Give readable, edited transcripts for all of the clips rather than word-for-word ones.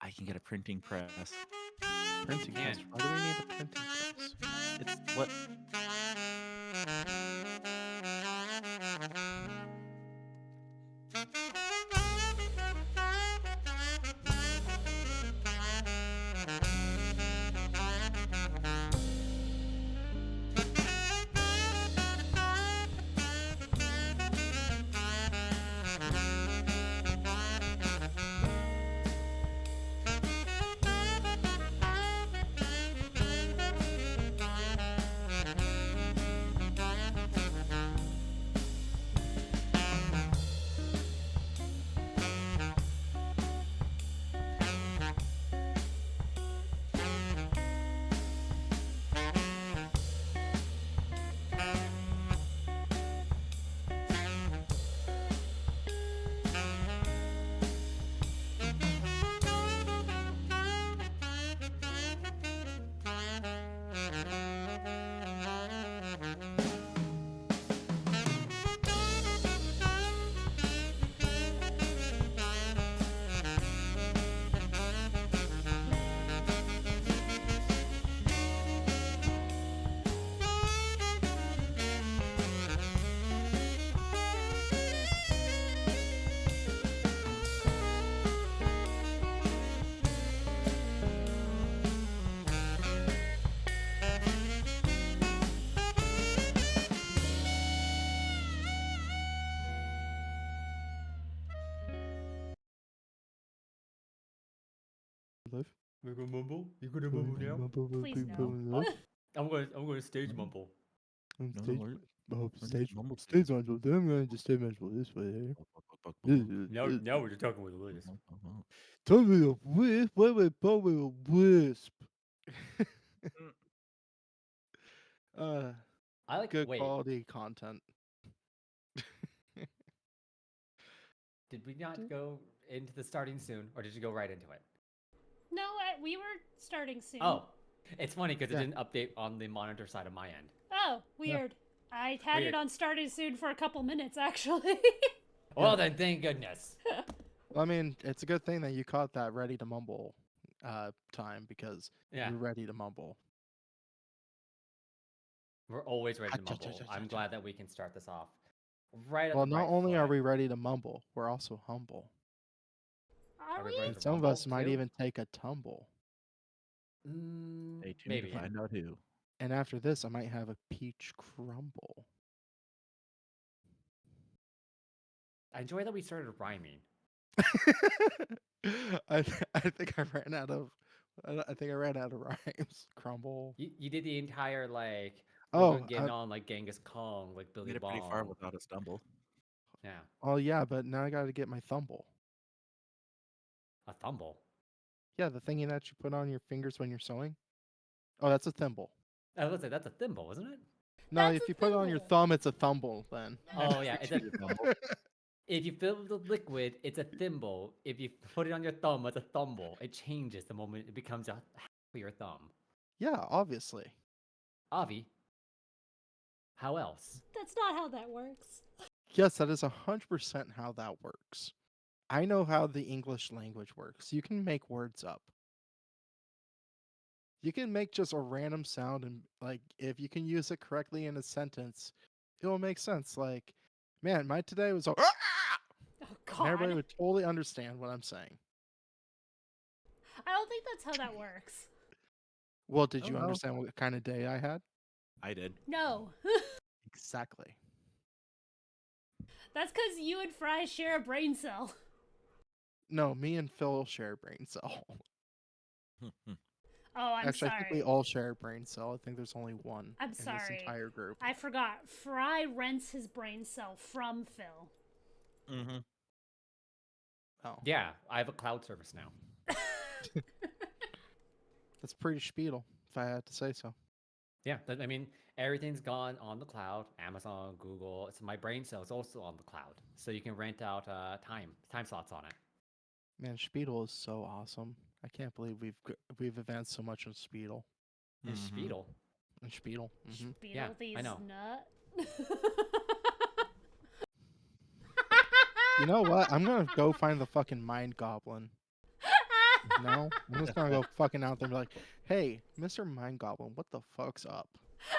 I can get a printing press. Printing press? Why do we need a printing press? It's what. Live? We're gonna mumble. You gonna mumble now? Please no. I'm gonna stage mumble. No, Stage, we're- stage, mumble stage mumble. I'm going to stage mumble this way. Now we're just talking with Liz. Tell me a wisp. Wait, a wisp. I like. Good Wait, quality content. did we not go into the starting soon, or did you go right into it? No, we were starting soon. Oh, it's funny because Yeah. it didn't update on the monitor side of my end. Oh, weird. I had Weird. it on starting soon for a couple minutes, actually. Well then, thank goodness. Well, I mean, it's a good thing that you caught that ready to mumble time because Yeah, you're ready to mumble. we're always ready to mumble. I'm glad that we can start this off right. Well, not only are we ready to mumble, we're also humble. Are we? ready And to some of rumble, us might too? even take a tumble. Stay tuned Maybe. to find out who. And after this, I might have a peach crumble. I enjoy that we started rhyming. I think I ran out of. I think I ran out of rhymes. Crumble. You did the entire like. Oh, We're getting on like Genghis Kong, like Billy Made it pretty far Bong. without a stumble. Yeah, Oh yeah, but now I got to get my thumble. a thumble. Yeah, the thingy that you put on your fingers when you're sewing. Oh, that's a thimble. I was say that's a thimble, isn't it? No, That's if a you put it on your thimble. thumb, it's a thumble then. Oh yeah, it's a, Cheated Bumble. if you fill it with liquid, it's a thimble. If you put it on your thumb, it's a thumble. It changes the moment it becomes a half of your thumb. Yeah, obviously. Avi, how else? That's not how that works. Yes, that is 100% how that works. I know how the English language works. You can make words up. You can make just a random sound, and like if you can use it correctly in a sentence, it will make sense. Like, man, my today was Oh and God. everybody would totally understand what I'm saying. I don't think that's how that works. Well, did Oh, you well. understand what kind of day I had? I did. No. Exactly. That's because you and Fry share a brain cell. No, me and Phil share a brain cell. Oh, I'm Actually, sorry. I think we all share a brain cell. I think there's only one I'm in this sorry. entire group. I forgot. Fry rents his brain cell from Phil. Mm-hmm. Oh, Yeah, I have a cloud service now. that's pretty spiel, if I had to say so. Yeah, I mean everything's gone on the cloud. Amazon, Google. It's my brain cell is also on the cloud, so you can rent out time slots on it. Man, Speedle is so awesome. I can't believe we've advanced so much on Speedle. And Mhm. Speedle. And Speedle. Beetle Yeah, I know. nut. You know what? I'm gonna go find the fucking Mind Goblin. No, I'm just gonna go fucking out there and be like, "Hey, Mr. Mind Goblin, what the fuck's up?"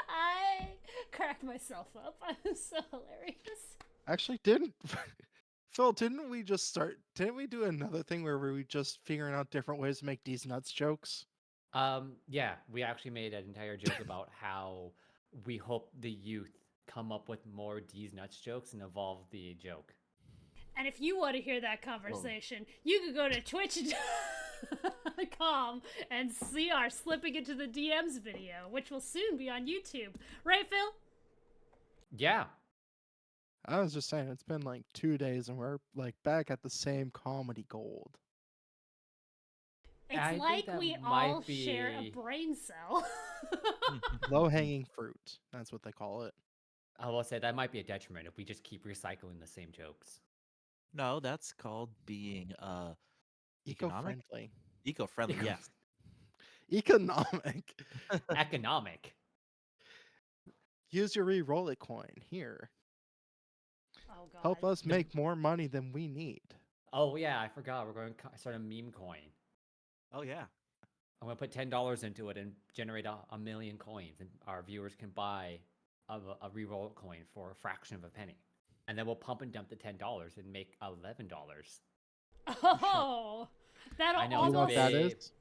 I cracked myself up. I'm so hilarious. Actually, didn't Phil? Didn't we just start? Didn't we do another thing where we were just figuring out different ways to make these nuts jokes? Yeah, we actually made an entire joke about how we hope the youth come up with more D's nuts jokes and evolve the joke. And if you want to hear that conversation, you could go to twitch.com and see our slipping into the DMs video, which will soon be on YouTube. Right, Phil? Yeah. I was just saying, it's been like 2 days and we're like back at the same comedy gold. It's I think like that we might all share a be- brain cell. Low hanging fruit. That's what they call it. I will say that might be a detriment if we just keep recycling the same jokes. No, that's called being economic? Eco-friendly. Eco-friendly, yes. Economic. Economic. Use your re-roll it coin here. Oh, God. Help us make more money than we need. Oh yeah, I forgot. We're going to start a meme coin. Oh yeah. I'm going to put $10 into it and generate a million coins, and our viewers can buy a re-roll coin for a fraction of a penny. And then we'll pump and dump the $10 and make $11. Oh, that'll I know, You it's know what that big. is?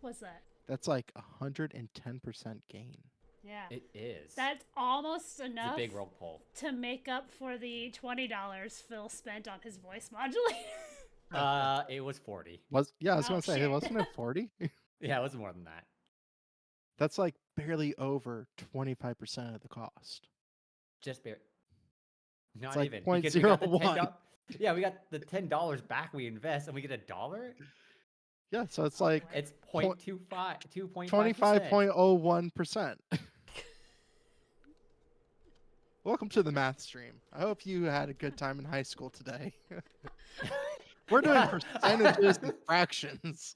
What's that? That's like 110% gain. Yeah. It is. That's almost It's a enough big roll pull. to make up for the $20 Phil spent on his voice modulator. It was 40. I was Oh, gonna say, shit. wasn't it 40? Yeah, it was more than that. That's like barely over 25% of the cost. Just bare. Not like even. Because we got the 0.01. $10. Yeah, we got the $10 back we invest, and we get $1. Yeah, so it's Oh, like boy. It's Point- 2.5%. 25.01%. Welcome to the math stream. I hope you had a good time in high school today. We're doing percentages and fractions.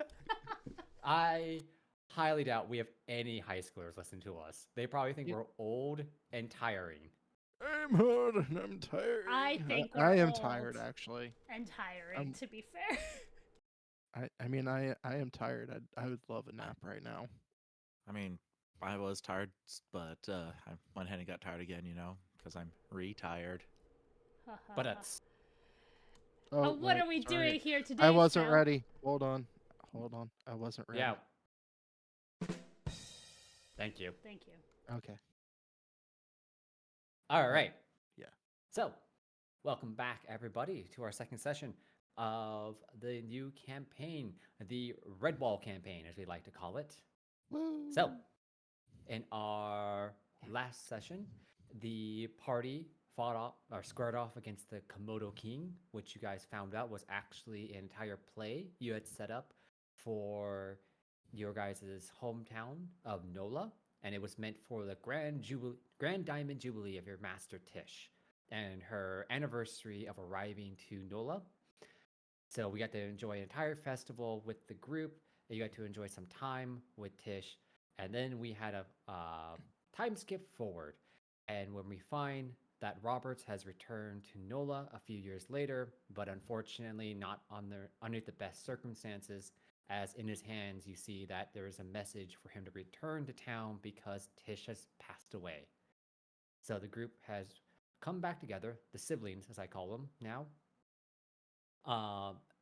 I highly doubt we have any high schoolers listening to us. They probably think Yeah. we're old and tiring. I'm hard and I'm tired. I think I we're am tired old. actually. And tiring, to be fair. I mean I am tired. I would love a nap right now. I mean, I was tired, but I went ahead and got tired again, because I'm retired. But it's What wait, are we sorry. doing here today? I wasn't Phil? ready. Hold on. I wasn't ready. yeah. Thank you. Thank you. Okay. All right. Yeah. So, welcome back, everybody, to our second session of the new campaign, the Red Wall campaign, as we like to call it. Woo. So, in our last session, the party fought off or squared off against the Komodo King, which you guys found out was actually an entire play you had set up for your guys' hometown of Nola, and it was meant for the Grand Diamond Jubilee of your master Tish and her anniversary of arriving to Nola. So we got to enjoy an entire festival with the group. And you got to enjoy some time with Tish, and then we had a time skip forward. And when we find that Roberts has returned to Nola a few years later, but unfortunately not under the best circumstances, as in his hands you see that there is a message for him to return to town because Tish has passed away. So the group has come back together, the siblings as I call them now,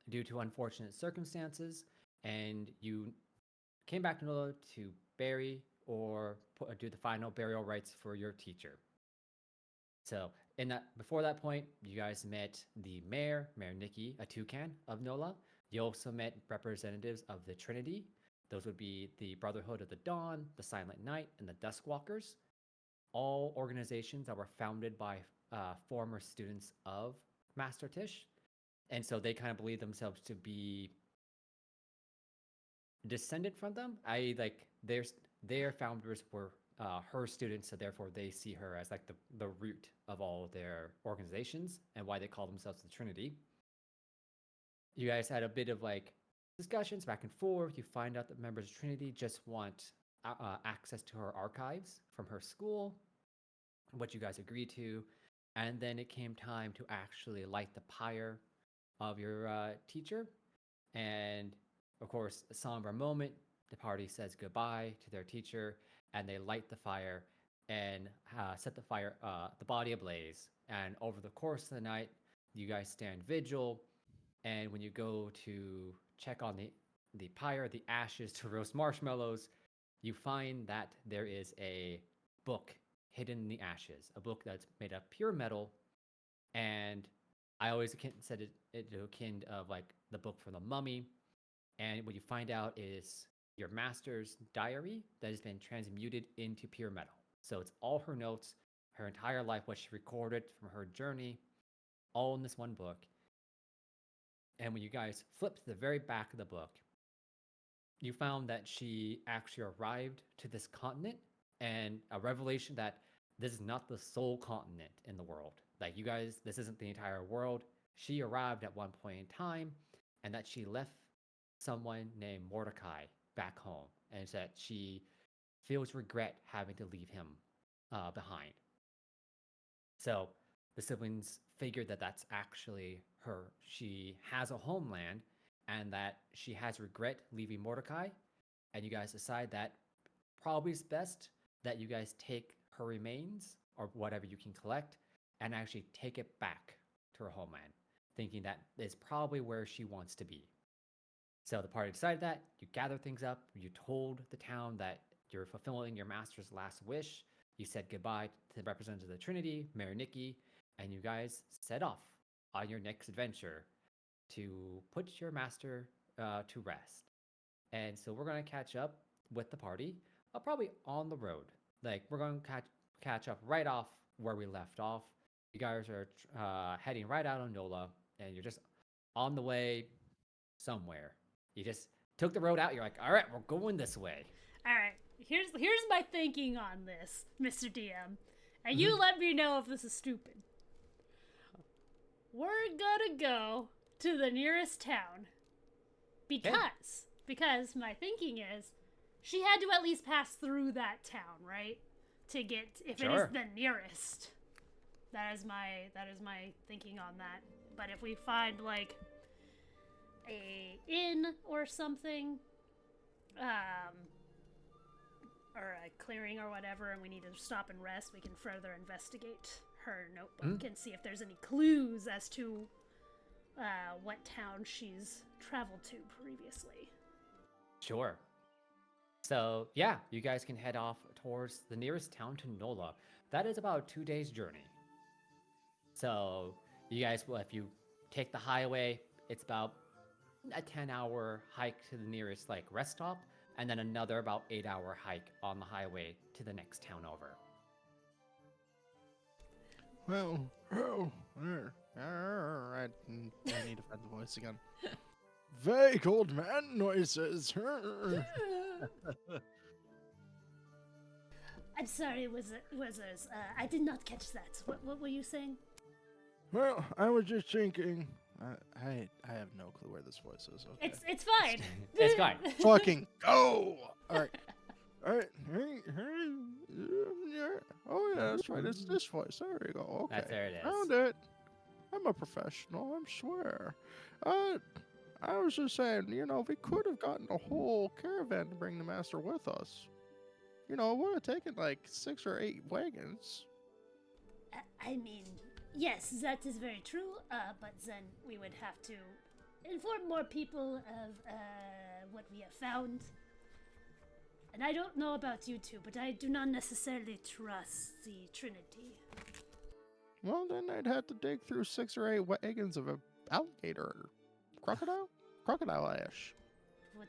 due to unfortunate circumstances, and you came back to Nola to bury or do the final burial rites for your teacher. So before that point, you guys met the Mayor Nikki, a toucan of Nola. You also met representatives of the Trinity. Those would be the Brotherhood of the Dawn, the Silent Night, and the Duskwalkers. All organizations that were founded by former students of Master Tish. And so they kind of believe themselves to be descended from them. Their founders were her students, so therefore they see her as like the root of all their organizations and why they call themselves the Trinity. You guys had a bit of like discussions back and forth. You find out that members of Trinity just want access to her archives from her school, what you guys agreed to, and then it came time to actually light the pyre of your teacher, and Of course, a somber moment. The party says goodbye to their teacher, and they light the fire and set the body ablaze. And over the course of the night, you guys stand vigil. And when you go to check on the pyre, the ashes to roast marshmallows, you find that there is a book hidden in the ashes, a book that's made of pure metal. And I always said it akin of like the book from the Mummy. And what you find out is your master's diary that has been transmuted into pure metal. So it's all her notes, her entire life, what she recorded from her journey, all in this one book. And when you guys flip to the very back of the book, you found that she actually arrived to this continent, and a revelation that this is not the sole continent in the world. Like, you guys, this isn't the entire world. She arrived at one point in time, and that she left someone named Mordecai back home, and that she feels regret having to leave him behind. So the siblings figured that that's actually her. She has a homeland, and that she has regret leaving Mordecai. And you guys decide that probably is best that you guys take her remains or whatever you can collect and actually take it back to her homeland, thinking that is probably where she wants to be. So the party decided that. You gather things up. You told the town that you're fulfilling your master's last wish. You said goodbye to the representative of the Trinity, Mayor Nikki, and you guys set off on your next adventure to put your master to rest. And so we're going to catch up with the party, probably on the road. Like, we're going to catch up right off where we left off. You guys are heading right out on NOLA, and you're just on the way somewhere. You just took the road out. You're like, all right, we're going this way. All right, here's my thinking on this, Mr. DM, and you let me know if this is stupid. We're gonna go to the nearest town because my thinking is she had to at least pass through that town, right? To get, if it is the nearest. That is my thinking on that. But if we find like a inn or something, or a clearing or whatever, and we need to stop and rest, we can further investigate her notebook and see if there's any clues as to what town she's traveled to previously. Sure. So, yeah, you guys can head off towards the nearest town to NOLA. That is about a 2 days journey. So, you guys, well, if you take the highway, it's about a 10-hour hike to the nearest like rest stop, and then another about 8-hour hike on the highway to the next town over. Well, I need to find the voice again. Vague old man noises. I'm sorry, Wizards. I did not catch that. What were you saying? Well, I was just thinking. I have no clue where this voice is. Okay. It's fine. It's fine. Fucking go! All right. Oh yeah, that's right. It's this voice. There we go. Okay. There it is. Found it. I'm a professional. I swear. I was just saying, we could have gotten a whole caravan to bring the master with us. It would have taken like 6 or 8 wagons. I mean, yes, that is very true, but then we would have to inform more people of what we have found. And I don't know about you two, but I do not necessarily trust the Trinity. Well, then I'd have to dig through 6 or 8 wagons of an alligator or crocodile ash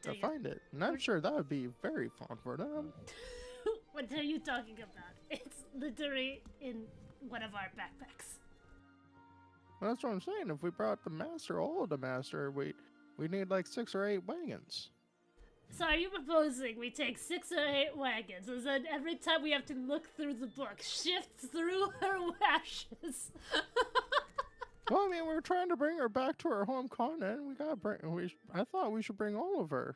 to find it. And I'm sure that would be very fun for them. What are you talking about? It's literally in one of our backpacks. Well, that's what I'm saying. If we brought the master, all of the master, we need like 6 or 8 wagons. So are you proposing we take 6 or 8 wagons, and then every time we have to look through the book, shift through her ashes? Well, I mean, we're trying to bring her back to her home continent. I thought we should bring all of her.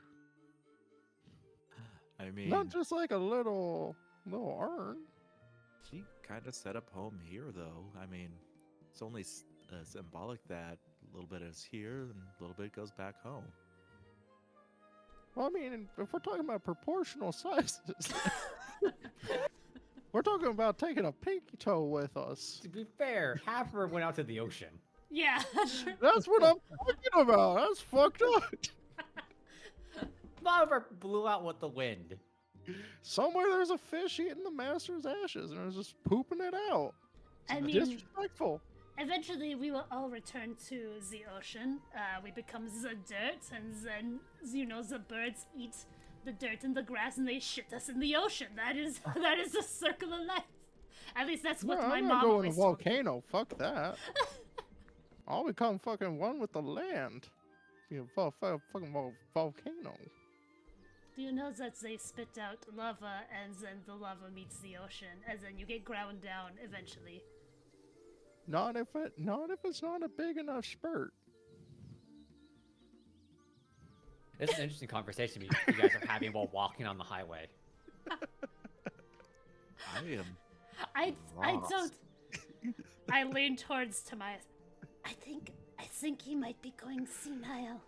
I mean, not just like a little urn. She kind of set up home here, though. I mean, it's only symbolic that a little bit is here and a little bit goes back home. Well, I mean, if we're talking about proportional sizes, we're talking about taking a pinky toe with us. To be fair, half of her went out to the ocean. Yeah, sure. That's what I'm talking about. That's fucked up. A lot of her blew out with the wind. Somewhere there's a fish eating the master's ashes and it's just pooping it out. I mean, Disrespectful. eventually we will all return to the ocean. We become the dirt, and then, the birds eat the dirt and the grass, and they shit us in the ocean. That is the circle of life. At least that's what my I'm mom not going to always told me. volcano. Fuck that. I'll become fucking one with the land. Fucking volcano. Do you know that they spit out lava, and then the lava meets the ocean, and then you get ground down eventually? Not if it's not a big enough spurt. This is an interesting conversation you guys are having while walking on the highway. I am. I lost. don't. I lean towards Tobias. I think he might be going senile.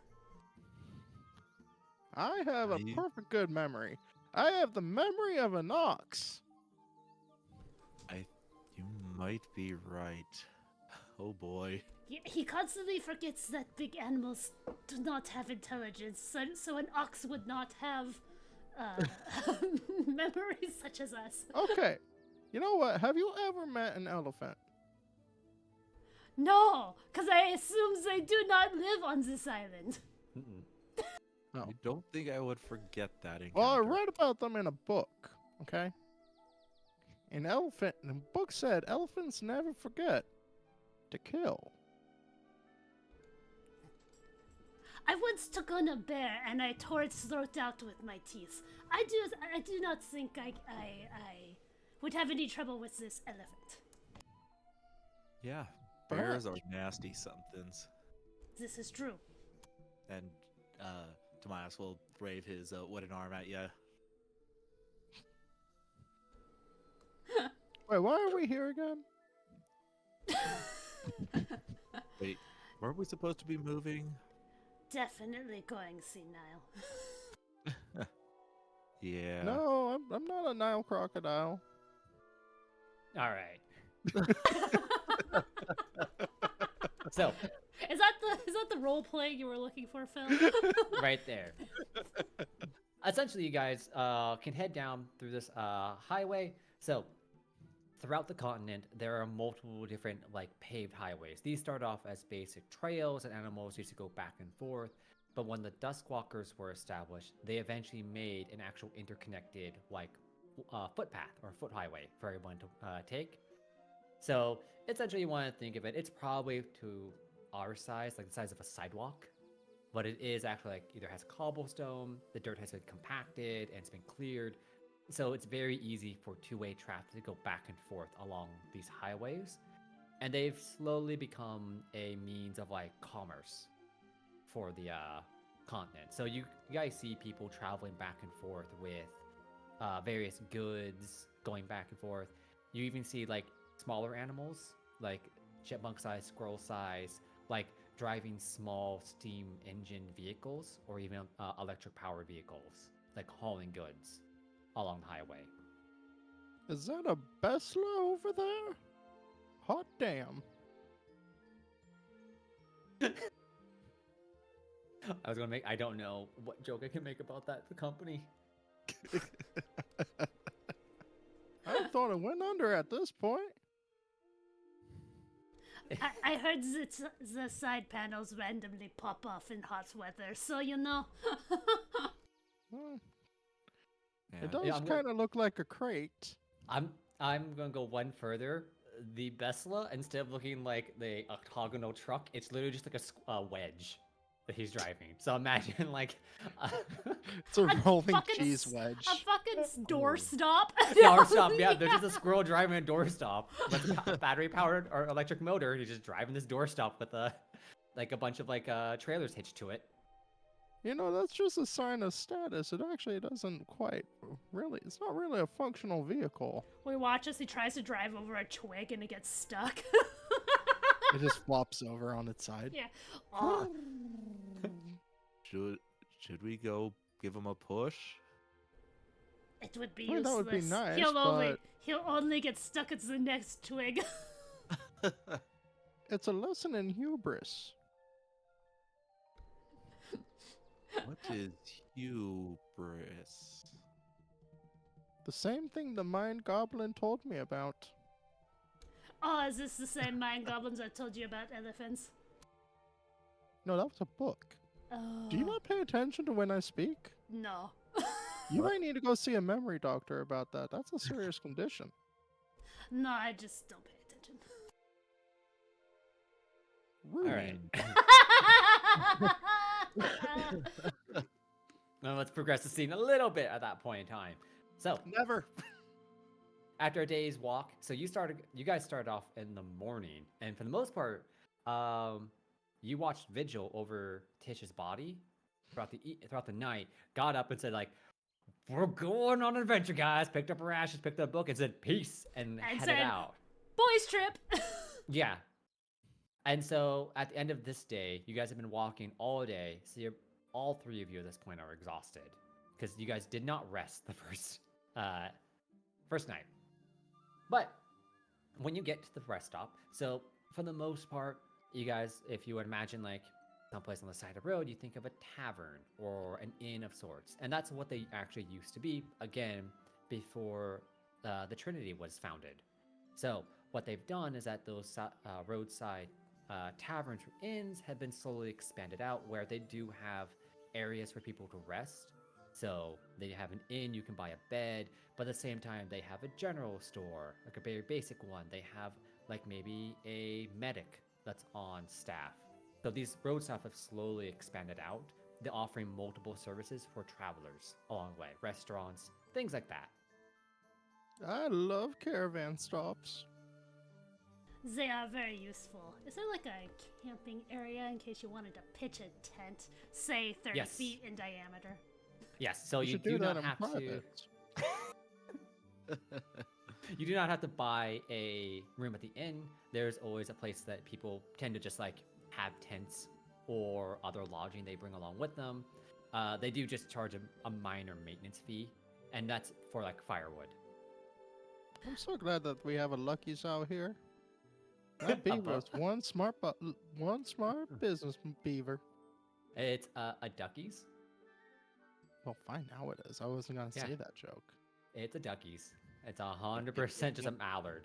I have a You- perfect good memory. I have the memory of an ox. You might be right. Oh boy. He constantly forgets that big animals do not have intelligence, so an ox would not have memories such as us. Okay. You know what? Have you ever met an elephant? No, because I assume they do not live on this island. Mm-mm. No. I don't think I would forget that encounter. Well, I read about them in a book, okay? The book said elephants never forget to kill. I once took on a bear and I tore its throat out with my teeth. I do not think I would have any trouble with this elephant. Yeah, bears Perhaps. are nasty somethings. This is true. And Tobias will wave his wooden arm at you. Wait, why are we here again? Wait, weren't we supposed to be moving? Definitely going senile. Yeah. No, I'm not a Nile crocodile. All right. So, Is that the role play you were looking for, Phil? right there. Essentially, you guys can head down through this highway. So, throughout the continent, there are multiple different paved highways. These start off as basic trails and animals used to go back and forth. But when the Duskwalkers were established, they eventually made an actual interconnected footpath or foot highway for everyone to take. So essentially, you want to think of it. It's probably to our size, like the size of a sidewalk, but it is actually either has cobblestone, the dirt has been compacted and it's been cleared. So it's very easy for two-way traffic to go back and forth along these highways. And they've slowly become a means of commerce for the continent. So you guys see people traveling back and forth with various goods going back and forth. You even see smaller animals, like chipmunk size, squirrel size, driving small steam engine vehicles or even electric powered vehicles, hauling goods along the highway. Is that a Besla over there? Hot damn. I don't know what joke I can make about that, the company. I thought it went under at this point. I heard that the side panels randomly pop off in hot weather, so you know. Well, Yeah. it does Yeah, I'm kind of look like a crate. I'm gonna go one further. The Besla, instead of looking like the octagonal truck, it's literally just a wedge that he's driving. So imagine It's a rolling fucking cheese s- wedge. A fucking doorstop. doorstop. Yeah, there's just a squirrel driving a doorstop. That's a battery powered or electric motor. He's just driving this doorstop with a bunch of trailers hitched to it. You know, that's just a sign of status. It actually doesn't quite really. It's not really a functional vehicle. We watch as he tries to drive over a twig and it gets stuck. It just flops over on its side. Yeah. Oh, Should we go give him a push? It would be Well, useless. that would be nice, He'll only get stuck at the next twig. it's a lesson in hubris. What is hubris? The same thing the mind goblin told me about. Oh, is this the same mind goblins I told you about elephants? No, that was a book. Oh. Do you not pay attention to when I speak? No. You might need to go see a memory doctor about that. That's a serious condition. No, I just don't pay attention. Rude. All right. Now let's progress the scene a little bit at that point in time. So Never. after a day's walk, so you guys started off in the morning, and for the most part, you watched vigil over Tish's body throughout the night. Got up and said like, "We're going on an adventure, guys." Picked up her ashes, picked up a book, and said peace, and headed said, out. Boys trip. Yeah. And so at the end of this day, you guys have been walking all day. So all three of you at this point are exhausted because you guys did not rest the first night. But when you get to the rest stop, so for the most part, you guys, if you would imagine like someplace on the side of the road, you think of a tavern or an inn of sorts. And that's what they actually used to be, again, before the Trinity was founded. So what they've done is that those roadside taverns or inns have been slowly expanded out where they do have areas for people to rest. So they have an inn, you can buy a bed, but at the same time they have a general store, like a very basic one. They have like maybe a medic that's on staff. So these road staff have slowly expanded out. They're offering multiple services for travelers along the way, restaurants, things like that. I love caravan stops. They are very useful. Is there like a camping area in case you wanted to pitch a tent, say 30 Yes. feet in diameter? Yes, so You you should do that not in have to. private. You do not have to buy a room at the inn. There's always a place that people tend to just like have tents or other lodging they bring along with them. They do just charge a minor maintenance fee, and that's for like firewood. I'm so glad that we have a Lucky's out here. That beaver is one smart business beaver. It's a Duckies. Well, fine, now it is. I wasn't gonna say that joke. It's a Duckies. It's 100% just a mallard.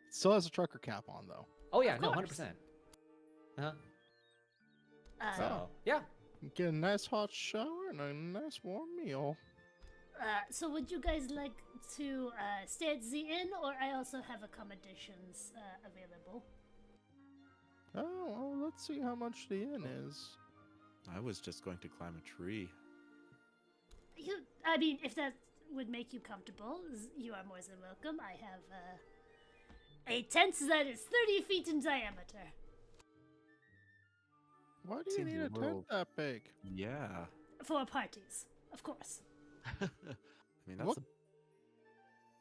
Still has a trucker cap on though. Oh yeah, Of no, course. 100%. Uh-huh. Uh, So yeah, Get a nice hot shower and a nice warm meal. so would you guys like to stay at the inn, or I also have accommodations available? Oh, well, let's see how much the inn is. I was just going to climb a tree. I mean, if that would make you comfortable, you are more than welcome. I have a tent that is 30 feet in diameter. Why do you Seems need a a tent little- that big? Yeah. For parties, of course. I mean, that's What?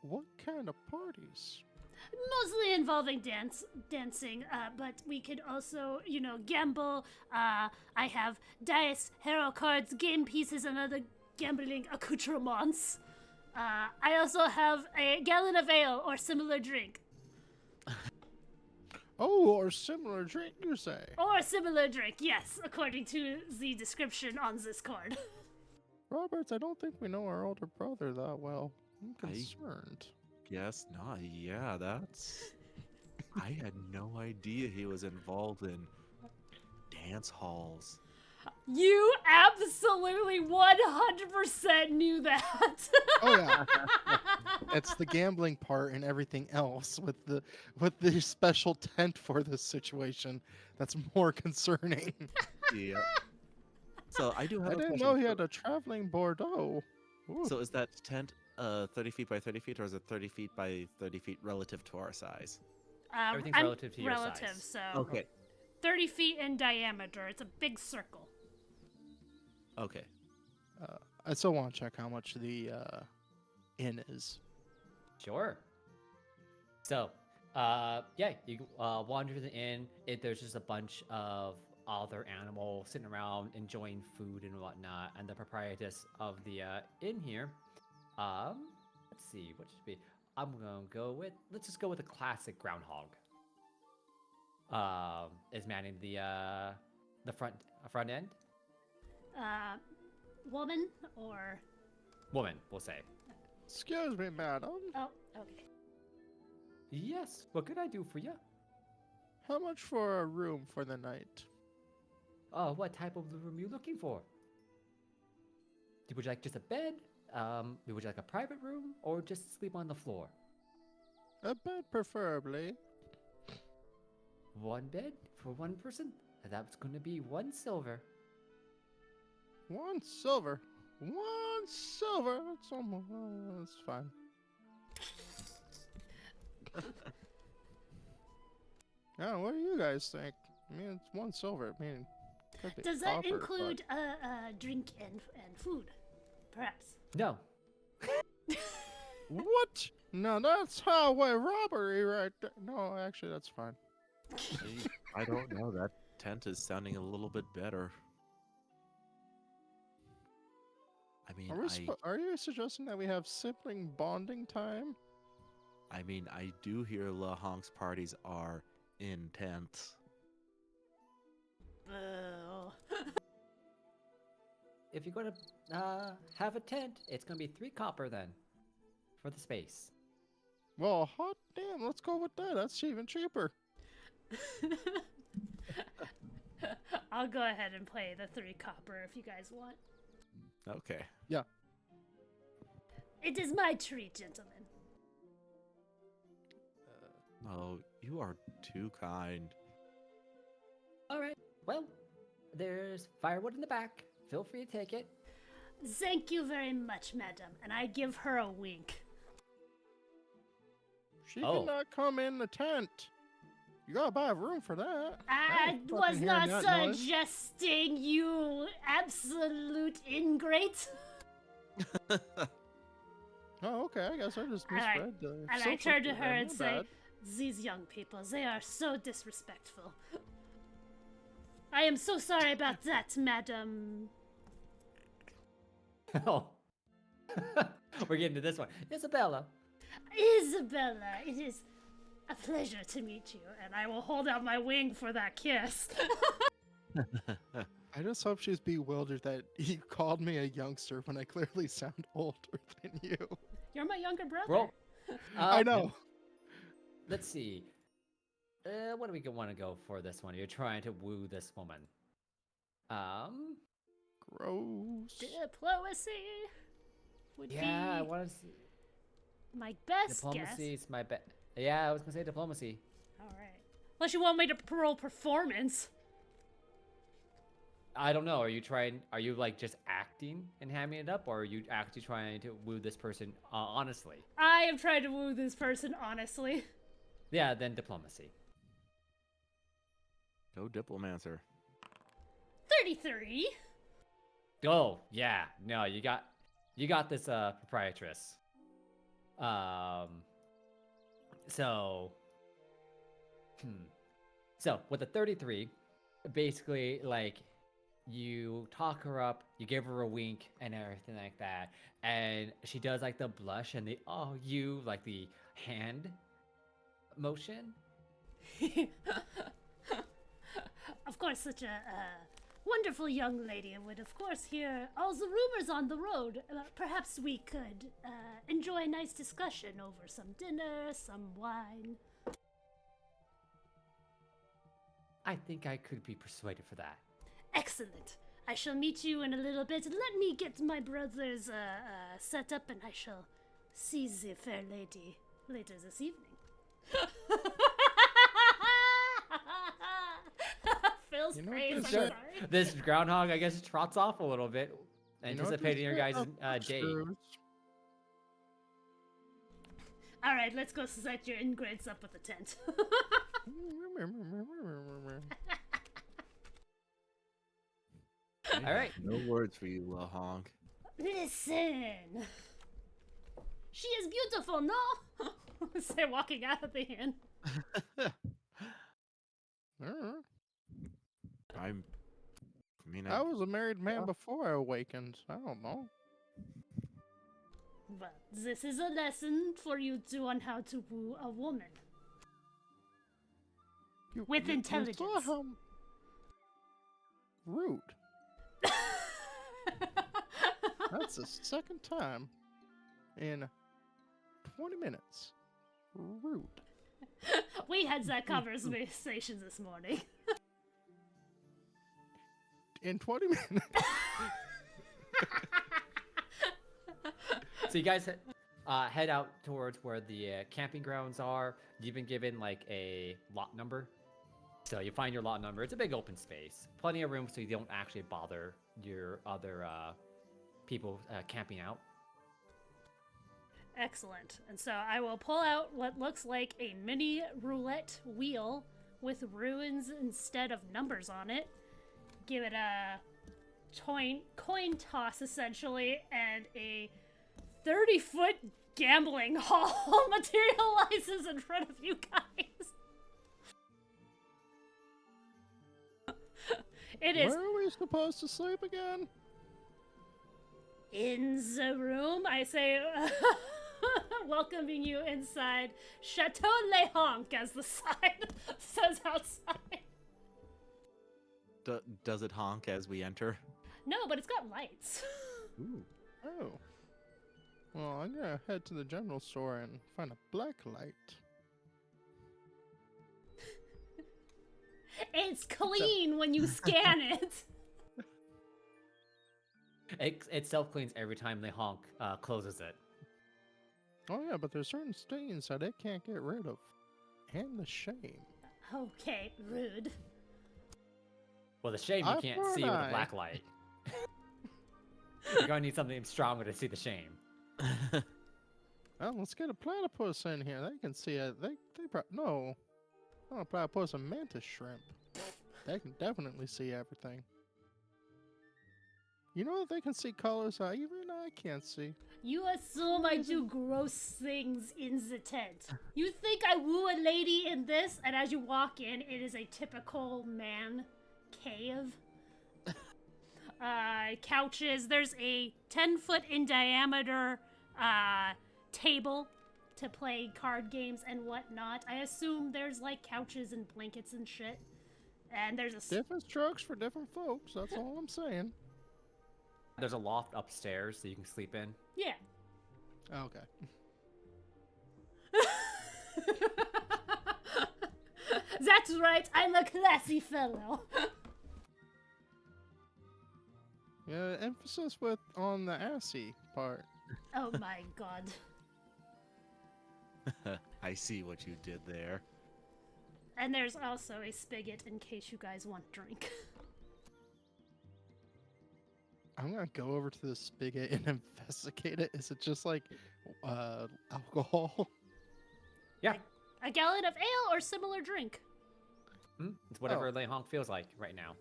What kind of parties? Mostly involving dancing, but we could also, gamble. I have dice, hero cards, game pieces, and other gambling accoutrements. I also have a gallon of ale or similar drink. Oh, or similar drink, you say? Or similar drink, yes, according to the description on this card. Roberts, I don't think we know our older brother that well. I'm concerned. Guess not. Yeah, that's. I had no idea he was involved in dance halls. You absolutely 100% knew that. Oh yeah, it's the gambling part and everything else with the special tent for this situation that's more concerning. Yeah. So I do have I a didn't question. know he had a traveling Bordeaux. Ooh. So is that tent 30 feet by 30 feet, or is it 30 feet by 30 feet relative to our size? Everything's I'm relative to your relative, size. so Okay. 30 feet in diameter. It's a big circle. Okay. I still want to check how much the inn is. Sure. So, yeah, you wander to the inn. There's just a bunch of other animal sitting around enjoying food and whatnot, and the proprietress of the inn here. Let's see, what should be? I'm gonna go with. Let's just go with a classic groundhog. Is manning the front end. Woman or... Woman, we'll say. Excuse me, madam. Oh, okay. Yes. What could I do for you? How much for a room for the night? Oh, what type of room are you looking for? Would you like just a bed? Would you like a private room, or just sleep on the floor? A bed, preferably. One bed for one person? That's going to be 1 silver. 1 silver. 1 silver. That's almost. That's fine. Yeah, what do you guys think? I mean, it's 1 silver. I mean, could be Does that copper, include drink and food? Perhaps. No. What? No, that's highway robbery right there. No, actually, that's fine. I don't know. That tent is sounding a little bit better. I mean, Are you suggesting that we have sibling bonding time? I do hear La Honk's parties are intense. Boo. If you're going to have a tent, it's going to be 3 copper then for the space. Well, hot damn, let's go with that. That's even cheaper. I'll go ahead and play the 3 copper if you guys want. Okay. Yeah. It is my treat, gentlemen. Oh, you are too kind. All right. Well, there's firewood in the back. Feel free to take it. Thank you very much, madam. And I give her a wink. She Oh. cannot come in the tent. You gotta buy a room for that. I ain't was fucking not hearing that noise. suggesting, you absolute ingrate. Oh, okay. I guess I just And I- misread the. And I social turn to cue her there, and my say, bad. these young people, they are so disrespectful. I am so sorry about that, madam. Oh. We're getting to this one. Isabella. Isabella, it is a pleasure to meet you, and I will hold out my wing for that kiss. I just hope she's bewildered that you called me a youngster when I clearly sound older than you. You're my younger brother. Roll. I know. Let's see. What do we want to go for this one? You're trying to woo this woman. Gross. Diplomacy would Yeah, I be want to see. my best Diplomacy guess. is my bet. Yeah, I was gonna say diplomacy. All right. Unless you want me to roll performance. I don't know. Are you like just acting and hamming it up, or are you actually trying to woo this person honestly? I am trying to woo this person honestly. Yeah, then diplomacy. Go Diplomancer. 33. Oh, yeah. No, you got this proprietress. So with the 33, basically like you talk her up, you give her a wink and everything like that, and she does like the blush and the like the hand motion. Of course, such a wonderful young lady would, of course, hear all the rumors on the road. Perhaps we could enjoy a nice discussion over some dinner, some wine. I think I could be persuaded for that. Excellent. I shall meet you in a little bit. Let me get my brothers set up, and I shall see the fair lady later this evening. Phil's You know what praise, I'm this sorry. This groundhog, I guess, trots off a little bit, You know what anticipating your this guys' is? date. Screws. All right, let's go set your ingrates up with the tent. All right. No words for you, La Honk. Listen. She is beautiful, no? Say walking out of the inn. I mean, I was a married man Yeah. before I awakened. I don't know. Well, this is a lesson for you two on how to woo a woman. With You intelligence. saw how rude. That's the second time in 20 minutes. Rude. We had that conversation this morning. In 20 minutes. So you guys head out towards where the camping grounds are. You've been given like a lot number. So you find your lot number. It's a big open space. Plenty of room so you don't actually bother your other people camping out. Excellent. And so I will pull out what looks like a mini roulette wheel with runes instead of numbers on it. Give it a coin toss, essentially, and a 30-foot gambling hall materializes in front of you guys. It is Where are we supposed to sleep again? in the room. I say, welcoming you inside Chateau Le Honk, as the sign says outside. does it honk as we enter? No, but it's got lights. Ooh. Oh. Well, I'm gonna head to the general store and find a black light. It's clean when you scan it. It self-cleans every time Le Honk closes it. Oh yeah, but there's certain stains that it can't get rid of. And the shame. Okay, rude. Well, the shame you Eye can't for see an with a eye. black light. You're gonna need something stronger to see the shame. Well, let's get a platypus in here. They can see it. They no. Oh, platypus and mantis shrimp. They can definitely see everything. You know they can see colors that even I can't see. You assume I do gross things in the tent. You think I woo a lady in this, and as you walk in, it is a typical man cave. Couches. There's a 10-foot in diameter table to play card games and whatnot. I assume there's like couches and blankets and shit. And there's a Different strokes for different folks. That's all I'm saying. There's a loft upstairs that you can sleep in. yeah. Okay. That's right. I'm a classy fellow. Yeah, emphasis on the assy part. Oh my god. I see what you did there. And there's also a spigot in case you guys want drink. I'm gonna go over to the spigot and investigate it. Is it just like alcohol? Yeah, A gallon of ale or similar drink. it's whatever Oh. Le Honk feels like right now.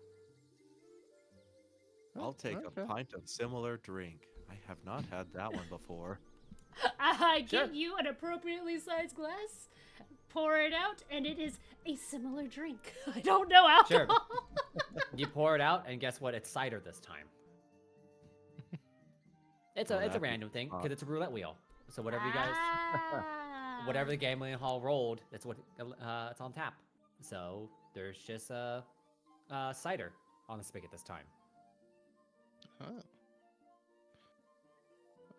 I'll take okay. a pint of similar drink. I have not had that one before. I Sure. give you an appropriately sized glass, pour it out, and it is a similar drink. I don't know Sure. alcohol. You pour it out, and guess what? It's cider this time. It's Oh, a that'd be random thing because fun. it's a roulette wheel. So whatever you guys, Ah. whatever the gambling hall rolled, that's what it's on tap. So there's just a cider on the spigot this time. Oh.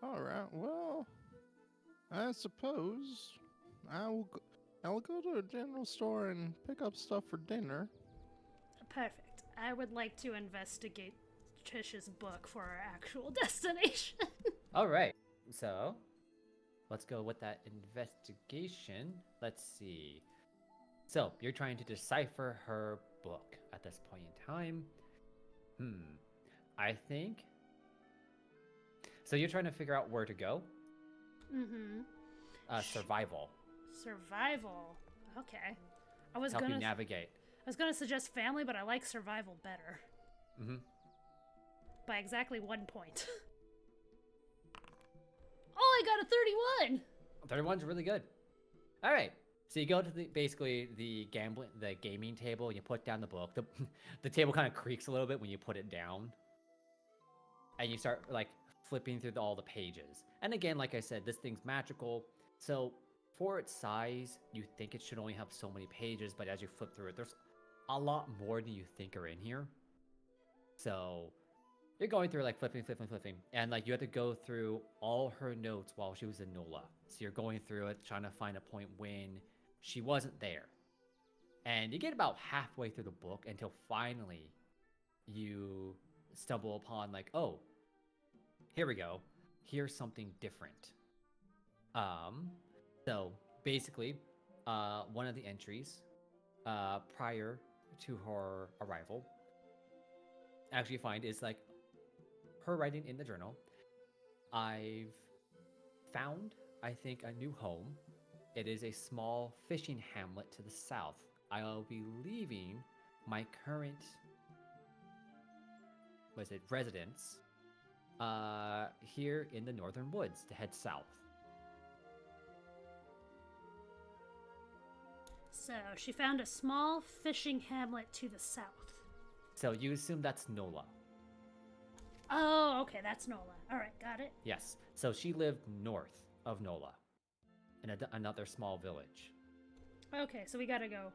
All right. Well, I suppose I will go to a general store and pick up stuff for dinner. Perfect. I would like to investigate Trish's book for our actual destination. All right. So let's go with that investigation. Let's see. So you're trying to decipher her book at this point in time. I think. So you're trying to figure out where to go. Mm-hmm. Survival. Survival. Okay. I was Help you gonna navigate. suggest family, but I like survival better. Mm-hmm. By exactly 1 point. Oh, I got a 31! 31's really good. All right. So you go to basically the gaming table, and you put down the book. The table kind of creaks a little bit when you put it down, and you start like flipping through all the pages. And again, like I said, this thing's magical, so for its size, you think it should only have so many pages, but as you flip through it, there's a lot more than you think are in here. So you're going through like flipping, and like you have to go through all her notes while she was in NOLA. So you're going through it, trying to find a point when she wasn't there. And you get about halfway through the book until finally you stumble upon like, oh, here we go. Here's something different. So basically, one of the entries prior to her arrival, actually you find is like her writing in the journal. I've found, I think, a new home. It is a small fishing hamlet to the south. I'll be leaving my current residence here in the northern woods to head south. So she found a small fishing hamlet to the south. So you assume that's NOLA. Oh, okay, that's NOLA. All right, got it. Yes. So she lived north of NOLA in another small village. Okay, so we gotta go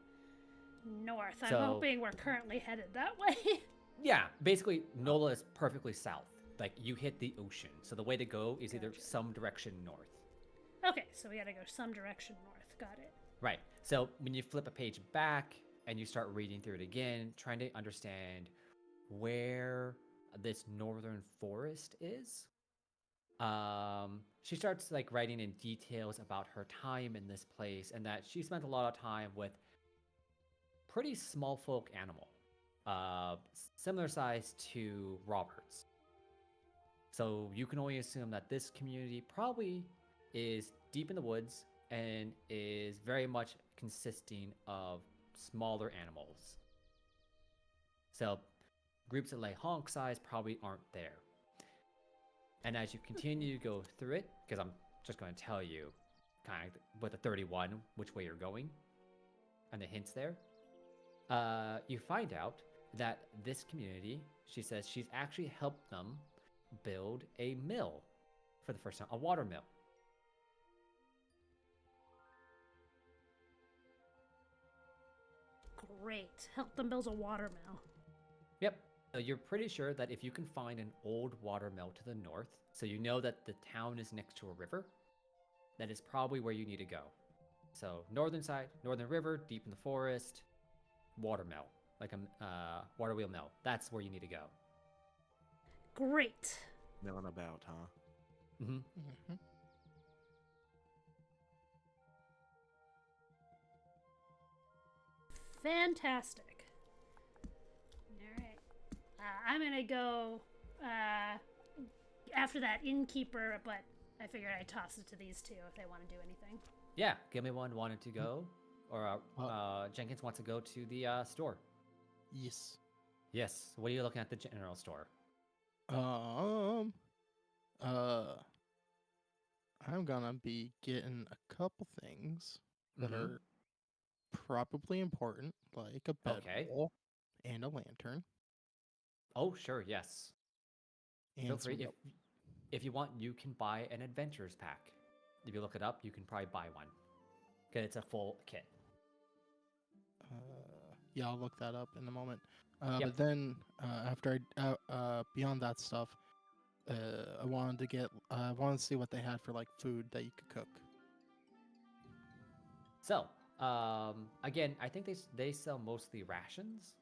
north. I'm So- hoping we're currently headed that way. Yeah, basically NOLA is perfectly south. Like you hit the ocean. So the way to go is either Gotcha. some direction north. Okay, so we gotta go some direction north. Got it. Right. So when you flip a page back and you start reading through it again, trying to understand where this northern forest is, she starts like writing in details about her time in this place and that she spent a lot of time with pretty small folk animal, similar size to Robert's. So you can only assume that this community probably is deep in the woods and is very much consisting of smaller animals. So groups that like honk size probably aren't there. And as you continue to go through it, because I'm just going to tell you kind of with the 31 which way you're going and the hints there, you find out that this community, she says she's actually helped them build a mill for the first time, a water mill. Great. Help them build a water mill. Yep. So you're pretty sure that if you can find an old water mill to the north, so you know that the town is next to a river, that is probably where you need to go. So northern side, northern river, deep in the forest, water mill, like a water wheel mill. That's where you need to go. Great. Milling about, huh? Mm-hmm. Mm-hmm. Fantastic. All right. I'm gonna go after that innkeeper, but I figured I'd toss it to these two if they want to do anything. Yeah, give me one wanted to go, or Jenkins wants to go to the store. Yes. Yes. What are you looking at the general store? I'm gonna be getting a couple things that Mhm. are probably important, like a Okay. bedroll and a lantern. Oh, sure. Yes. Feel And free. some If you want, you can buy an adventures pack. If you look it up, you can probably buy one. Because it's a full kit. yeah, I'll look that up in a moment. Yep. But then after beyond that stuff, I wanted to see what they had for like food that you could cook. So, again, I think they sell mostly rations.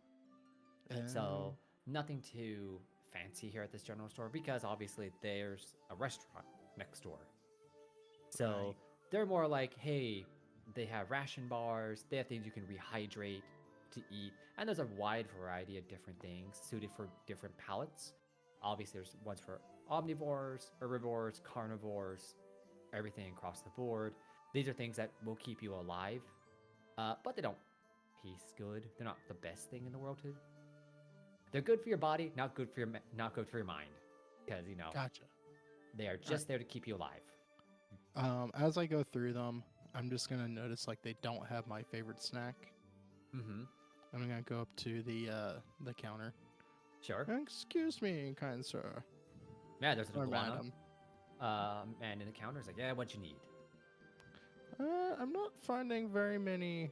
So nothing too fancy here at this general store because obviously there's a restaurant next door. So Right. they're more like, hey, they have ration bars, they have things you can rehydrate to eat, and there's a wide variety of different things suited for different palates. Obviously, there's ones for omnivores, herbivores, carnivores, everything across the board. These are things that will keep you alive, but they don't taste good. They're not the best thing in the world to. They're good for your body, not good for your mind, because Gotcha. they are just there to keep you alive. As I go through them, I'm just gonna notice like they don't have my favorite snack. Mm-hmm. I'm gonna go up to the counter. Sure. Excuse me, kind sir. Yeah, there's an Or iguana. madam. Man in the counter's like, yeah, what you need? I'm not finding very many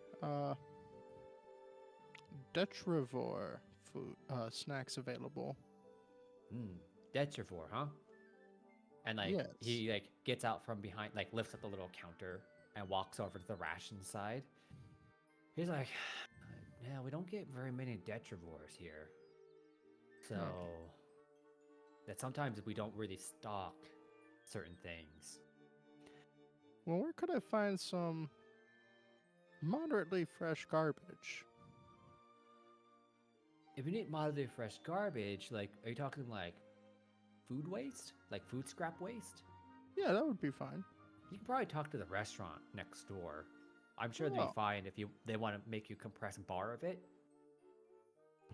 detrivore food snacks available. That's your four, huh? And like Yes. he like gets out from behind, like lifts up the little counter and walks over to the ration side. He's like, yeah, we don't get very many detrivores here. So that sometimes we don't really stock certain things. Well, where could I find some moderately fresh garbage? If you need moderately fresh garbage, like, are you talking like food waste? Like food scrap waste? Yeah, that would be fine. You can probably talk to the restaurant next door. I'm sure they'd Oh. be fine if they want to make you compress a bar of it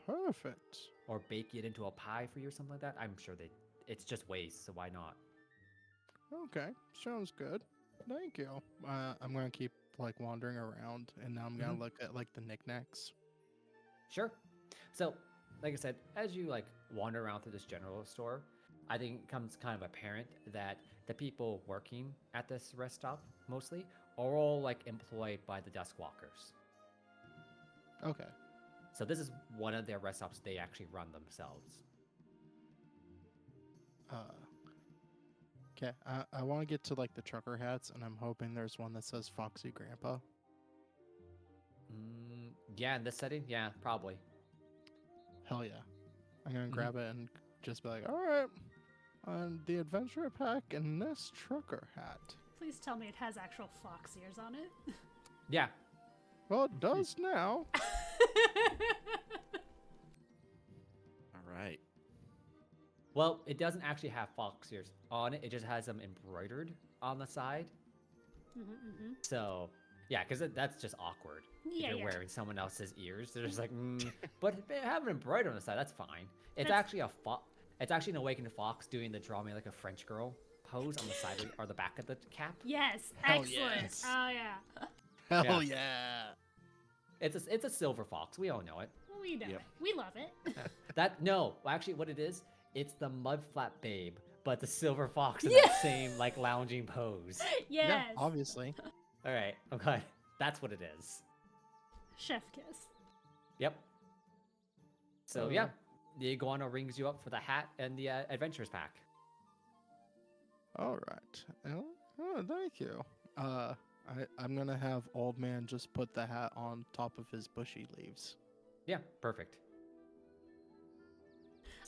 Perfect. or bake it into a pie for you or something like that. I'm sure it's just waste, so why not? Okay, sounds good. Thank you. I'm gonna keep like wandering around, and now I'm gonna look at like the knickknacks. Sure. So, like I said, as you like wander around through this general store, I think it becomes kind of apparent that the people working at this rest stop mostly are all like employed by the Dusk Walkers. Okay. So this is one of their rest stops they actually run themselves. Okay. I want to get to like the trucker hats, and I'm hoping there's one that says Foxy Grandpa. Yeah, in this setting, yeah, probably. Hell yeah. I'm gonna grab it and just be like, all right, the adventure pack and this trucker hat. Please tell me it has actual fox ears on it. Yeah. Well, it does now. All right. Well, it doesn't actually have fox ears on it. It just has them embroidered on the side. So, yeah, because that's just awkward. Yeah, if you're yeah. wearing someone else's ears, they're just like, but if they have an embroidered on the side, that's fine. It's That's- actually it's actually an awakened fox doing the draw me like a French girl pose on the side or the back of the cap. Yes, Hell excellent. yes. Oh yeah. Hell yeah. It's a silver fox. We all know it. We know Yep. it. We love it. No, actually, what it is, it's the mudflap babe, but the silver fox in that same like lounging pose. Yes. Yeah, obviously. All right, okay, that's what it is. Chef kiss. Yep. So yeah, the iguana rings you up for the hat and the adventures pack. All right. Oh, thank you. I'm gonna have old man just put the hat on top of his bushy leaves. Yeah, perfect.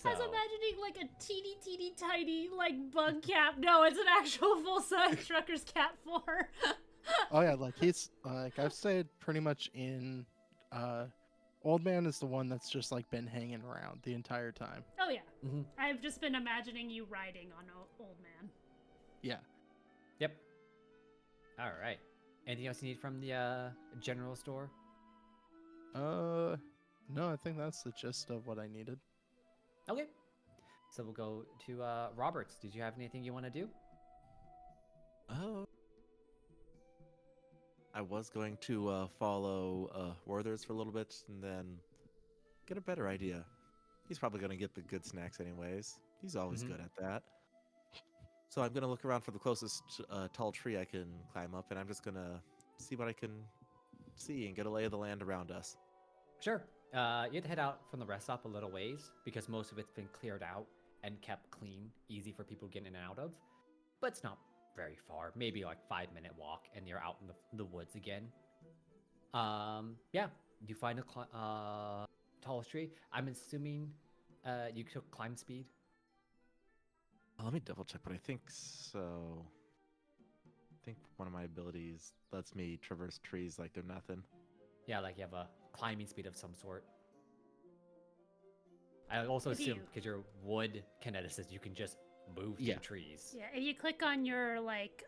I was imagining like a teeny tiny like bug cap. No, it's an actual full size trucker's cap for. Oh yeah, like he's like I've stayed pretty much in. Old man is the one that's just like been hanging around the entire time. Oh yeah. Mhm. I've just been imagining you riding on old man. Yeah. Yep. All right. Anything else you need from the general store? No, I think that's the gist of what I needed. Okay. So we'll go to Roberts. Did you have anything you want to do? Oh. I was going to follow Werther's for a little bit and then get a better idea. He's probably going to get the good snacks anyways. He's always good at that. So I'm going to look around for the closest tall tree I can climb up, and I'm just going to see what I can see and get a lay of the land around us. Sure. You have to head out from the rest stop a little ways because most of it's been cleared out and kept clean, easy for people getting in and out of. But it's not very far, maybe like 5-minute walk, and you're out in the woods again. Yeah, you find a tallest tree. I'm assuming you took climb speed. Let me double check, but I think so. I think one of my abilities lets me traverse trees like they're nothing. Yeah, like you have a climbing speed of some sort. I also If assume you- because you're wood kineticist, you can just move through Yeah. trees. Yeah, if you click on your like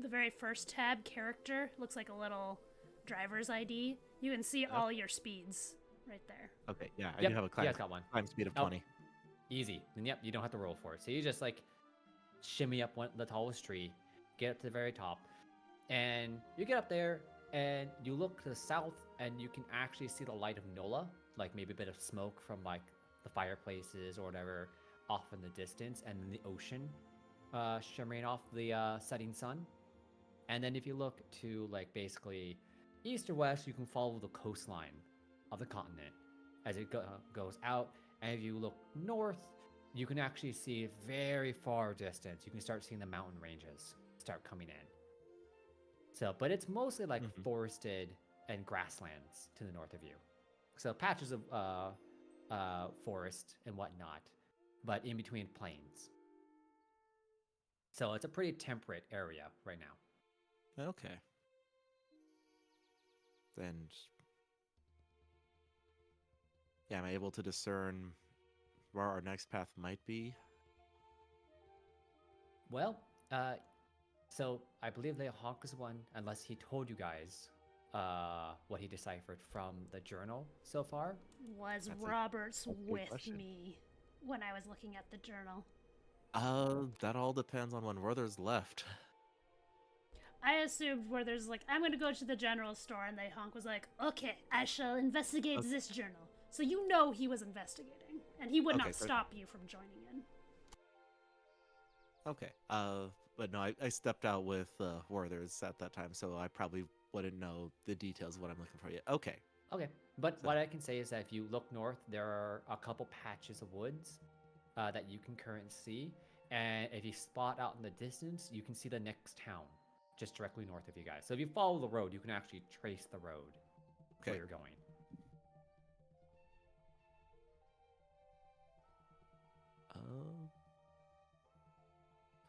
the very first tab, character, looks like a little driver's ID. You can see all your speeds right there. Okay, yeah, I Yep, do have a you climb, guys got one. climb speed of Oh. 20. Easy. And yep, you don't have to roll for it. So you just like shimmy up the tallest tree, get up to the very top. And you get up there and you look to the south and you can actually see the light of Nola, like maybe a bit of smoke from like the fireplaces or whatever off in the distance, and then the ocean shimmering off the setting sun. And then if you look to like basically east or west, you can follow the coastline of the continent as it goes out. And if you look north, you can actually see very far distance. You can start seeing the mountain ranges start coming in. So, but it's mostly like forested and grasslands to the north of you. So patches of forest and whatnot, but in between plains. So it's a pretty temperate area right now. Okay. Then, yeah, am I able to discern where our next path might be? Well, so I believe the Hawk is one, unless he told you guys what he deciphered from the journal so far. Was That's a Roberts good with question. me when I was looking at the journal? That all depends on when Werther's left. I assumed where there's like, I'm gonna go to the general store, and the honk was like, okay, I shall investigate Okay. this journal. So you know he was investigating, and he would Okay, not so- stop you from joining in. Okay. But no, I stepped out with Werther's at that time, so I probably wouldn't know the details of what I'm looking for yet. Okay. Okay, but So- what I can say is that if you look north, there are a couple patches of woods that you can currently see. And if you spot out in the distance, you can see the next town just directly north of you guys. So if you follow the road, you can actually trace the road Okay. where you're going.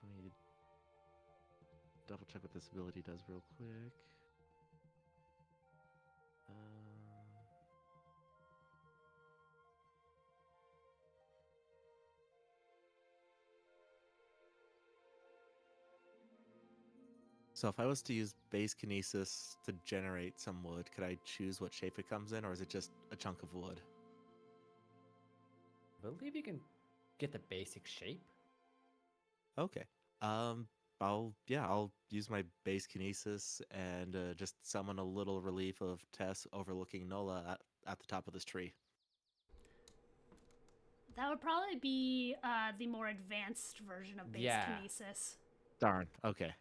Let me double check what this ability does real quick. So if I was to use base kinesis to generate some wood, could I choose what shape it comes in, or is it just a chunk of wood? I believe you can get the basic shape. Okay. I'll use my base kinesis and just summon a little relief of Tess overlooking Nola at the top of this tree. That would probably be the more advanced version of base Yeah. kinesis. Darn. Okay.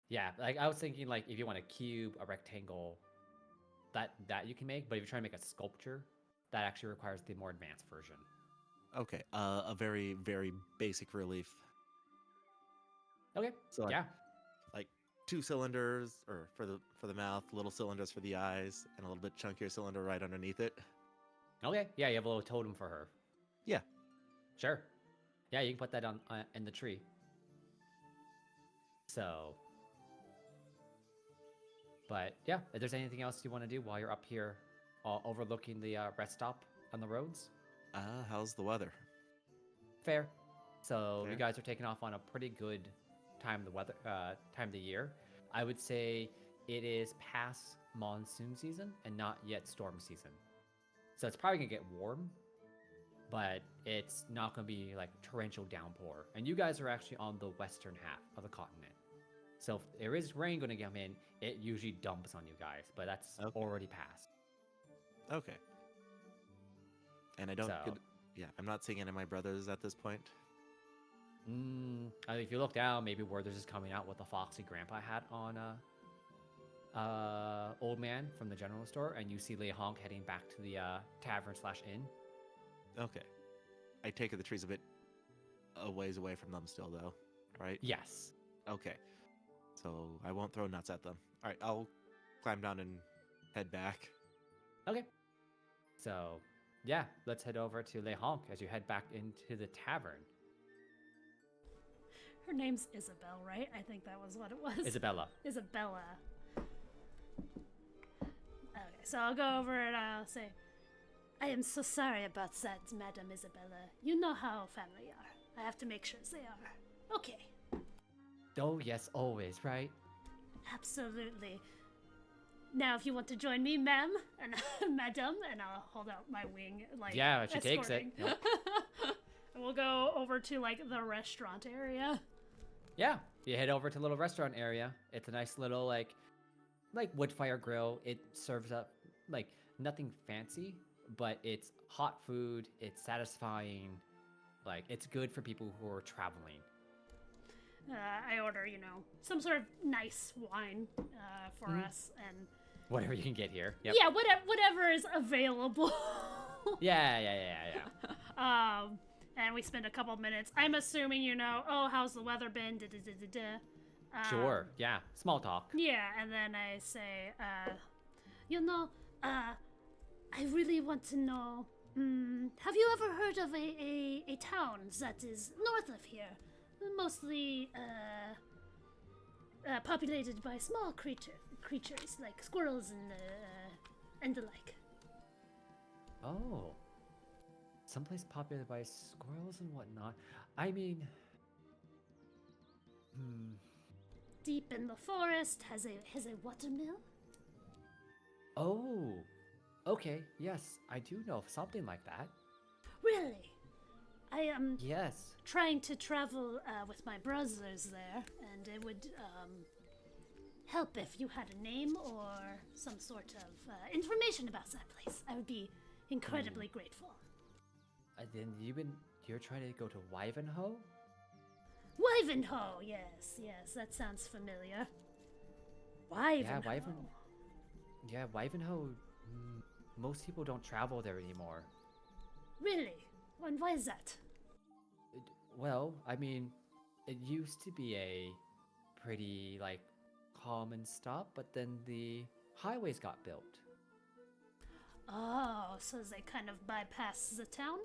Yeah, like I was thinking, like if you want a cube, a rectangle, that you can make. But if you're trying to make a sculpture, that actually requires the more advanced version. Okay. A very, very basic relief. Okay. So Yeah. like 2 cylinders, or for the mouth, little cylinders for the eyes, and a little bit chunkier cylinder right underneath it. Okay. Yeah, you have a little totem for her. Yeah. Sure. Yeah, you can put that on in the tree. So. But yeah, if there's anything else you want to do while you're up here, overlooking the rest stop on the roads, How's the weather? fair. So you Fair. guys are taking off on a pretty good time of the year. I would say it is past monsoon season and not yet storm season. So it's probably gonna get warm, but it's not gonna be like torrential downpour. And you guys are actually on the western half of the continent. So if there is rain gonna come in, it usually dumps on you guys, but that's Okay. already passed. Okay. And I don't. So- I'm not seeing any of my brothers at this point. If you look down, maybe Werther's is coming out with the foxy grandpa hat on old man from the general store, and you see Lei Honk heading back to the tavern/inn. Okay. I take it the tree's a bit a ways away from them still, though, right? Yes. Okay. So I won't throw nuts at them. All right, I'll climb down and head back. Okay. So, yeah, let's head over to Lei Honk as you head back into the tavern. Her name's Isabel, right? I think that was what it was. Isabella. Isabella. Okay, so I'll go over and I'll say, I am so sorry about that, Madam Isabella. You know how family are. I have to make sure they are. Okay, Oh, yes, always, right? absolutely. Now, if you want to join me, ma'am, and madam, and I'll hold out my wing, like, Yeah, she takes it. escorting. And we'll go over to, like, the restaurant area. Yeah, you head over to the little restaurant area. It's a nice little, like, like wood fire grill. It serves up like nothing fancy, but it's hot food. It's satisfying. Like it's good for people who are traveling. I order, some sort of nice wine for us, and Whatever you can get here. Yep. yeah, whatever is available. Yeah. And we spend a couple minutes. I'm assuming, oh, how's the weather been? Sure. Yeah. Small talk. Yeah, and then I say, I really want to know, have you ever heard of a town that is north of here? Mostly, populated by small creatures like squirrels and the like. Oh. Someplace populated by squirrels and whatnot. I mean... Deep in the forest has a watermill. Oh. Okay, yes, I do know of something like that. Really? I am Yes. trying to travel with my brothers there, and it would help if you had a name or some sort of information about that place. I would be incredibly grateful. Then you're trying to go to Wivenhoe? Wivenhoe, yes, that sounds familiar. Wivenhoe. Yeah, Wivenhoe. Most people don't travel there anymore. Really? And why is that? Well, I mean, it used to be a pretty, common stop, but then the highways got built. Oh, so they kind of bypass the town?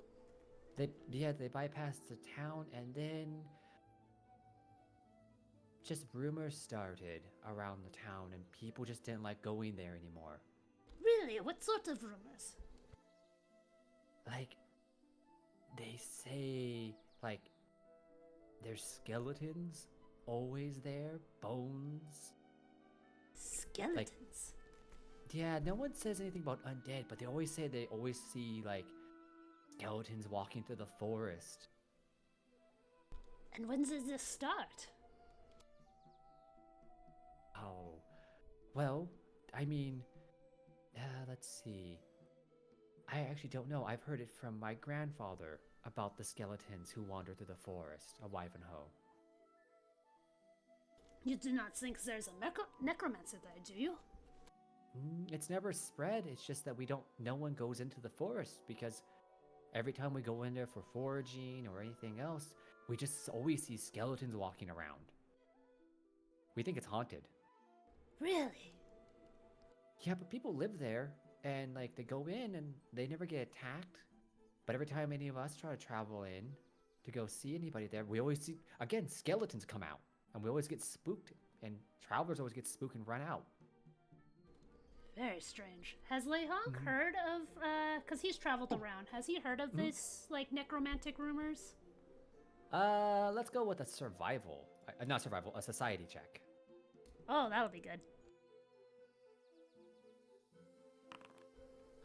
They bypassed the town, and then just rumors started around the town, and people just didn't like going there anymore. Really? What sort of rumors? They say, there's skeletons always there, bones. Skeletons? Yeah, no one says anything about undead, but they always say they always see, skeletons walking through the forest. And when does this start? Oh, well, I mean, let's see. I actually don't know. I've heard it from my grandfather about the skeletons who wander through the forest of Wivenhoe. You do not think there's a necromancer there, do you? It's never spread. It's just that no one goes into the forest because every time we go in there for foraging or anything else, we just always see skeletons walking around. We think it's haunted. Really? Yeah, but people live there and they go in and they never get attacked. But every time any of us try to travel in to go see anybody there, we always see, again, skeletons come out. And we always get spooked, and travelers always get spooked and run out. Very strange. Has Lehonk heard of, because he's traveled around, has he heard of this, necromantic rumors? Let's go with a survival. Not survival, a society check. Oh, that'll be good.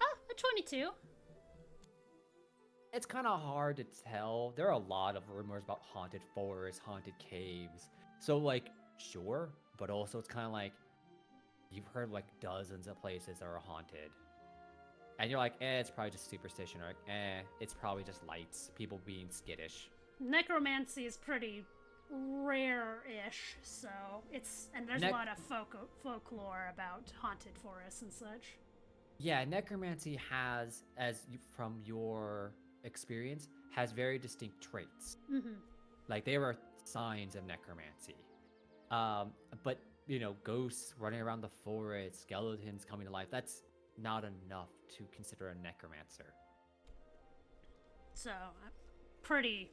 Oh, a 22. It's kind of hard to tell. There are a lot of rumors about haunted forests, haunted caves. So, sure, but also it's kind of you've heard dozens of places that are haunted. And you're it's probably just superstition, or it's probably just lights, people being skittish. Necromancy is pretty rare-ish, so and there's a lot of folklore about haunted forests and such. Yeah, necromancy has, from your experience, has very distinct traits. Mm-hmm. There are signs of necromancy. But, ghosts running around the forest, skeletons coming to life, that's not enough to consider a necromancer. So, I'm pretty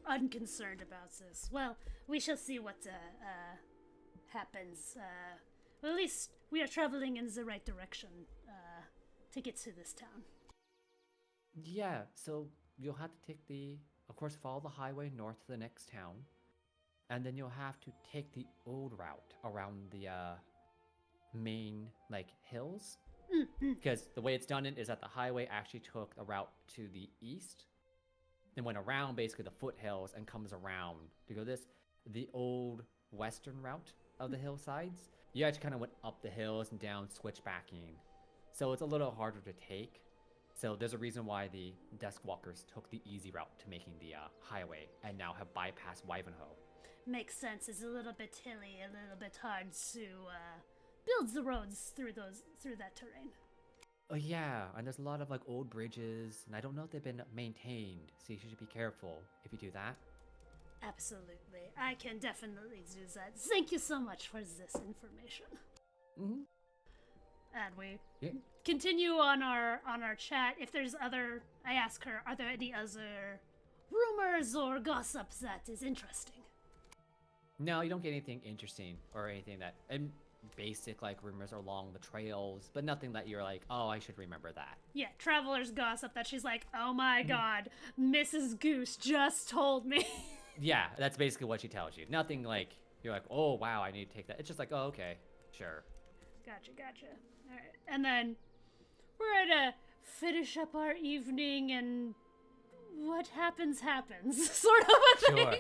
unconcerned about this. Well, we shall see what happens. Well, at least we are traveling in the right direction to get to this town. Yeah, so you'll have to of course, follow the highway north to the next town. And then you'll have to take the old route around the main hills. Because the way it's done is that the highway actually took a route to the east, then went around basically the foothills and comes around to go the old western route of the hillsides. you guys kind of went up the hills and down switchbacking, so it's a little harder to take. So there's a reason why the desk walkers took the easy route to making the highway and now have bypassed Ivanhoe. Makes sense. It's a little bit hilly, a little bit hard to build the roads through that terrain. Oh yeah, and there's a lot of like old bridges, and I don't know if they've been maintained, so you should be careful if you do that. Absolutely. I can definitely do that. Thank you so much for this information. Mm-hmm. And we Yeah. continue on our chat. If there's I ask her, are there any other rumors or gossip that is interesting? No, you don't get anything interesting or anything that, and basic like rumors along the trails, but nothing that you're like, oh, I should remember that. Yeah, travelers gossip that she's like, oh my god, Mrs. Goose just told me. Yeah, that's basically what she tells you. Nothing like you're like, oh wow, I need to take that. It's just like, oh okay, sure. Gotcha. All right, and then we're gonna finish up our evening, and what happens, sort of a thing.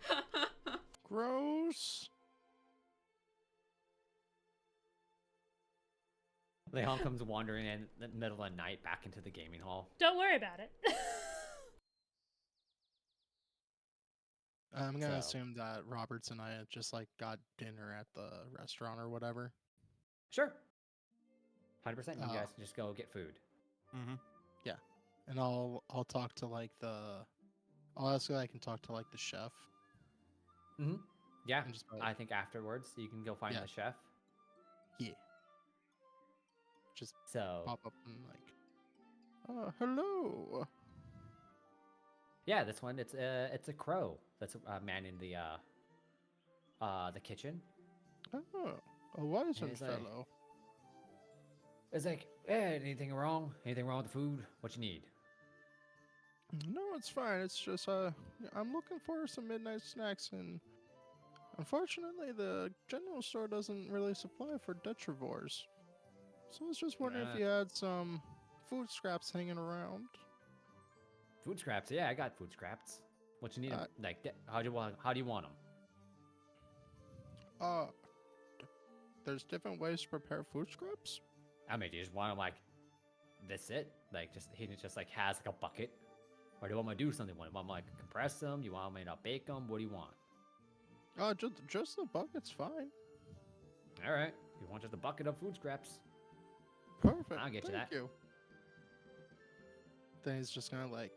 Sure. Gross. Leon comes wandering in the middle of the night back into the gaming hall. Don't worry about it. I'm gonna So- assume that Roberts and I just like got dinner at the restaurant or whatever. Sure. 100%. You Oh. guys can just go get food. Mm-hmm. And I'll talk to like I'll ask if I can talk to like the chef Mm-hmm. Yeah. and just be I like, think afterwards you can go find Yeah. the chef. yeah, just So pop up and like, hello. yeah, this one it's a crow that's manning the kitchen. Oh, a wise he's like- fellow. It's like, hey, anything wrong? Anything wrong with the food? What you need? No, it's fine. It's just I'm looking for some midnight snacks, and unfortunately, the general store doesn't really supply for detrivores. So I was just wondering if Uh. you had some food scraps hanging around. Food scraps. Yeah, I got food scraps. What you need? 'em? Uh, Like, how do you want them? There's different ways to prepare food scraps. I mean, do you just want them like this? It like he just like has like a bucket, or do you want me to do something? Want them like compress them? You want me to bake them? What do you want? Just the bucket's fine. All right, you want just a bucket of food scraps? Perfect. I'll get you Thank that. you. Then he's just gonna like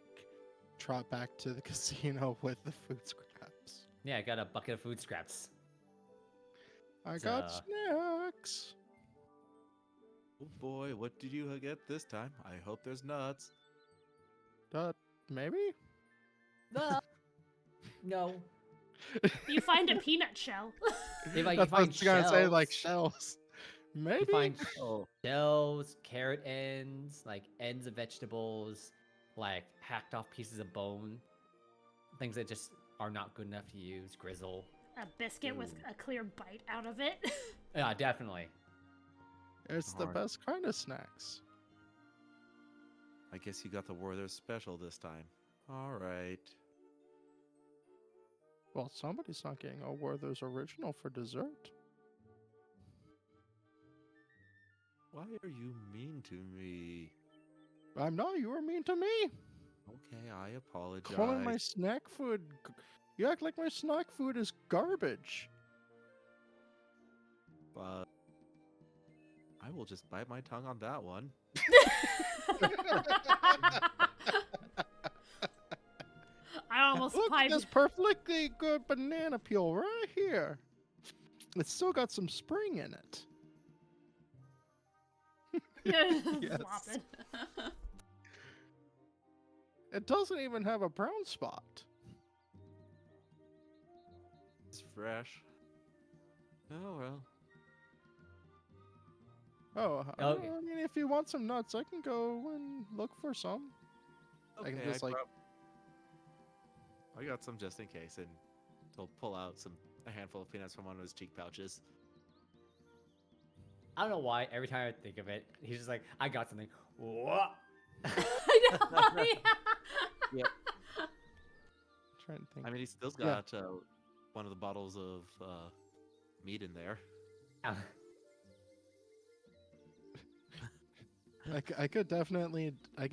trot back to the casino with the food scraps. Yeah, I got a bucket of food scraps. I got So- snacks. Oh boy, what did you get this time? I hope there's nuts. Maybe. No. You find a peanut shell. If like, you That's what I find was gonna say, like shells, shells. you Maybe. find Oh, shells, carrot ends, like ends of vegetables, like hacked off pieces of bone, things that just are not good enough to use. Grizzle. A biscuit with Ooh. a clear bite out of it. Yeah, definitely. It's the Alright. best kind of snacks. I guess you got the Werther's special this time. All right. Well, somebody's not getting a Werther's original for dessert. Why are you mean to me? I'm not. You were mean to me. Okay, I apologize. Calling my snack food. You act like my snack food is garbage. But I will just bite my tongue on that one. I almost Look at piped. this perfectly good banana peel right here. It's still got some spring in it. Yeah, Yes. flop it. It doesn't even have a brown spot. It's fresh. Oh well. Oh, Okay. I mean, if you want some nuts, I can go and look for some. I can just, like- I got some just in case, and he'll pull out a handful of peanuts from one of his cheek pouches. I don't know why. Every time I think of it, he's just like, I got something. What? I know. Yeah. Trying to think. I mean, he still's Yeah. got one of the bottles of meat in there. I can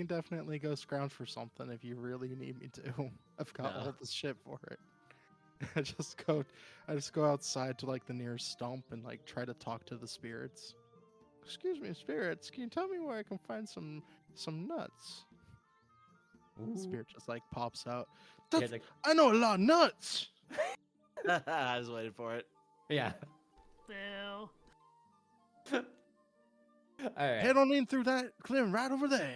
definitely go scrounge for something if you really need me to. I've got No. all the shit for it. I just go outside to like the nearest stump and like try to talk to the spirits. Excuse me, spirits, can you tell me where I can find some nuts? The spirit just like pops out. Yeah, like, I know a lot of nuts. I was waiting for it. yeah. Boo. All right. Head on in through that clearing right over there.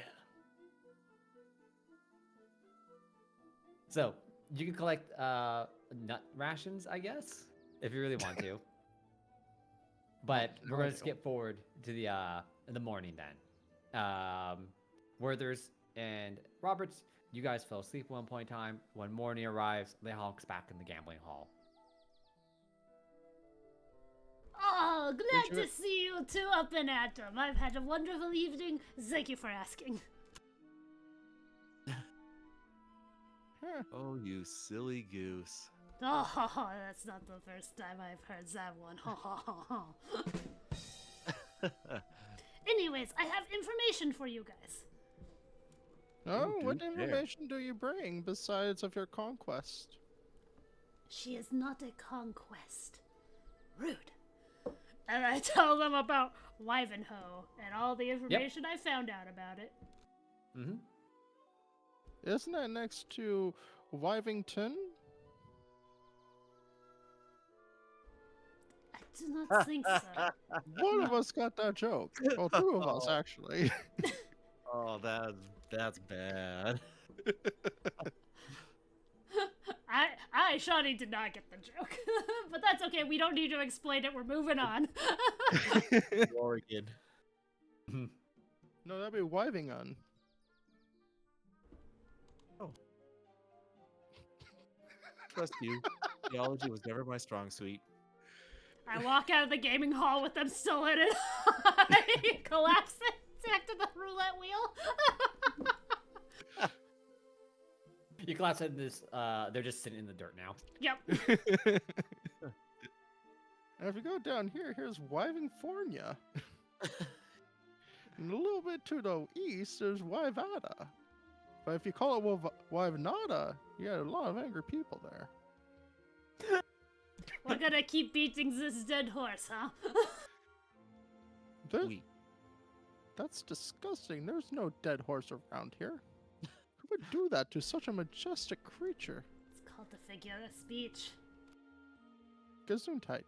So you can collect nut rations, I guess, if you really want to. But No, we're I going to don't. skip forward to the morning then. Werther's and Roberts, you guys fell asleep at one point in time. When morning arrives, they honks back in the gambling hall. Oh, glad you- to see you two up and at 'em. I've had a wonderful evening. Thank you for asking. Huh. Oh, you silly goose. Oh, that's not the first time I've heard that one. Anyways, I have information for you guys. Oh, Oh, what do share. information do you bring besides of your conquest? She is not a conquest. Rude. And I tell them about Wivenhoe and all the information I found out about it. Mm-hmm. Isn't that next to Wivington? I do not think so. One of us got that joke. Well, two of us actually. Oh, that's bad. I Shawnee did not get the joke. But that's okay, we don't need to explain it, we're moving on. Oregon. No, that'd be Wivingun. Trust you. Theology was never my strong suit. I walk out of the gaming hall with them still in it. I collapse it back to the roulette wheel. You collapse in this. They're just sitting in the dirt now. Yep. And if you go down here, here's Wivingfornia. And a little bit to the east, there's Wivada. But if you call it Wivenada, you got a lot of angry people there. We're gonna keep beating this dead horse, huh? We. That's disgusting. There's no dead horse around here. Who would do that to such a majestic creature? It's called the figure of speech. Gesundheit.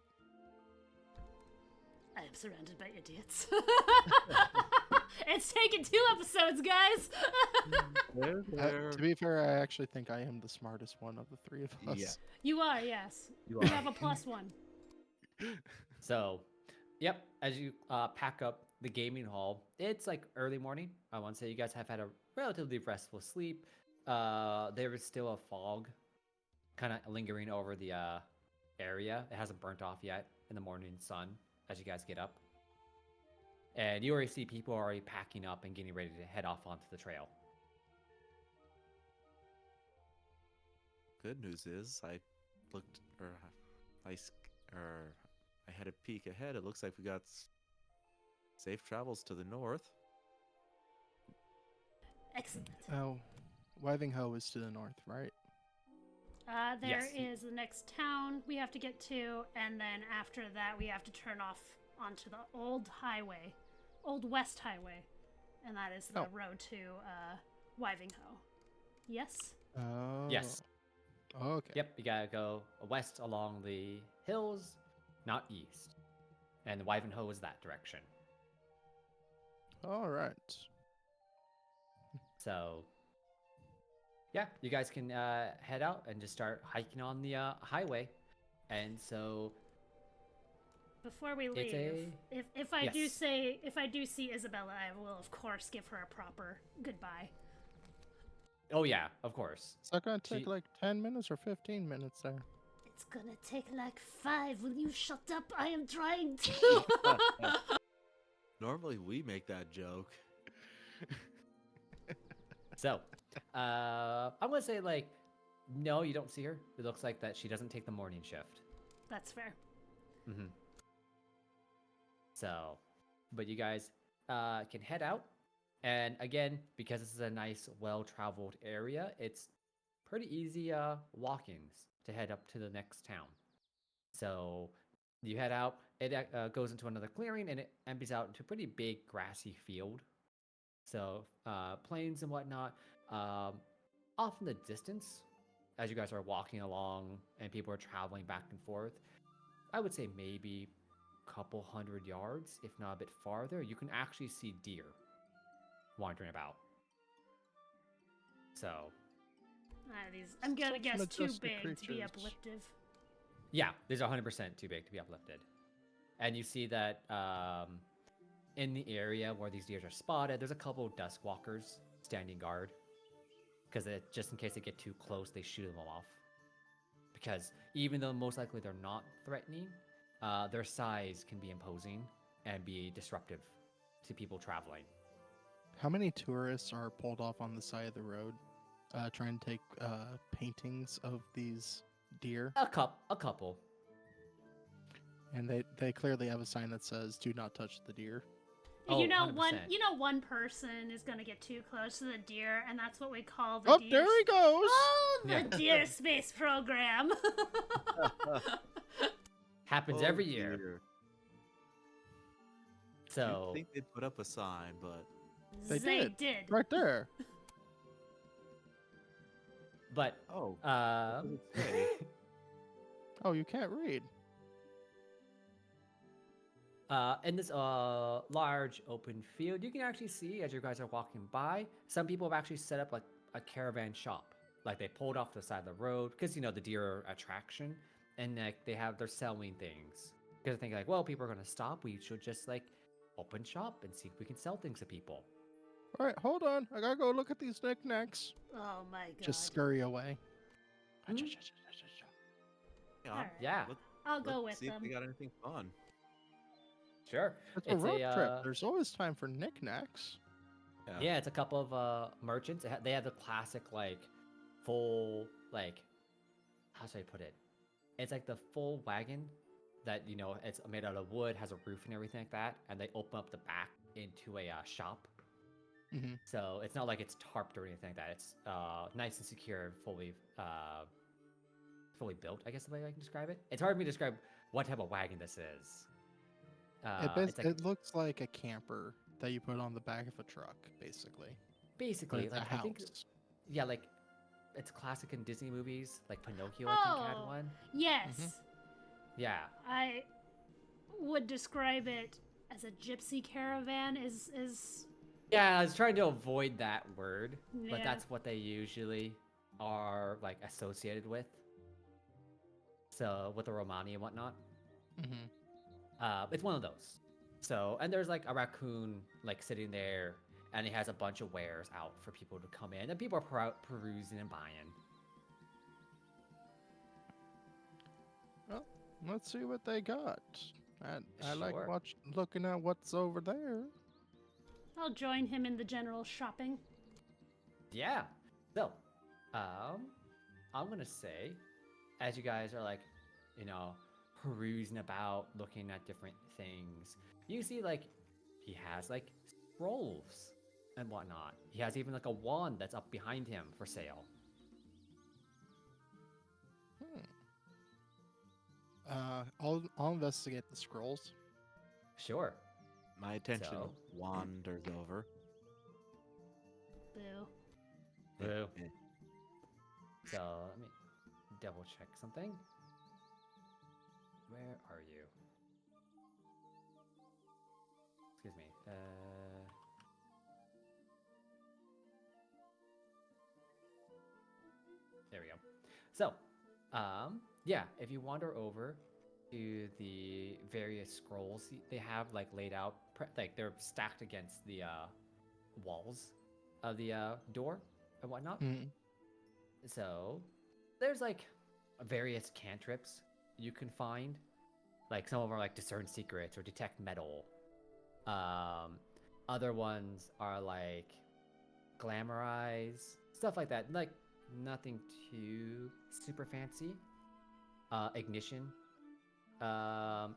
I am surrounded by idiots. It's taken 2 episodes, guys. To be fair, I actually think I am the smartest one of the three of us. Yeah. You are, yes. You You are. have a +1. So, yep. As you pack up the gaming hall, it's like early morning. I want to say you guys have had a relatively restful sleep. There is still a fog, kind of lingering over the area. It hasn't burnt off yet in the morning sun as you guys get up. And you already see people already packing up and getting ready to head off onto the trail. Good news is I looked, or I had a peek ahead. It looks like we got safe travels to the north. Excellent. Oh, Wivinghoe is to the north, right? There Yes. is the next town we have to get to, and then after that we have to turn off onto the old highway, Old West Highway, and that is the Oh. road to Wivinghoe. Yes? Oh. Yes. Okay. Yep, you gotta go west along the hills, not east. And Wivenhoe is that direction. All right. So, yeah, you guys can head out and just start hiking on the highway. And so, Before we It's leave, if I Yes. do see Isabella, I will of course give her a proper goodbye. oh yeah, of course. Is that gonna take She- like 10 minutes or 15 minutes there? It's gonna take like 5. Will you shut up? I am trying to. Normally we make that joke. So, I'm gonna say like, no, you don't see her. It looks like that she doesn't take the morning shift. That's fair. Mm-hmm. So, but you guys can head out. And again, because this is a nice, well-traveled area, it's pretty easy walkings to head up to the next town. So you head out. It goes into another clearing, and it empties out into a pretty big grassy field. So plains and whatnot. Off in the distance, as you guys are walking along and people are traveling back and forth, I would say maybe a couple 100 yards, if not a bit farther, you can actually see deer wandering about. So, I'm gonna Such guess too majestic big to be creatures. uplifted. yeah, these are 100% too big to be uplifted. And you see that in the area where these deers are spotted, there's a couple of dusk walkers standing guard. Because just in case they get too close, they shoot them off. Because even though most likely they're not threatening, their size can be imposing and be disruptive to people traveling. How many tourists are pulled off on the side of the road, trying to take paintings of these deer? A couple. And they clearly have a sign that says "Do not touch the deer." Oh, you know, 100%. one person is gonna get too close to the deer, and that's what we call the Oh, deer. there he goes! Oh, the Yeah. deer space program. Happens Oh, every year. dear. So You'd think they'd put up a sign, but They did. Right there. but oh, what does it say? Oh, you can't read. in this large open field, you can actually see as you guys are walking by, some people have actually set up like a caravan shop. Like they pulled off the side of the road because the deer are attraction, and like they're selling things because they're thinking like, well, people are gonna stop. We should just like open shop and see if we can sell things to people. All right, hold on. I gotta go look at these knickknacks. Oh my god. Just scurry away. Hmm? Yeah, Alright. Yeah, I'll go let's with see if them. they got anything fun. sure. It's a road trip. There's always time for knickknacks. Yeah, it's a couple of merchants. They have the classic like full like how should I put it? It's like the full wagon that it's made out of wood, has a roof and everything like that, and they open up the back into a shop. Mm-hmm. So it's not like it's tarped or anything like that. It's nice and secure, and fully built. I guess the way I can describe it. It's hard for me to describe what type of wagon this is. It looks like a camper that you put on the back of a truck, basically. But basically it's like a house. I think yeah, like it's classic in Disney movies, like Pinocchio. I think had Oh. one. Yes. Yeah. I would describe it as a gypsy caravan is Yeah, I was trying to avoid that word, but Yeah. that's what they usually are like associated with. So with the Romani and whatnot, Mm-hmm. it's one of those. So and there's like a raccoon like sitting there, and he has a bunch of wares out for people to come in, and people are perusing and buying. Well, let's see what they got. I like Sure. looking at what's over there. I'll join him in the general shopping. Yeah. So, I'm gonna say, as you guys are like, perusing about, looking at different things, you see like he has like scrolls and whatnot. He has even like a wand that's up behind him for sale. I'll investigate the scrolls. Sure. My attention So? wanders over. Boo. Boo. Eh. So let me double check something. Where are you? Excuse me. There we go. So, yeah, if you wander over to the various scrolls they have like laid out, like they're stacked against the walls of the door and whatnot. Mm. So there's like various cantrips you can find. Like some of them are like discern secrets or detect metal. Other ones are like glamorize, stuff like that. Like nothing too super fancy. Ignition.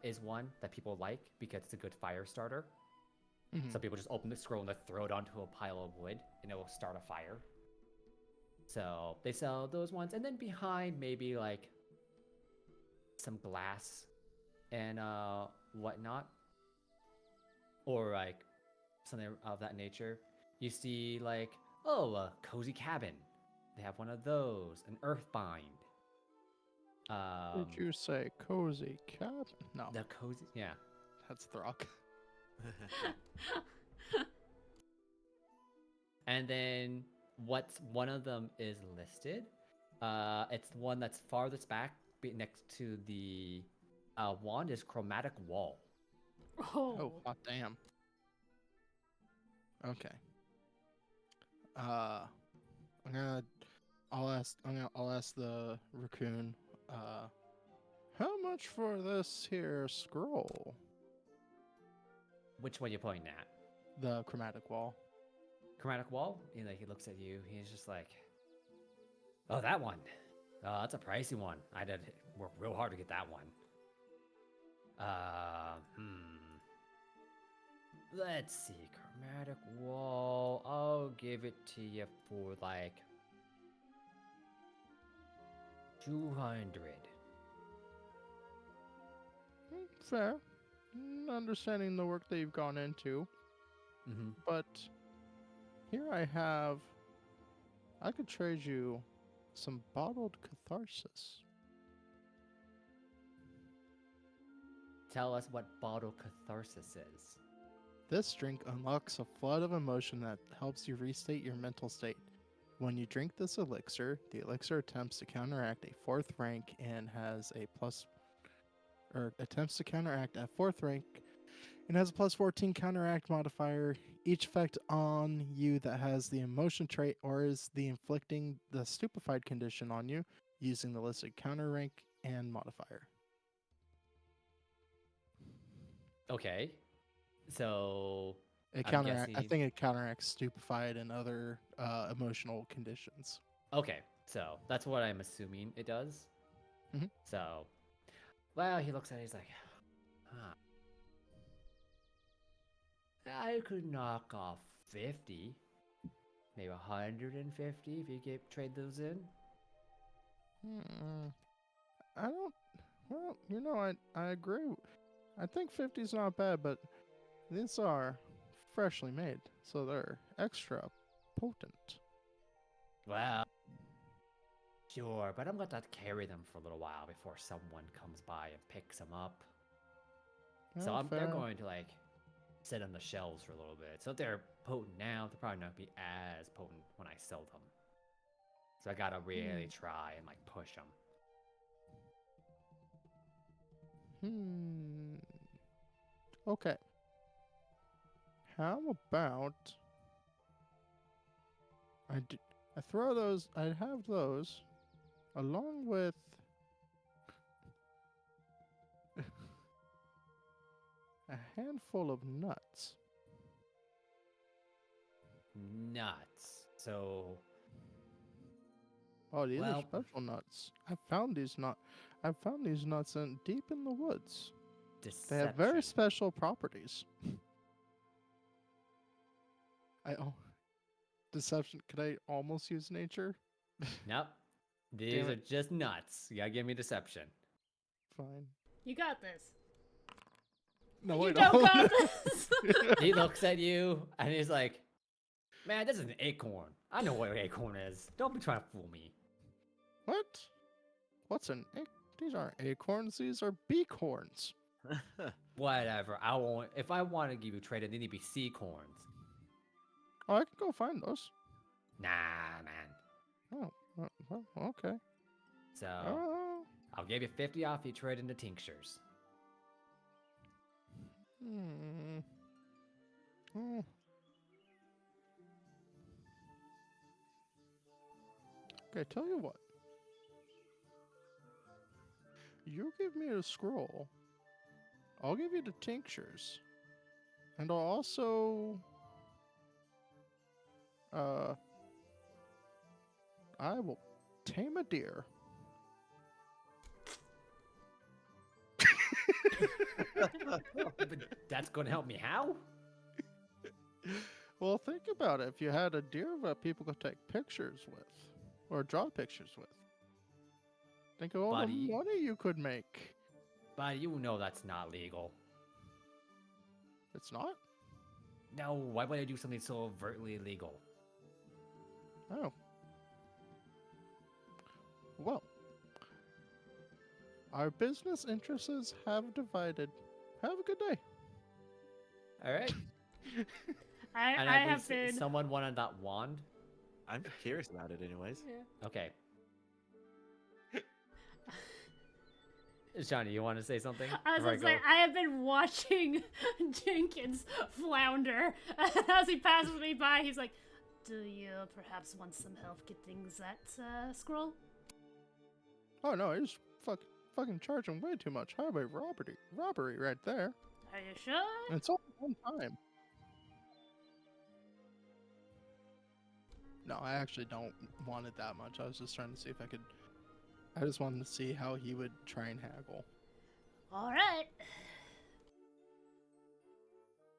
is one that people like because it's a good fire starter. Mhm. Some people just open the scroll and they throw it onto a pile of wood and it will start a fire. So they sell those ones, and then behind maybe like some glass and whatnot, or like something of that nature. You see like, oh, a cozy cabin. They have one of those, an earthbind. Did you say cozy cabin? No, The cozy, yeah. that's Throck. And then what's one of them is listed. It's the one that's farthest back next to the wand is chromatic wall. Oh, hot damn. Okay. I'll ask the raccoon. How much for this here scroll? Which one you pointing at? The chromatic wall. Chromatic wall? You know, he looks at you. He's just like, oh, that one. Oh, that's a pricey one. I did work real hard to get that one. Let's see. Chromatic wall. I'll give it to you for like 200. Fair. Understanding the work that you've gone into. Mm-hmm. But here I could trade you some bottled catharsis. Tell us what bottle catharsis is. This drink unlocks a flood of emotion that helps you restate your mental state. When you drink this elixir, the elixir attempts to counteract a 4th rank and has a attempts to counteract at 4th rank and has a plus 14 counteract modifier. Each effect on you that has the emotion trait or is the inflicting the stupefied condition on you using the listed counter rank and modifier. Okay. So It I'm I guessing- think it counteracts stupefied and other emotional conditions. Okay, so that's what I'm assuming it does. Mhm. So, well, he looks at it, he's like, huh. I could knock off 50, maybe 150 if you trade those in. I don't. Well, I agree. I think 50 is not bad, but these are freshly made, so they're extra potent. Well, sure, but I'm going to have to carry them for a little while before someone comes by and picks them up. So Yeah, they're fair. going to like sit on the shelves for a little bit. So if they're potent now, they'll probably not be as potent when I sell them. So I gotta really try and like push them. Okay. How about I have those along with a handful of nuts. Nuts. So Oh, these are Well- special nuts. I found these nuts deep in the woods. deception. They have very special properties. Deception. Could I almost use nature? Nope. These Damn are it. just nuts. You gotta give me deception. Fine. You got this. No, You wait, don't hold got on. this. He looks at you and he's like, man, this is an acorn. I know what an acorn is. Don't be trying to fool me. What? What's an These aren't acorns. These are beacorns. Whatever. I won't. If I want to give you trade, they need to be sea corns. Oh, I can go find those. Nah, man. Oh, well, okay. So Oh. I'll give you 50 off if you trade into tinctures. Okay, tell you what. You give me a scroll. I'll give you the tinctures. And I'll also I will tame a deer. But that's going to help me. How? Well, think about it. If you had a deer that people could take pictures with, or draw pictures with, think of all the Buddy. money you could make. But you know that's not legal. It's not? No, why would I do something so overtly illegal? Oh. Well, our business interests have divided. Have a good day. All right. And I believe have been. someone wanted that wand. I'm curious about it, anyways. Yeah. Okay. Johnny, you want to say something? I was Before gonna say, I have been watching Jenkins flounder. As he passes me by, he's like, "Do you perhaps want some help getting that scroll?" Oh no, he's fucking charging way too much. Highway robbery right there. Are you sure? And it's all one time. No, I actually don't want it that much. I was just trying to see if I could. I just wanted to see how he would try and haggle. All right.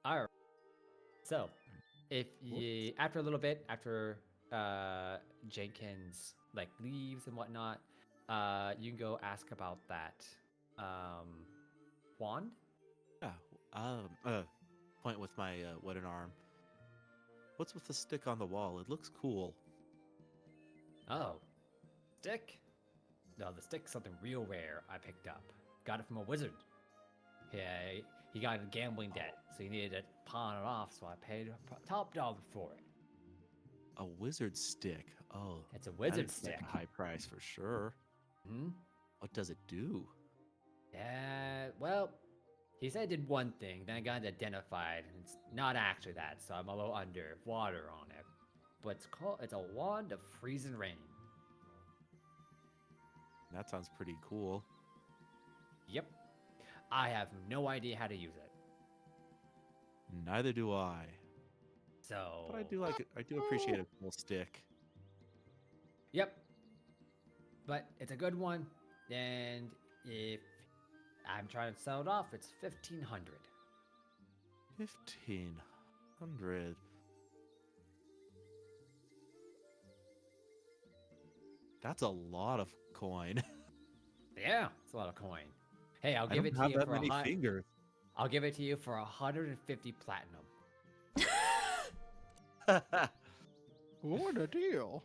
All right. So, if you after a little bit, after Jenkins like leaves and whatnot, you can go ask about that wand. Yeah. Point with my wooden arm. What's with the stick on the wall? It looks cool. Oh, stick? No, the stick's something real rare I picked up. Got it from a wizard. Yeah, he got a gambling debt, so he needed to pawn it off, so I paid top dollar for it. A wizard stick. Oh, It's a that wizard is like stick. a high price for sure. Hmm? What does it do? Yeah, well, he said it did one thing, then I got it identified, and it's not actually that, so I'm a little under water on it. But it's a wand of freezing rain. That sounds pretty cool. Yep. I have no idea how to use it. Neither do I. So But I do appreciate a cool stick. Yep. But it's a good one, and if I'm trying to sell it off, it's 1,500. 1,500. That's a lot of coin. Yeah, it's a lot of coin. Hey, I'll I give don't it to have you that for many fingers. I'll give it to you for 150 platinum. What a deal.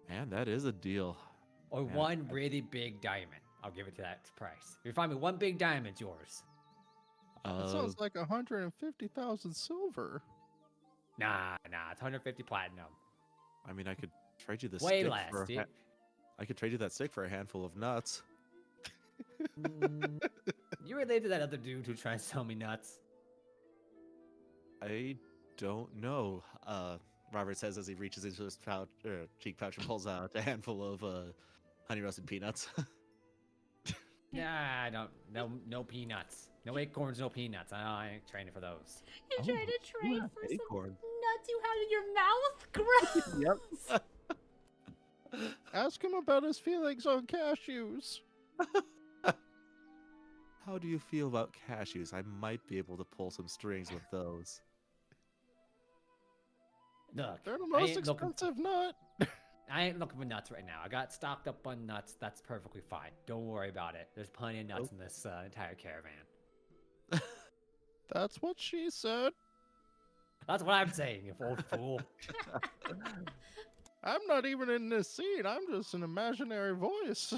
Man, that is a deal. Or Man, one really big diamond. I'll give it to that price. If you find me one big diamond, it's yours. It sounds like 150,000 silver. Nah, it's 150 platinum. I mean, I could trade you the Way stick less, for dude. I could trade you that stick for a handful of nuts. You related to that other dude who tried to sell me nuts? I don't know. Robert says as he reaches into his cheek pouch and pulls out a handful of honey roasted peanuts. Nah, I don't. No peanuts. No acorns, no peanuts. I ain't training for those. You're Oh, trying to trade have for some acorn. nuts you had in your mouth? Gross. Ask him about his feelings on cashews. How do you feel about cashews? I might be able to pull some strings with those. Look, They're the I most ain't looking. expensive nut. I ain't looking for nuts right now. I got stocked up on nuts. That's perfectly fine. Don't worry about it. There's plenty of nuts in this entire caravan. That's what she said. That's what I'm saying, you old fool. I'm not even in this scene. I'm just an imaginary voice.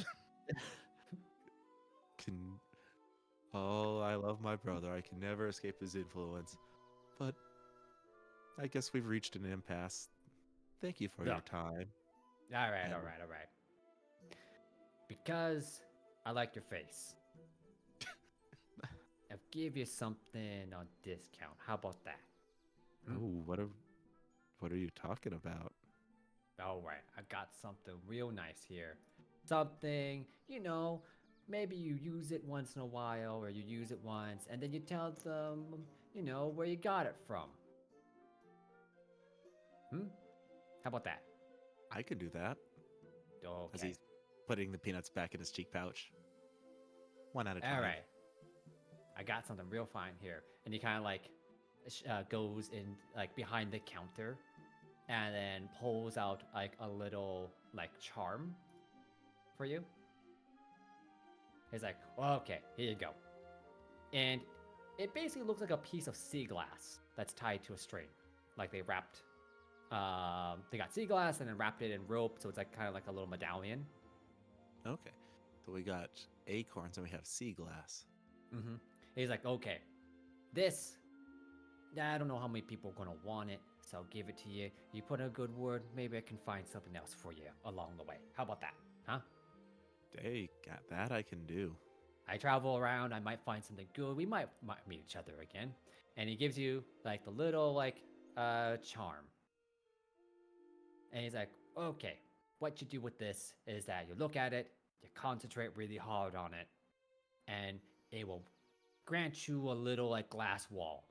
Oh, I love my brother. I can never escape his influence. But I guess we've reached an impasse. Thank you for your Look. time. All right. And- Because I like your face. I'll give you something on discount. How about that? Oh, what are you talking about? All right, I got something real nice here. Something, maybe you use it once in a while, or you use it once, and then you tell them, where you got it from. How about that? I could do that. As Okay. he's putting the peanuts back in his cheek pouch. One at a time. All right. I got something real fine here. And he kind of like goes in like behind the counter and then pulls out like a little like charm for you. He's like, well, okay, here you go. And it basically looks like a piece of sea glass that's tied to a string. Like they got sea glass and then wrapped it in rope, so it's like kind of like a little medallion. Okay. So we got acorns and we have sea glass. Mm-hmm. He's like, okay, this, I don't know how many people are gonna want it, so I'll give it to you. You put in a good word, maybe I can find something else for you along the way. How about that, huh? Hey, got that I can do. I travel around, I might find something good. We might meet each other again. And he gives you like the little like charm. And he's like, okay, what you do with this is that you look at it, you concentrate really hard on it, and it will grant you a little like glass wall.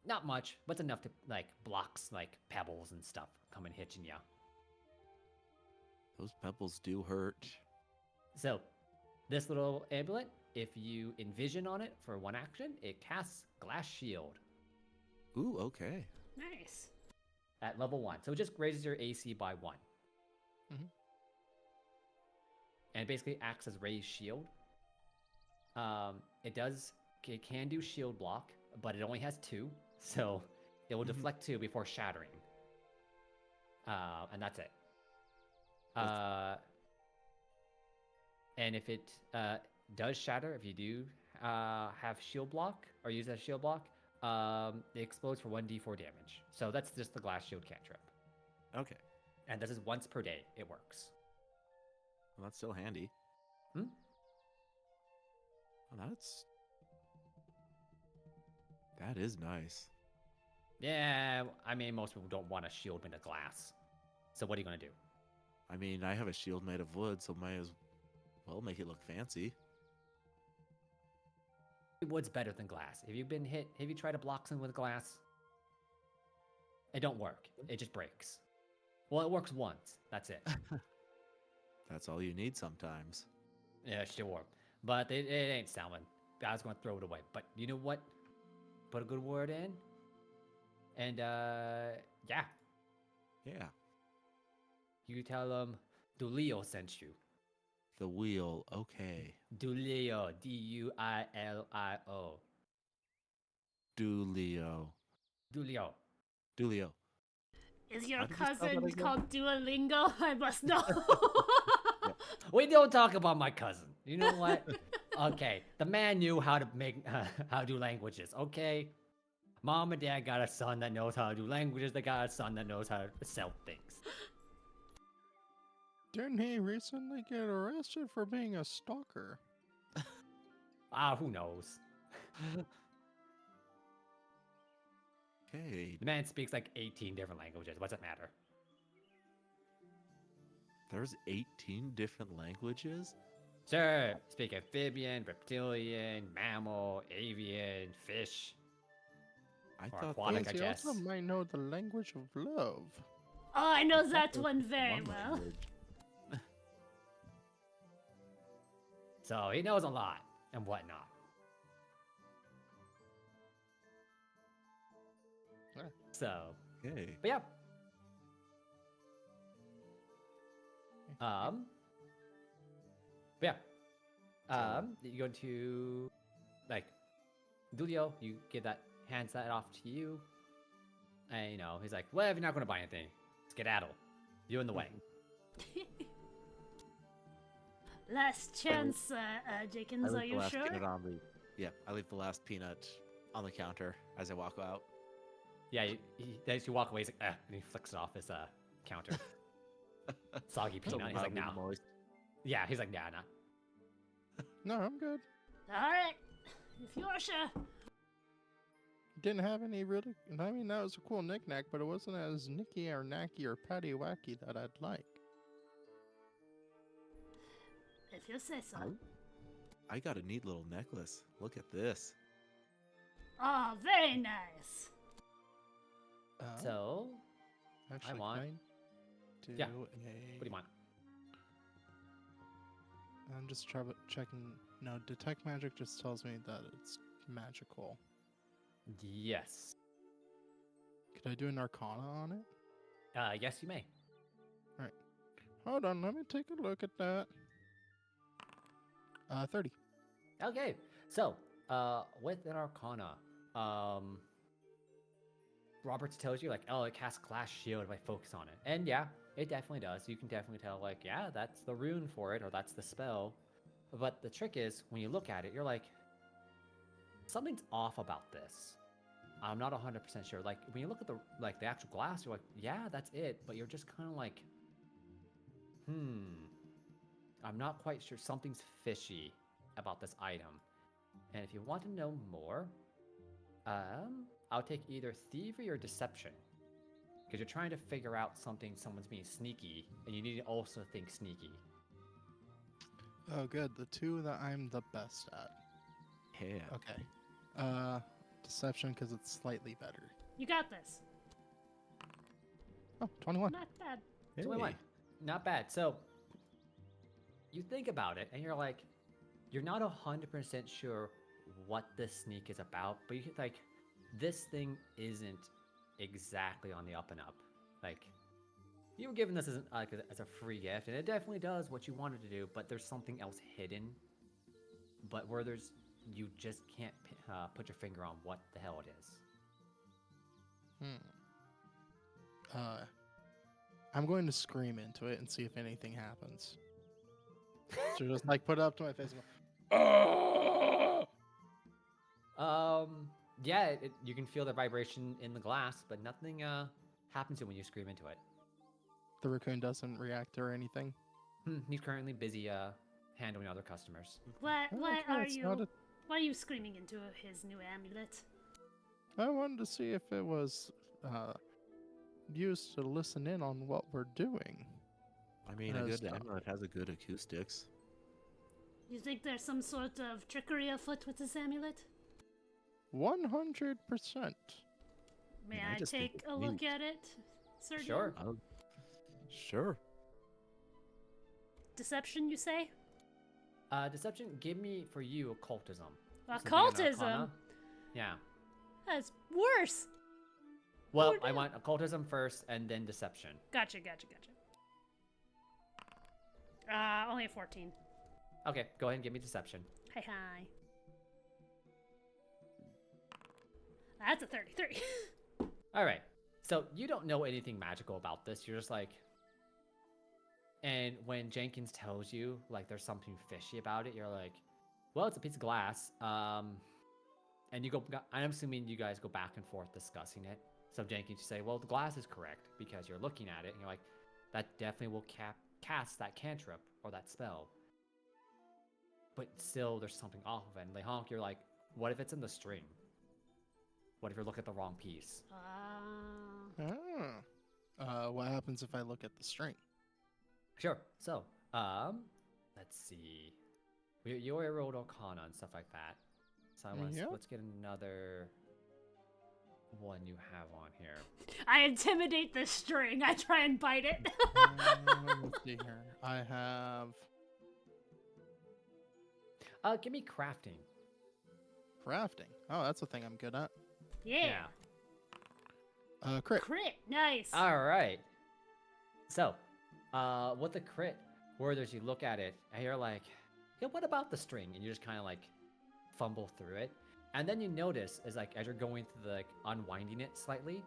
Not much, but it's enough to like blocks like pebbles and stuff coming hitching you. Those pebbles do hurt. So, this little amulet, if you envision on it for one action, it casts Glass Shield Ooh, okay. Nice. at level 1. So it just raises your AC by 1. Mhm. And it basically acts as raised shield. It can do shield block, but it only has 2. So it will deflect 2 before shattering. And that's it. And if it does shatter, if you do have shield block or use that shield block, it explodes for 1d4 damage. So that's just the glass shield cantrip. Okay. And this is once per day. It works. Well, that's still handy. Hmm? Well, that is nice. Yeah, I mean, most people don't want a shield made of glass. So what are you going to do? I mean, I have a shield made of wood, so might as well make it look fancy. Wood's better than glass. Have you been hit? Have you tried to block something with glass? It don't work. It just breaks. Well, it works once. That's it. That's all you need sometimes. Yeah, sure. But it ain't selling. I was going to throw it away. But you know what? Put a good word in. And, yeah. Yeah. You tell them Dulio sent you. The wheel, okay. Dulio. D-U-I-L-I-O. Dulio. Dulio. Dulio. Is your How did you spell that cousin again? called Duolingo? I must know. We don't talk about my cousin. You know what? Okay, the man knew how to make how to do languages. Okay, mom and dad got a son that knows how to do languages. They got a son that knows how to sell things. Didn't he recently get arrested for being a stalker? Who knows? Okay. The man speaks like 18 different languages. What's it matter? There's 18 different languages? Sure, speak amphibian, reptilian, mammal, avian, fish. I Or thought aquatic, Yes, I he guess. also might know the language of love. Oh, I know that there's one just very one well. language. So he knows a lot and whatnot. Yeah. So, Okay. but yeah. But yeah. You go to like Dulio, you give that hands that off to you. And you know, he's like, well, if you're not gonna buy anything, skedaddle. You in the way. Last chance, Jenkins, I are leave the you last sure? peanut on the. Yeah, I leave the last peanut on the counter as I walk out. Yeah, as you walk away, he's like, and he flicks it off his counter. Soggy So peanut. He's like, mildly no. moist. Yeah, he's like, nah. No, I'm good. Alright, if you're sure. Didn't have any really. I mean, that was a cool knick-knack, but it wasn't as nicky or knacky or patty-wacky that I'd like. If you say so. I got a neat little necklace. Look at this. Oh, very nice. So, Actually, want- can I do Yeah. a, what do you want? I'm just checking. No, detect magic just tells me that it's magical. Yes. Could I do an arcana on it? Yes, you may. Hold on, let me take a look at that. 30. Okay. So, with an arcana, Roberts tells you like, oh, it casts Glass Shield if I focus on it, and yeah, it definitely does. You can definitely tell like, yeah, that's the rune for it, or that's the spell. But the trick is, when you look at it, you're like, something's off about this. I'm not 100% sure. Like when you look at the actual glass, you're like, yeah, that's it. But you're just kind of like, I'm not quite sure. Something's fishy about this item. And if you want to know more, I'll take either thievery or deception, because you're trying to figure out someone's being sneaky, and you need to also think sneaky. Oh, good. The two that I'm the best at. Yeah. Okay. Deception, because it's slightly better. You got this. Oh, 21. Not bad. Hey. 21. Not bad. So you think about it, and you're like, you're not 100% sure what this sneak is about, but you like, this thing isn't exactly on the up and up. Like, you were given this as a free gift, and it definitely does what you wanted to do, but there's something else hidden. But where you just can't put your finger on what the hell it is. I'm going to scream into it and see if anything happens. So just like put it up to my face and go, "Ah!" Yeah, you can feel the vibration in the glass, but nothing happens to it when you scream into it. The raccoon doesn't react or anything. He's currently busy handling other customers. Why Okay, are you screaming into his new amulet? I wanted to see if it was used to listen in on what we're doing. I mean, a good amulet has a good acoustics. You think there's some sort of trickery afoot with this amulet? 100%. May I I just think take it's a look neat. at it, sir? Sure. Sure. Deception, you say? Deception, give me, for you, occultism. So being an Occultism? arcana- Yeah. That's worse. Well, Oh, I no. want occultism first, and then deception. Gotcha. Only a 14. Okay, go ahead and give me deception. Hi. That's a 33. All right. So you don't know anything magical about this. You're just like, and when Jenkins tells you like there's something fishy about it, you're like, well, it's a piece of glass. And you go. I'm assuming you guys go back and forth discussing it. So Jenkins, you say, well, the glass is correct because you're looking at it, and you're like, that definitely will cast that cantrip or that spell. But still, there's something off of it. And Lehonk, you're like, what if it's in the string? What if you look at the wrong piece? What happens if I look at the string? Sure. So, let's see. You already rolled Arcana and stuff like that. So let's get another one you have on here. I intimidate the string. I try and bite it. Let's see here. I have Give me crafting. crafting. Oh, that's a thing I'm good at. Yeah. Crit. Crit. Nice. All right. So, with the crit, where there's you look at it and you're like, yeah, what about the string? And you just kind of like fumble through it, and then you notice as you're going through the unwinding it slightly,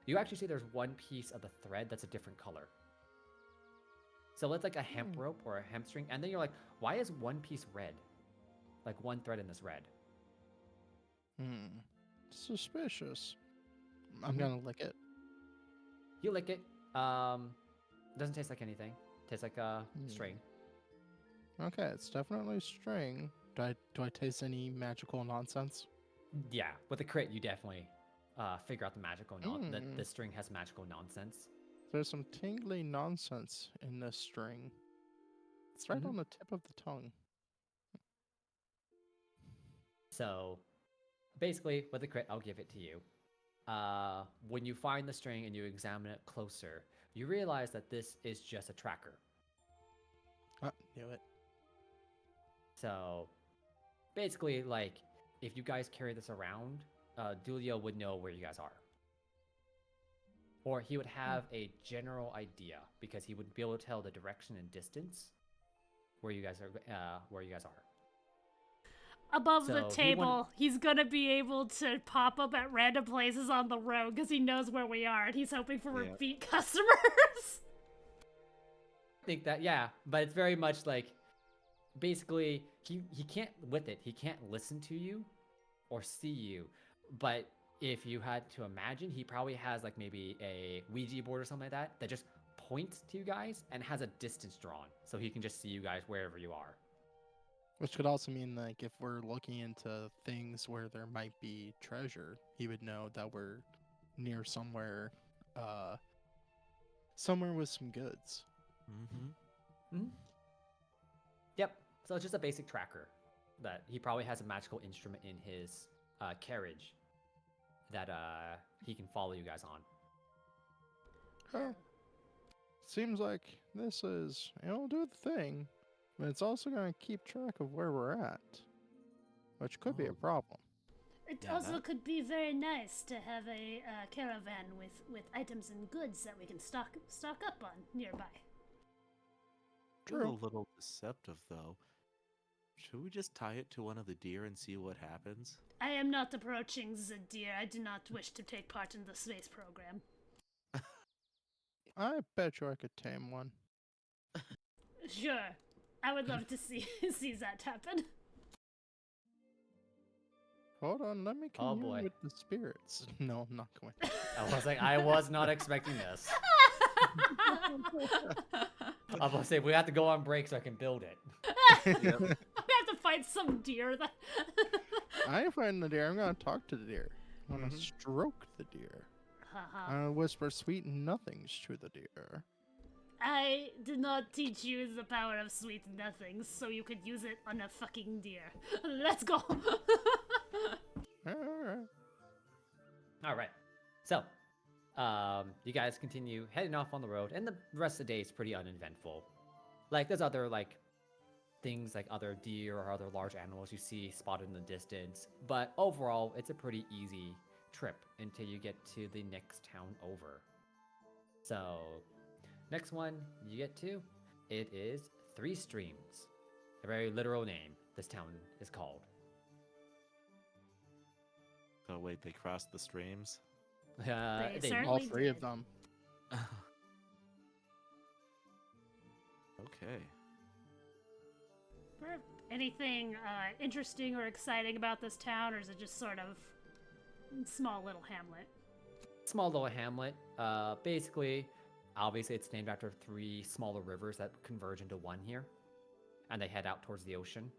you actually see there's one piece of the thread that's a different color. So it's like a hemp rope or a hemp string, and then you're like, why is one piece red? Like one thread in this red. Suspicious. I'm gonna lick it. You lick it. Doesn't taste like anything. Tastes like a string. Okay, it's definitely string. Do I taste any magical nonsense? Yeah, with the crit, you definitely figure out the magical that the string has magical nonsense. There's some tingly nonsense in this string. It's right on the tip of the tongue. So, basically, with the crit, I'll give it to you. When you find the string and you examine it closer, you realize that this is just a tracker. Knew it. So basically, like, if you guys carry this around, Dulio would know where you guys are. Or he would have a general idea because he would be able to tell the direction and distance where you guys are. Above So the he table, he's gonna be able to pop up at random places on the road because he knows where we are and he's hoping for Yeah. repeat customers. I think that, yeah, but it's very much like, basically, he can't with it. He can't listen to you or see you. But if you had to imagine, he probably has like maybe a Ouija board or something like that just points to you guys and has a distance drawn, so he can just see you guys wherever you are. Which could also mean, like, if we're looking into things where there might be treasure, he would know that we're near somewhere, somewhere with some goods. Mm-hmm. Yep. So it's just a basic tracker that he probably has a magical instrument in his carriage that he can follow you guys on. Oh, seems like this is, it'll do the thing, but it's also going to keep track of where we're at, which could be a Oh. problem. It Yeah, also that- could be very nice to have a caravan with items and goods that we can stock up on nearby. It's a True. little deceptive, though. Should we just tie it to one of the deer and see what happens? I am not approaching the deer. I do not wish to take part in the space program. I bet you I could tame one. Sure, I would love to see see that happen. Hold on, let me Oh, commune boy. with the spirits. No, I'm not going. I was not expecting this. I was gonna say we have to go on break so I can build it. Yep. We have to fight some deer. That I ain't fighting the deer. I'm going to talk to the deer. I'm going to Mhm. stroke the deer. Haha. I'm going to whisper sweet nothings to the deer. I did not teach you the power of sweet nothings, so you could use it on a fucking deer. Let's go. Alright. All right. So, you guys continue heading off on the road, and the rest of the day is pretty uneventful. Like, there's other, like, things like other deer or other large animals you see spotted in the distance, but overall, it's a pretty easy trip until you get to the next town over. So, next one you get to, it is Three Streams. A very literal name this town is called. Oh, wait, they crossed the streams? They They- certainly All three of did. them. Okay. Anything interesting or exciting about this town, or is it just sort of small little hamlet? Small little hamlet. Basically, obviously, it's named after three smaller rivers that converge into one here, and they head out towards the ocean.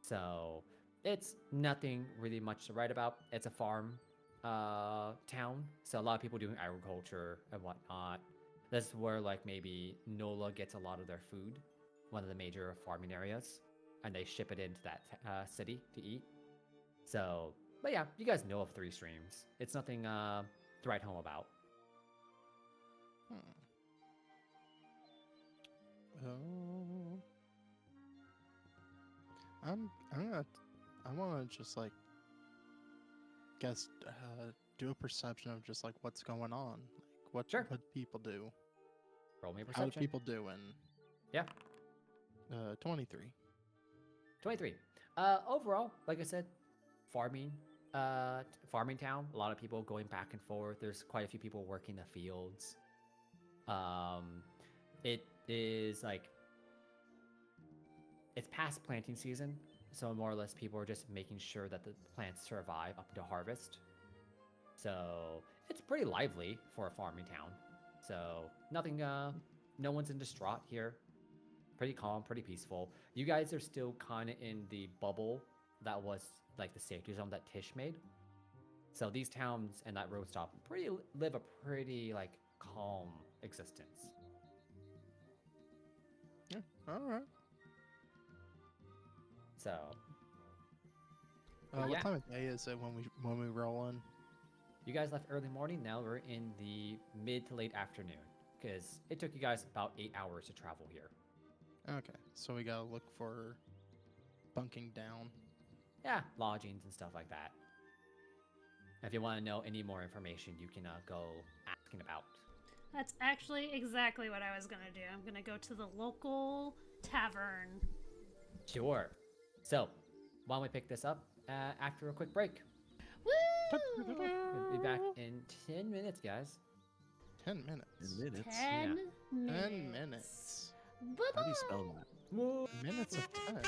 So it's nothing really much to write about. It's a farm town, so a lot of people doing agriculture and whatnot. This is where like maybe Nola gets a lot of their food, one of the major farming areas, and they ship it into that city to eat. So, but yeah, you guys know of Three Streams. It's nothing to write home about. Oh. I want to just like guess do a perception of just like what's going on, like what people do, Roll me a how perception. do people doing. Yeah. 23. 23. Overall, like I said, farming town. A lot of people going back and forth. There's quite a few people working the fields. It is like it's past planting season, so more or less people are just making sure that the plants survive up to harvest. So it's pretty lively for a farming town. So nothing. No one's in distraught here. Pretty calm, pretty peaceful. You guys are still kind of in the bubble that was like the safety zone that Tish made. So these towns and that road stop live a pretty like calm existence. Yeah. All right. So What yeah. time of day is it when we roll in? you guys left early morning. Now we're in the mid to late afternoon because it took you guys about 8 hours to travel here. Okay, so we gotta look for bunking down. Yeah, lodgings and stuff like that. If you want to know any more information, you can go asking about. That's actually exactly what I was gonna do. I'm gonna go to the local tavern. Sure. So, why don't we pick this up after a quick break? Woo! We'll be back in 10 minutes, guys. 10 minutes. 10 minutes. 10 minutes. 10 minutes. Bye-bye. How do you spell that? Minutes of 10.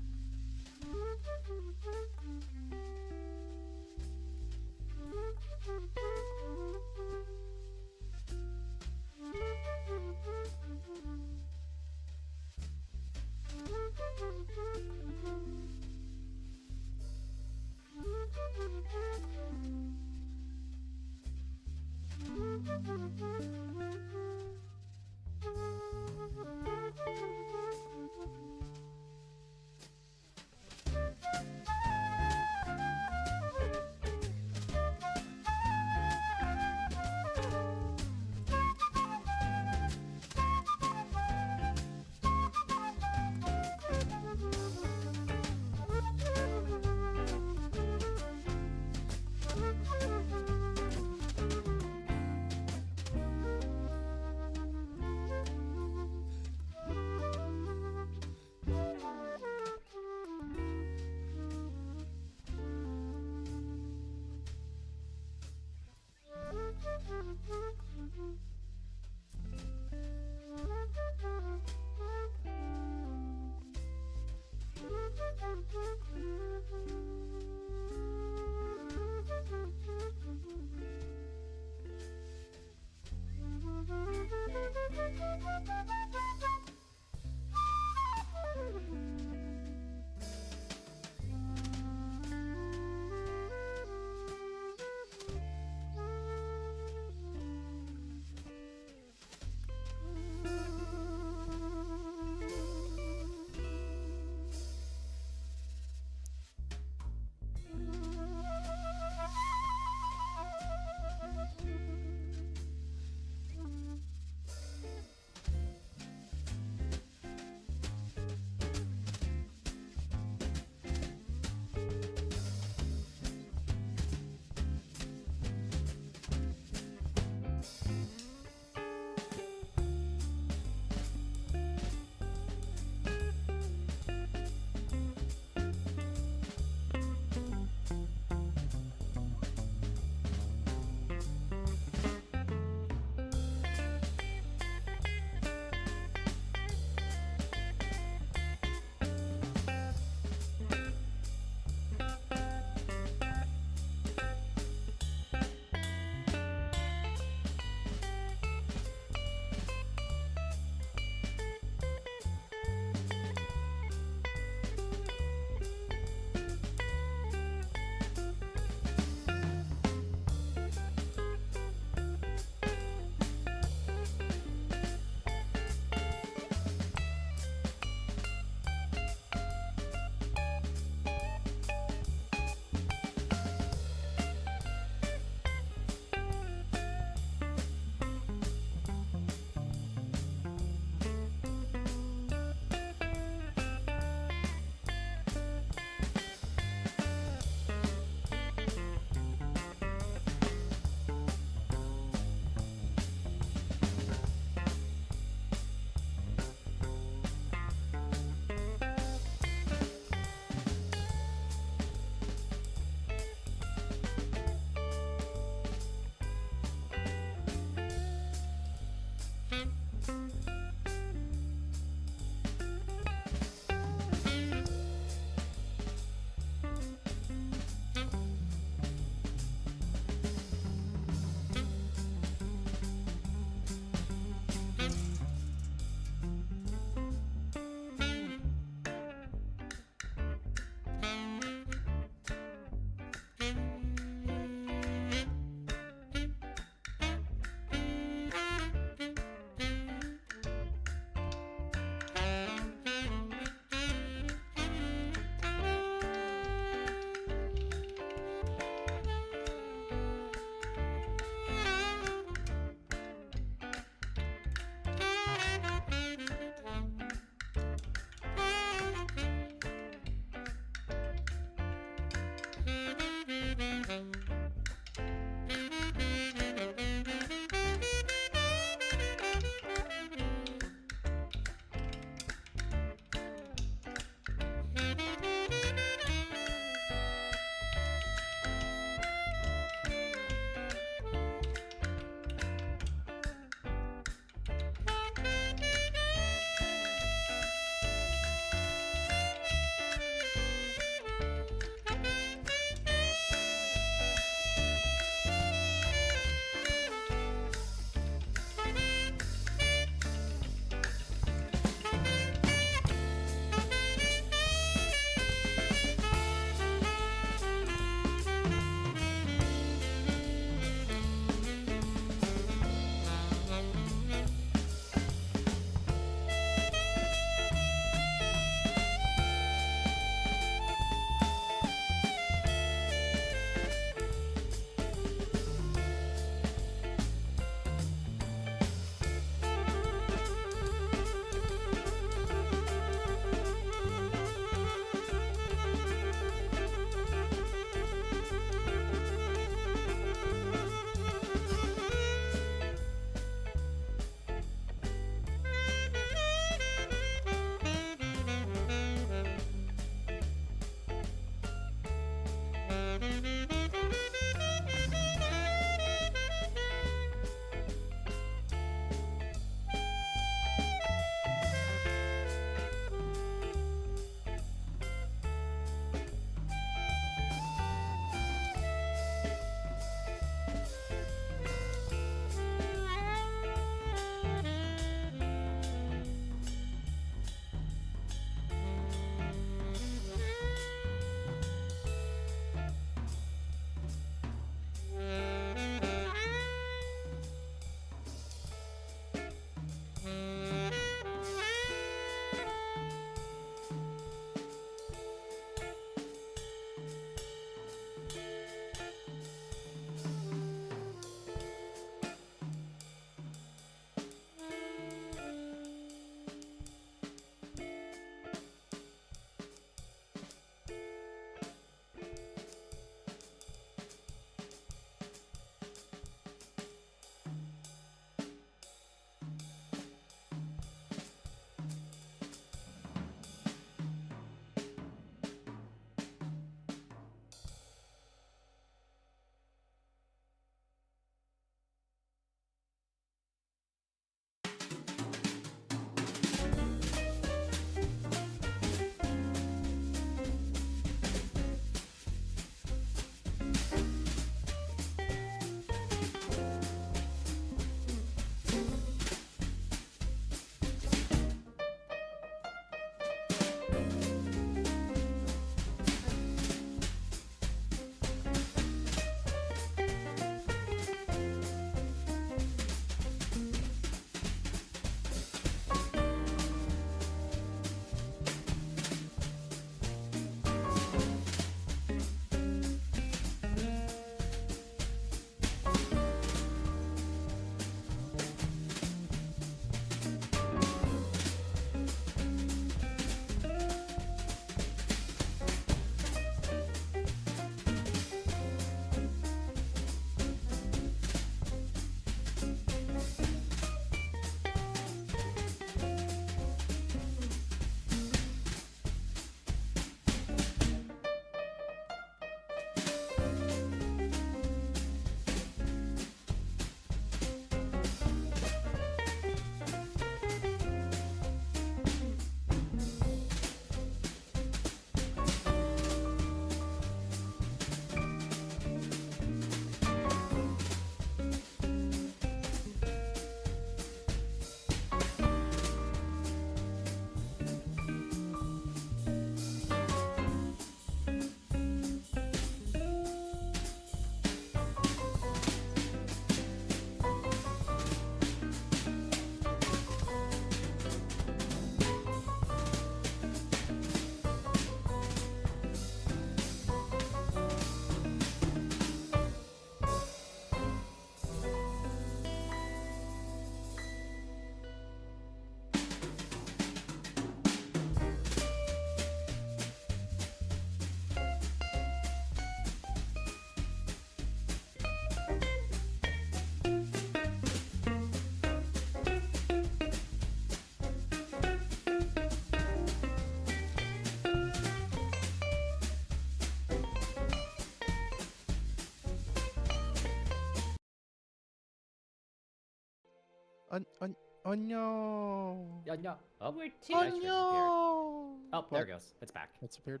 Oh no. Yeah, no. Oh, We're the too. dice tray disappeared. no. Oh, there What? it goes. It's back. What's appeared?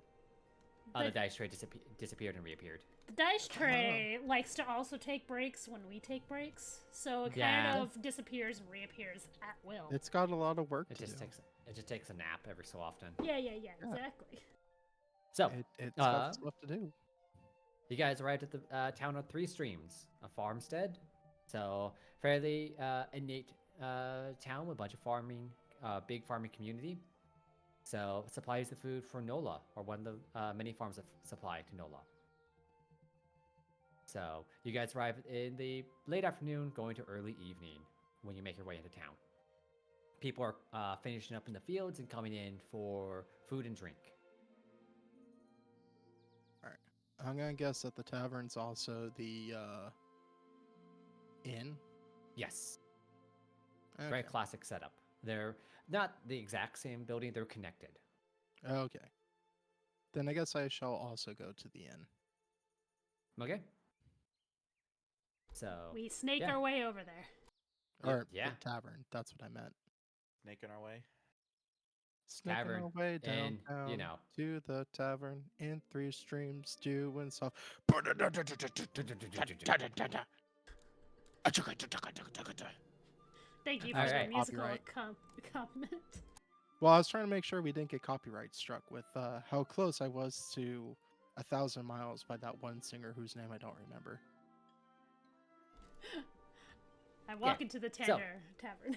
Oh, the But- dice tray disappeared and reappeared. The dice tray likes to also take breaks when we take breaks, so it Yeah. kind of disappears and reappears at will. It's got a lot of work It to just do. takes a nap every so often. Yeah, exactly. So, It's got Uh, stuff to do. you guys arrived at the town of Three Streams, a farmstead. So, fairly innate town with a bunch of farming, big farming community. So, supplies the food for Nola, or one of the many farms of supply to Nola. So, you guys arrive in the late afternoon, going to early evening when you make your way into town. People are finishing up in the fields and coming in for food and drink. I'm gonna guess that the tavern's also the inn. Yes. Okay. Very classic setup. They're not the exact same building, they're connected. Okay. Then I guess I shall also go to the inn. Okay? So, We snake yeah. our way over there. Or yeah. the tavern. That's what I meant. Snaking our way. Snaking Tavern our way in, downtown you know. to the tavern in Three Streams, doing stuff. Thank you for All your right. musical Copyright. compliment. Well, I was trying to make sure we didn't get copyright struck with how close I was to 1,000 miles by that one singer whose name I don't remember. I walk Yeah, into the so- tavern.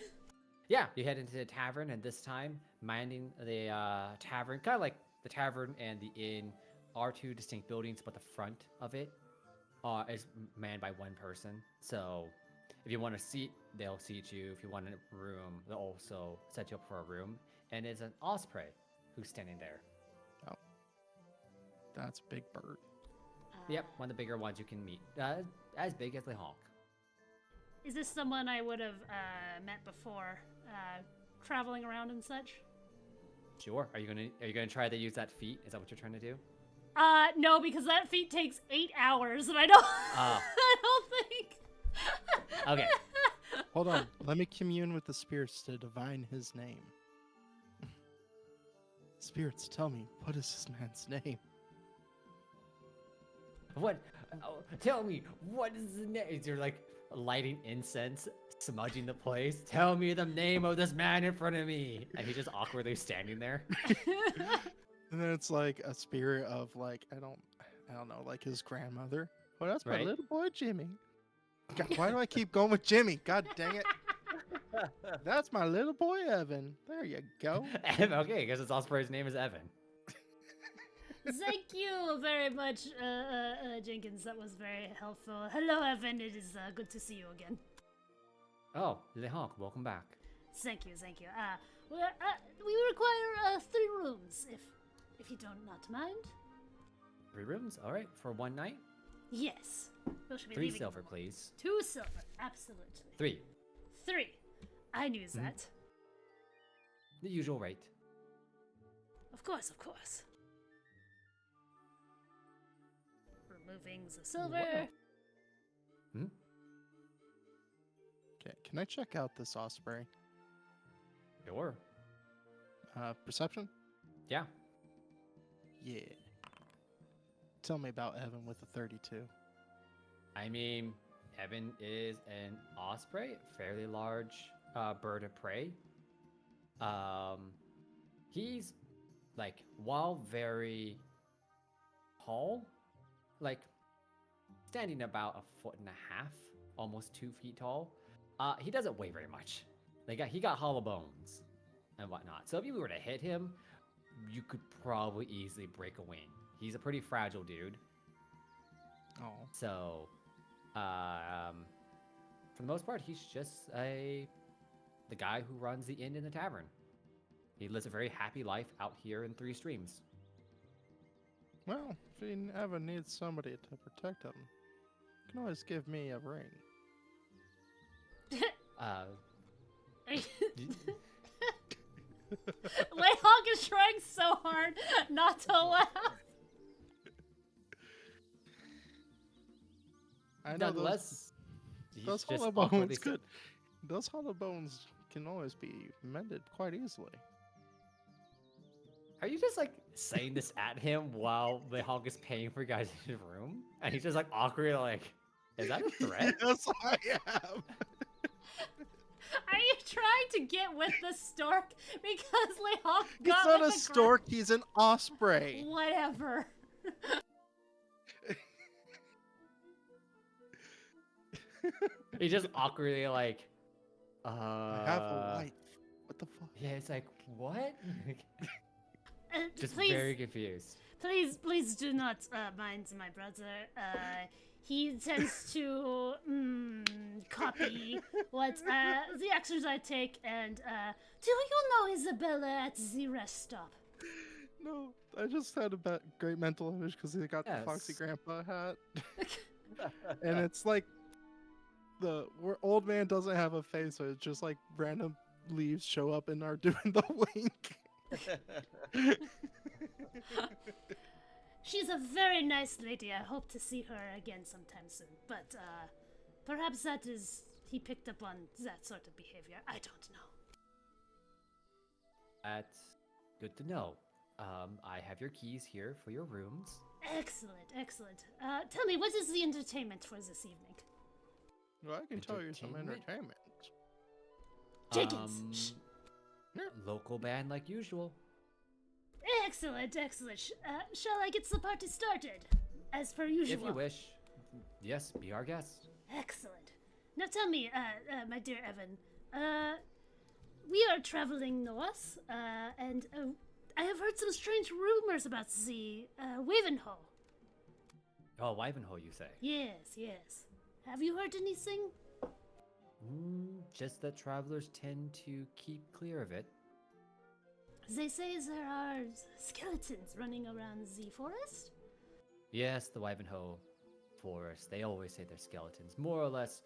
Yeah, you head into the tavern, and this time, minding the tavern, kind of like the tavern and the inn are two distinct buildings, but the front of it is manned by one person. So, if you want a seat, they'll seat you. If you want a room, they'll also set you up for a room. And it's an osprey who's standing there. That's Big Bird. Yep, one of the bigger ones you can meet. As big as the honk. Is this someone I would have met before, traveling around and such? Sure. Are you gonna try to use that feat? Is that what you're trying to do? No, because that feat takes 8 hours, and I don't. Ah. I don't think. Okay. Hold on. Let me commune with the spirits to divine his name. Spirits, tell me, what is this man's name? What? Oh, tell me, what is the name? You're like lighting incense, smudging the place. Tell me the name of this man in front of me. And he's just awkwardly standing there. And then it's like a spirit of like I don't know, like his grandmother. Oh, that's my Right. little boy Jimmy. God, why do I keep going with Jimmy? God dang it. That's my little boy Evan. There you go. Okay, I guess his osprey's name is Evan. Thank you very much, Jenkins. That was very helpful. Hello, Evan. It is good to see you again. Oh, the honk. Welcome back. Thank you, thank you. We require 3 rooms, if you don't not mind. 3 rooms? All right, for one night. Yes. We should be 3 leaving. silver, please. 2 silver, absolutely. 3. 3. I knew that. The usual rate. Of course, of course. Removing the silver. Hmm? Okay, can I check out this osprey? Sure. Perception? Yeah. Yeah. Tell me about Evan with the 32. I mean, Evan is an osprey, fairly large bird of prey. He's like, while very tall, like standing about 1.5 feet, almost 2 feet tall. He doesn't weigh very much. He got hollow bones and whatnot. So if you were to hit him, you could probably easily break a wing. He's a pretty fragile dude. Oh. So, for the most part, he's just the guy who runs the inn and the tavern. He lives a very happy life out here in Three Streams. Well, if Evan needs somebody to protect him, you can always give me a ring. Layhawk is trying so hard not to laugh. I know Nonetheless, he's those just hollow bones awkwardly could Those hollow bones can always be mended quite easily. Are you just like saying this at him while the Hulk is paying for you guys in his room? And he's just like awkwardly like, is that a threat? Yes, I am. Are you trying to get with the stork because Lehawk He's got not with a the stork, he's an osprey. Whatever. He just awkwardly like, I have a life. What the fuck? yeah, it's like, what? Just please, very confused. please do not mind my brother. He tends to copy what the actions I take, and do you know Isabella at the rest stop? No, I just had a great mental image because he got the Foxy Yes. Grandpa hat. And it's like old man doesn't have a face, so it's just like random leaves show up and are doing the wink. She's a very nice lady. I hope to see her again sometime soon. But perhaps that is he picked up on that sort of behavior. I don't know. That's good to know. I have your keys here for your rooms. Excellent, excellent. Tell me, what is the entertainment for this evening? Well, I can tell you some Entertainment? entertainment. Jenkins. Shh. Local band like usual. Excellent, excellent. Shall I get the party started? As per usual. If you wish. Yes, be our guest. Excellent. Now tell me, my dear Evan, we are traveling north, and I have heard some strange rumors about the Wavenhole. Oh, Ivanhoe, you say? Yes, yes. Have you heard anything? Just that travelers tend to keep clear of it. They say there are skeletons running around the forest? Yes, the Ivanhoe forest. They always say they're skeletons. More or less.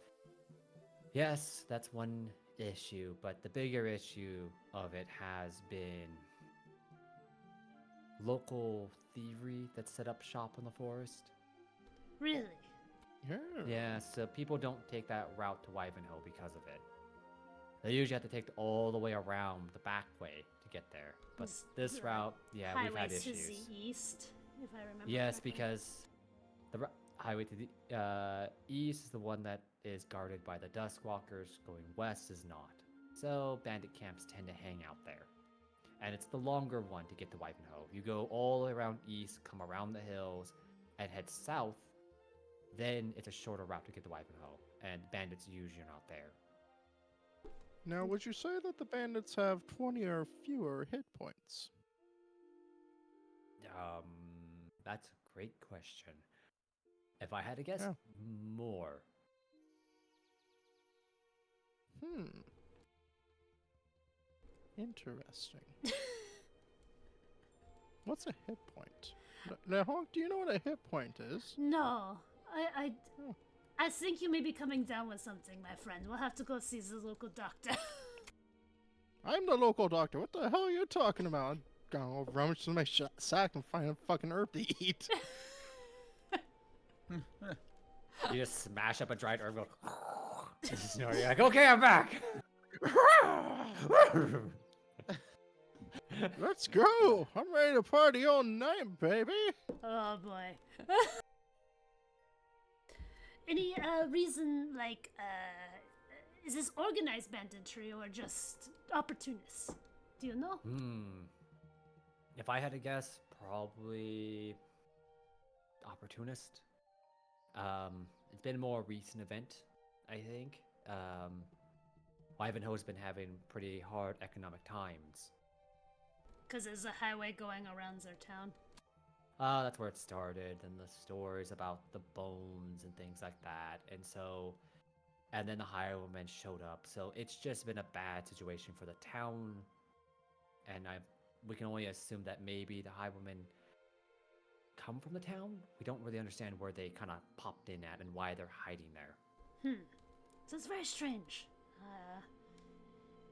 Yes, that's one issue, but the bigger issue of it has been local thievery that set up shop in the forest. Really? Yeah. Yeah, so people don't take that route to Ivanhoe because of it. They usually have to take all the way around the back way to get there. But this route, yeah, we've had Highways to issues. the east, if I remember Yes, correctly. because the highway to the east is the one that is guarded by the Duskwalkers. Going west is not. So bandit camps tend to hang out there. And it's the longer one to get to Ivanhoe. You go all the way around east, come around the hills, and head south. Then it's a shorter route to get to Ivanhoe. And bandits usually are not there. Now, would you say that the bandits have 20 or fewer hit points? That's a great question. If I had to guess, Yeah. more. Interesting. What's a hit point? Now, Honk, do you know what a hit point is? No, Oh. I think you may be coming down with something, my friend. We'll have to go see the local doctor. I'm the local doctor. What the hell are you talking about? I'm gonna rummage through my sack and find a fucking herb to eat. You just smash up a dried herb. You're like, okay, I'm back. Let's go! I'm ready to party all night, baby! Oh boy. Any reason, like, is this organized banditry or just opportunists? Do you know? If I had to guess, probably opportunist. It's been a more recent event, I think. Ivanhoe's been having pretty hard economic times. Because there's a highway going around their town. That's where it started, and the stories about the bones and things like that. And then the highwaymen showed up. So it's just been a bad situation for the town. And we can only assume that maybe the highwaymen come from the town. We don't really understand where they kind of popped in at and why they're hiding there. So it's very strange.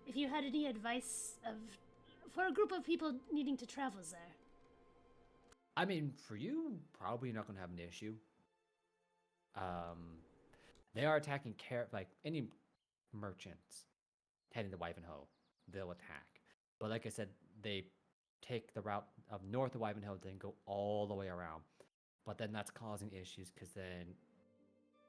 If you had any advice for a group of people needing to travel there. I mean, for you, probably not going to have an issue. They are attacking any merchants heading to Ivanhoe. They'll attack. But like I said, they take the route of north of Ivanhoe, then go all the way around. But then that's causing issues because then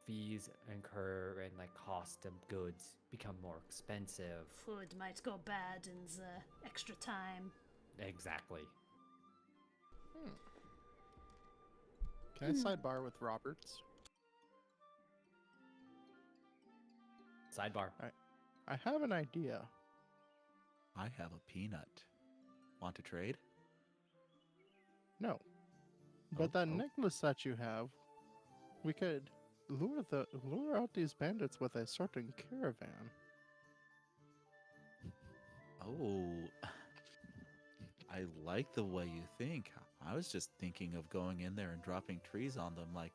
fees incur and like cost of goods become more expensive. Food might go bad in the extra time. Exactly. Can I sidebar with Roberts? Sidebar. I have an idea. I have a peanut. Want to trade? No. But that oh. necklace that you have, we could lure out these bandits with a certain caravan. Oh, I like the way you think. I was just thinking of going in there and dropping trees on them like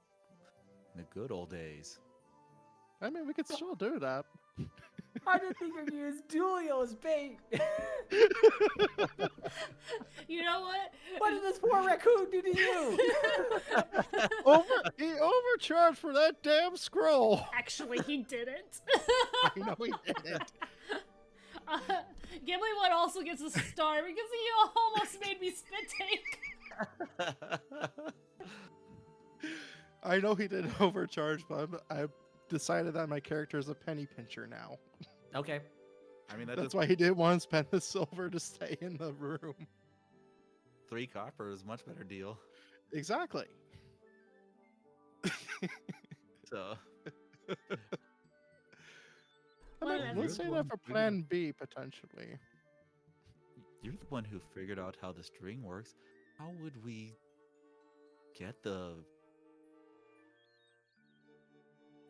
in the good old days. I mean, we could still do that. I didn't think you could use Julio as bait. You know what? What did this poor raccoon do to you? He overcharged for that damn scroll. Actually, he didn't. I know he didn't. Gimli one also gets a star because he almost made me spit take. I know he did overcharge, but I decided that my character is a penny pincher now. Okay. I mean, That's why he didn't want to spend the silver to stay in the room. 3 copper is a much better deal. Exactly. So, I mean, let's say that for plan B, potentially. you're the one who figured out how the string works. How would we get the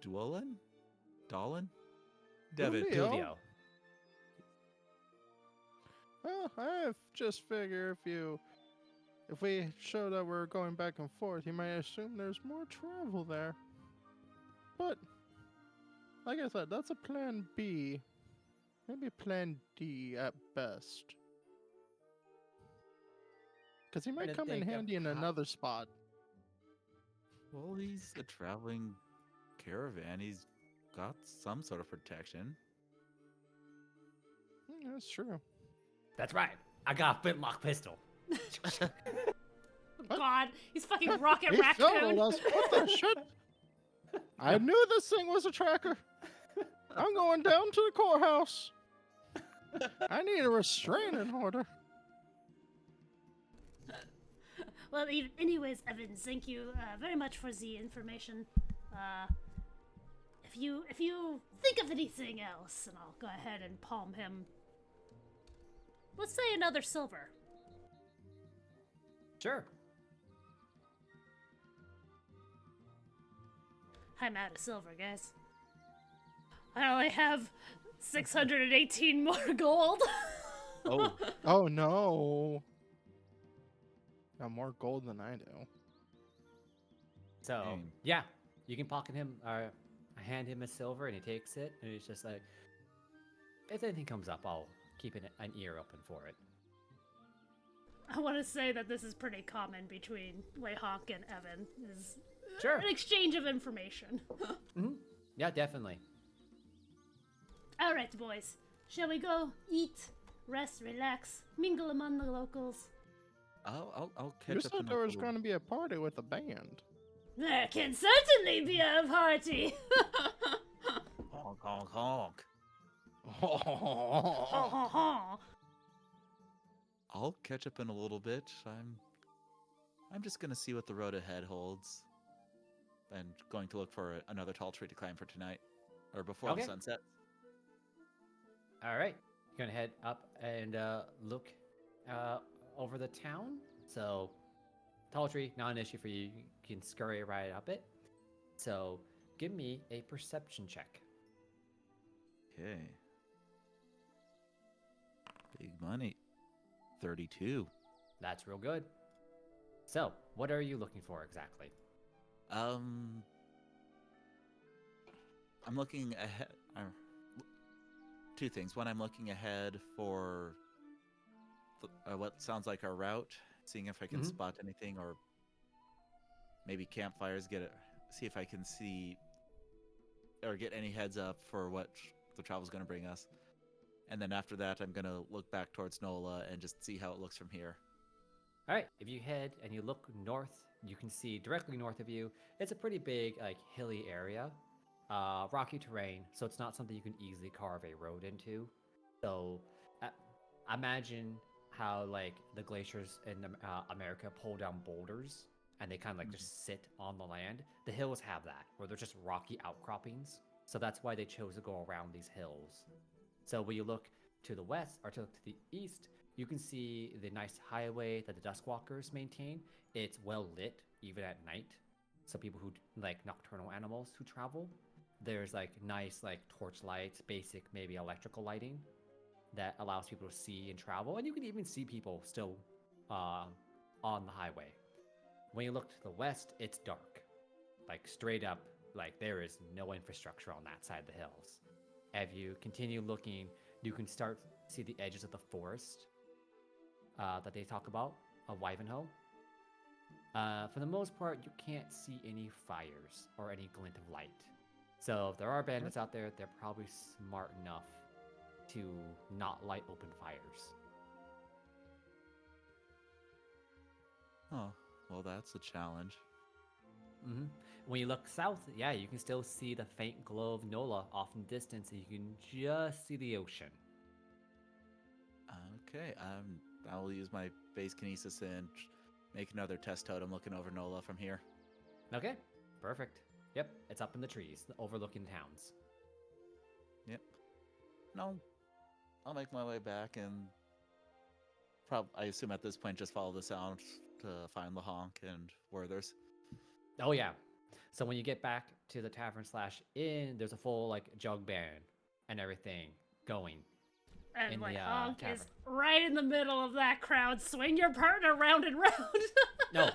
Duolin? Dolan? Devin. Julio. Julio. Well, I just figure if we show that we're going back and forth, you might assume there's more travel there. But, like I said, that's a plan B. Maybe plan D at best. Because he might Trying to come in think of handy in how- another spot. Well, he's a traveling caravan. He's got some sort of protection. That's true. That's right. I got a flintlock pistol. God, he's fucking Rocket He Raccoon. filled us. What the shit? I knew this thing was a tracker. I'm going down to the courthouse. I need a restraining order. Well, anyways, Evan, thank you very much for the information. If you think of anything else, and I'll go ahead and palm him. Let's say another silver. Sure. I'm out of silver, guys. I only have 618 more gold. Oh, Oh no. Got more gold than I do. So Dang. yeah, you can pocket him or hand him a silver, and he takes it, and he's just like, if anything comes up, I'll keep an ear open for it. I want to say that this is pretty common between Wayhawk and Evan. Is Sure. an exchange of information. Yeah, definitely. All right, boys. Shall we go eat, rest, relax, mingle among the locals? I'll You catch up said in there a was little- going to be a party with a band. There can certainly be a party. honk, honk, honk. I'll catch up in a little bit. I'm just gonna see what the road ahead holds, and going to look for another tall tree to climb for tonight, or before Okay. the sunset. All right, you're gonna head up and look over the town. So, tall tree, not an issue for you. You can scurry right up it. So, give me a perception check. Okay. Big money. 32. That's real good. So, what are you looking for exactly? I'm looking ahead. Two things. One, I'm looking ahead for what sounds like our route, seeing if I can Mhm. spot anything, or maybe campfires. See if I can see or get any heads up for what the travel's going to bring us. And then after that, I'm going to look back towards Nola and just see how it looks from here. All right, if you head and you look north, you can see directly north of you. It's a pretty big, like, hilly area, rocky terrain, so it's not something you can easily carve a road into. So, imagine how like the glaciers in America pull down boulders, and they kind of like just sit on the land. The hills have that, where they're just rocky outcroppings. So that's why they chose to go around these hills. So when you look to the west or to the east, you can see the nice highway that the Duskwalkers maintain. It's well lit, even at night. So people who like nocturnal animals who travel, there's like nice like torch lights, basic maybe electrical lighting that allows people to see and travel. And you can even see people still on the highway. When you look to the west, it's dark. Like straight up, like there is no infrastructure on that side of the hills. As you continue looking, you can start to see the edges of the forest that they talk about, of Wivenhoe. For the most part, you can't see any fires or any glint of light. So if there are bandits out there, they're probably smart enough to not light open fires. Oh, well, that's a challenge. Mm-hmm. When you look south, yeah, you can still see the faint glow of Nola off in the distance, and you can just see the ocean. Okay, I will use my base kinesis and make another test totem looking over Nola from here. Okay, perfect. Yep, it's up in the trees, overlooking towns. Yep. No, I'll make my way back and I assume at this point just follow the sound to find Lahonk and Werther's. Oh yeah. So when you get back to the tavern/inn, there's a full like jug band and everything going. And in like the, Honk tavern. is right in the middle of that crowd. Swing your partner round and round. No,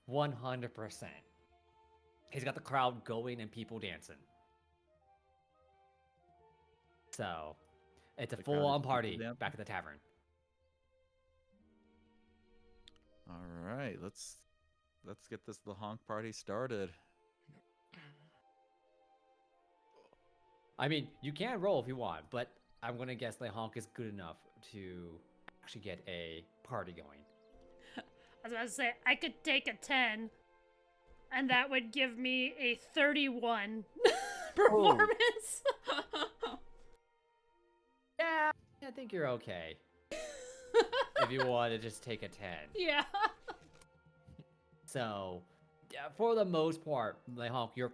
100%. He's got the crowd going and people dancing. So, it's a The crowd full-on is party people back at the tavern. All right, let's get this Lahonk party started. I mean, you can roll if you want, but I'm gonna guess Lahonk is good enough to actually get a party going. I was about to say, I could take a 10, and that would give me a 31 performance. Yeah, I think you're okay. If you want to just take a 10. Yeah. So, yeah, for the most part, Lahonk, you're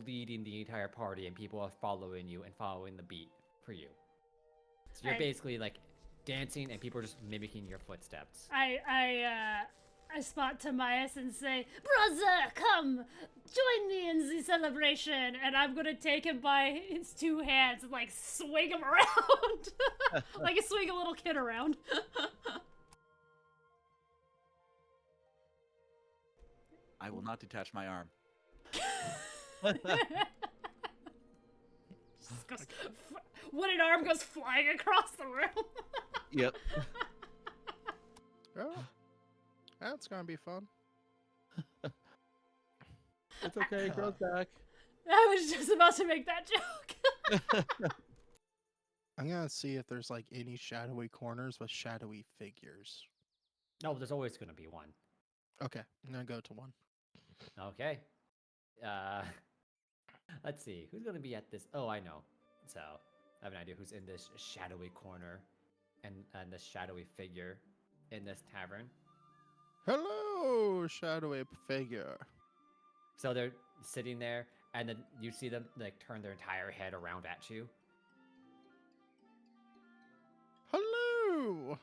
leading the entire party, and people are following you and following the beat for you. So you're basically like dancing, and people are just mimicking your footsteps. I spot Timaeus and say, "Brother, come, join me in the celebration." And I'm gonna take him by his two hands and like swing him around, like I swing a little kid around. I will not detach my arm. Wooden arm goes flying across the room. Yep. Oh, that's gonna be fun. It's okay, it grows back. I was just about to make that joke. I'm gonna see if there's like any shadowy corners with shadowy figures. No, there's always going to be one. Okay, I'm gonna go to one. Okay. Let's see. Who's going to be at this? Oh, I know. So, I have an idea who's in this shadowy corner and this shadowy figure in this tavern. Hello, shadowy figure. So they're sitting there, and then you see them like turn their entire head around at you. Hello.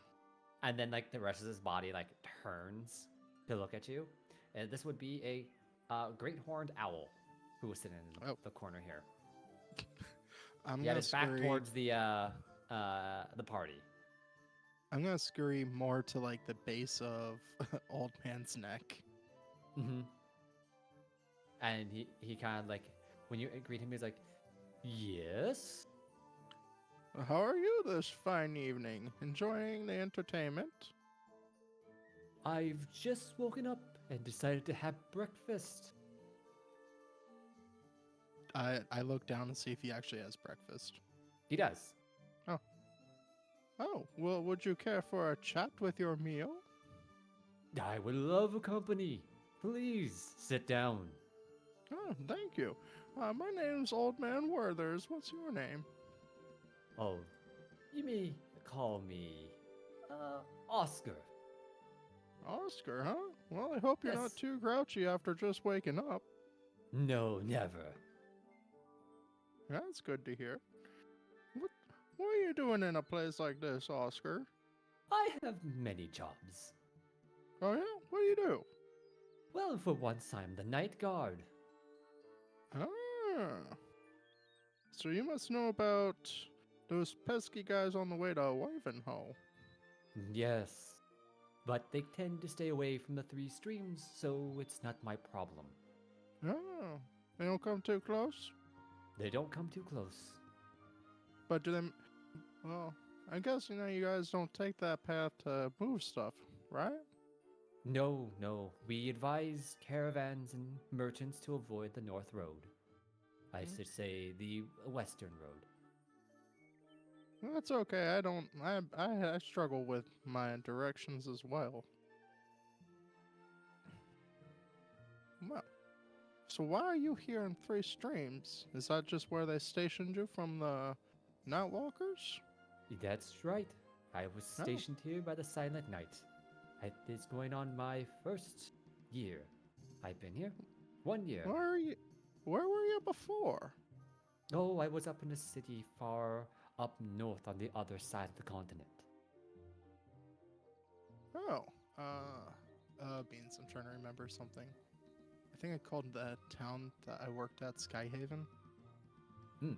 And then like the rest of his body like turns to look at you. And this would be a great horned owl who was sitting in the corner here. I'm He had gonna his back scurry. towards the party. I'm gonna scurry more to like the base of Old Man's neck. Mm-hmm. And he kind of like, when you greet him, he's like, yes? How are you this fine evening? Enjoying the entertainment? I've just woken up and decided to have breakfast. I look down and see if he actually has breakfast. He does. Oh, well, would you care for a chat with your meal? I would love a company. Please sit down. Oh, thank you. My name's Old Man Werthers. What's your name? Oh, you may call me Oscar. Oscar, huh? Well, I hope you're Yes. not too grouchy after just waking up. No, never. That's good to hear. What are you doing in a place like this, Oscar? I have many jobs. Oh, yeah? What do you do? Well, for once, I'm the night guard. Ah. So you must know about those pesky guys on the way to Wivenhoe. Yes, but they tend to stay away from the three streams, so it's not my problem. Oh, they don't come too close? They don't come too close. But do they... Well, I guess, you guys don't take that path to move stuff, right? No, we advise caravans and merchants to avoid the North Road. I should say the Western Road. Well, that's okay. I struggle with my directions as well. Well, so why are you here in Three Streams? Is that just where they stationed you from the Nightwalkers? That's right. I was Oh. stationed here by the Silent Night. It's going on my first year. I've been here 1 year. Where were you before? Oh, I was up in a city far up north on the other side of the continent. Oh, Beans, I'm trying to remember something. I think I called the town that I worked at Skyhaven. Hmm.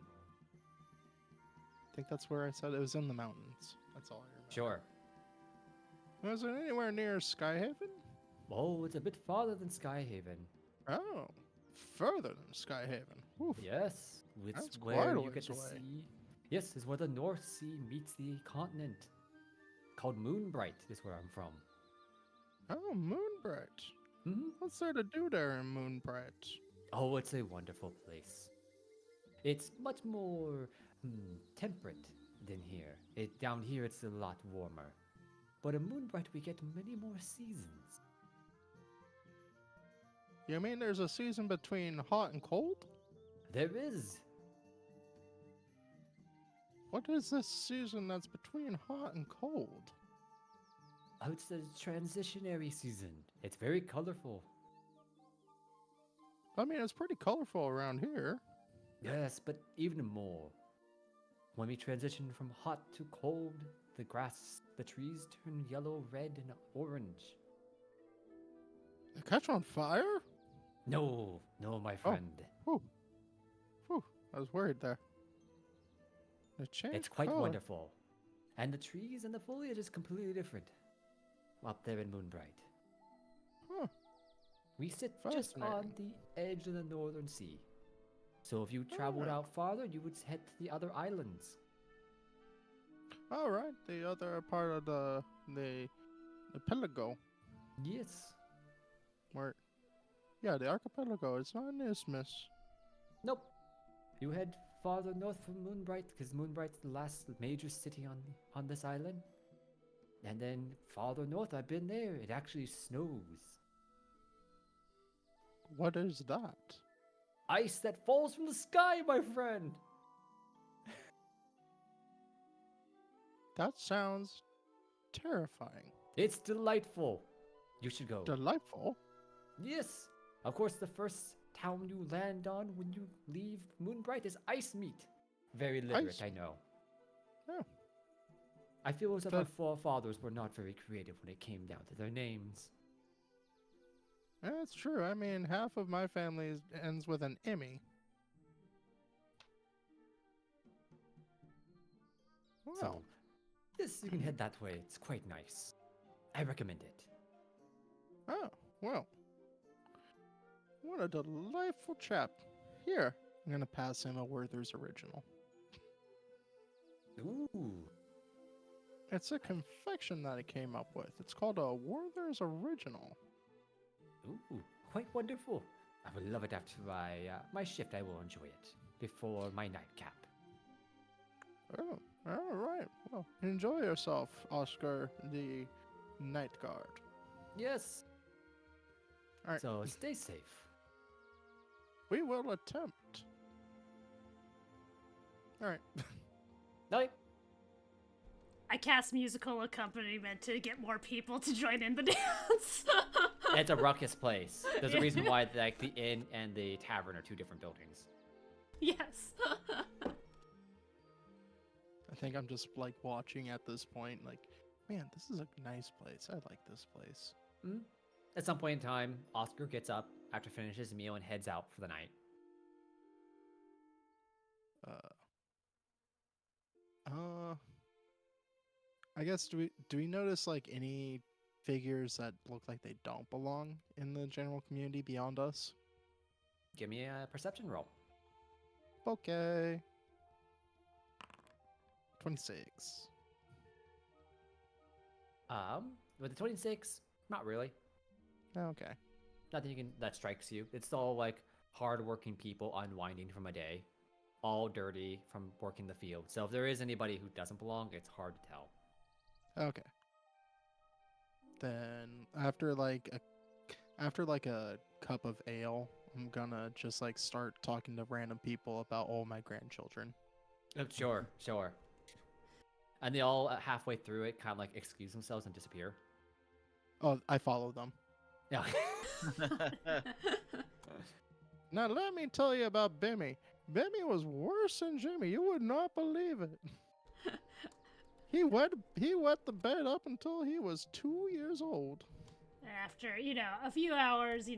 I think that's where I said it was in the mountains. That's all I remember. Sure. Was it anywhere near Skyhaven? Oh, it's a bit farther than Skyhaven. Oh, further than Skyhaven. Oof. Yes, That's it's quite where a you get ways to away. see. Yes, it's where the North Sea meets the continent. Called Moonbright is where I'm from. Oh, Moonbright. Hmm. What's there to do there in Moonbright? Oh, it's a wonderful place. It's much more temperate than here. Down here, it's a lot warmer. But in Moonbright, we get many more seasons. You mean there's a season between hot and cold? There is. What is this season that's between hot and cold? Oh, it's the transitionary season. It's very colorful. I mean, it's pretty colorful around here. Yes, but even more. When we transition from hot to cold, the trees turn yellow, red, and orange. They catch on fire? No, my friend. Whew. I was worried there. They change It's quite color. wonderful. And the trees and the foliage is completely different. Up there in Moonbright. Huh. We sit just on Fascinating. the edge of the Northern Sea. So if you traveled Ah. out farther, you would head to the other islands. All right, the other part of the archipelago. Yes. Where, yeah, the archipelago. It's not an isthmus. Nope. You head farther north from Moonbright, because Moonbright's the last major city on this island. And then farther north, I've been there. It actually snows. What is that? Ice that falls from the sky, my friend. That sounds terrifying. It's delightful. You should go. Delightful. Yes. Of course, the first town you land on when you leave Moonbright is Ice Meat. Very literate, Ice- I know. Yeah. I feel as if our The- forefathers were not very creative when it came down to their names. That's true. I mean, half of my family ends with an Emmy. Wow. So, yes, you can head that way. It's quite nice. I recommend it. Oh, well. What a delightful chap. Here, I'm going to pass him a Werther's original. Ooh. It's a confection that he came up with. It's called a Werther's original. Ooh. Quite wonderful. I would love it after my shift. I will enjoy it before my nightcap. Oh, all right. Well, enjoy yourself, Oscar the Night Guard. Yes. All right. So stay safe. We will attempt. All right. Night. I cast musical accompaniment to get more people to join in the dance. It's a ruckus place. There's a reason why like the inn and the tavern are two different buildings. Yes. I think I'm just like watching at this point, like, man, this is a nice place. I like this place. At some point in time, Oscar gets up after finishes his meal and heads out for the night. I guess do we notice like any figures that look like they don't belong in the general community beyond us? Give me a perception roll. Okay. 26. With the 26, not really. Okay. Nothing that strikes you. It's all like hardworking people unwinding from a day, all dirty from working the field. So if there is anybody who doesn't belong, it's hard to tell. Okay. Then after like a cup of ale, I'm gonna just like start talking to random people about all my grandchildren. Oh, sure. And they all halfway through it kind of like excuse themselves and disappear. Oh, I follow them. Yeah. Now let me tell you about Bimmy. Bimmy was worse than Jimmy. You would not believe it. He wet the bed up until he was 2 years old. After, a few hours,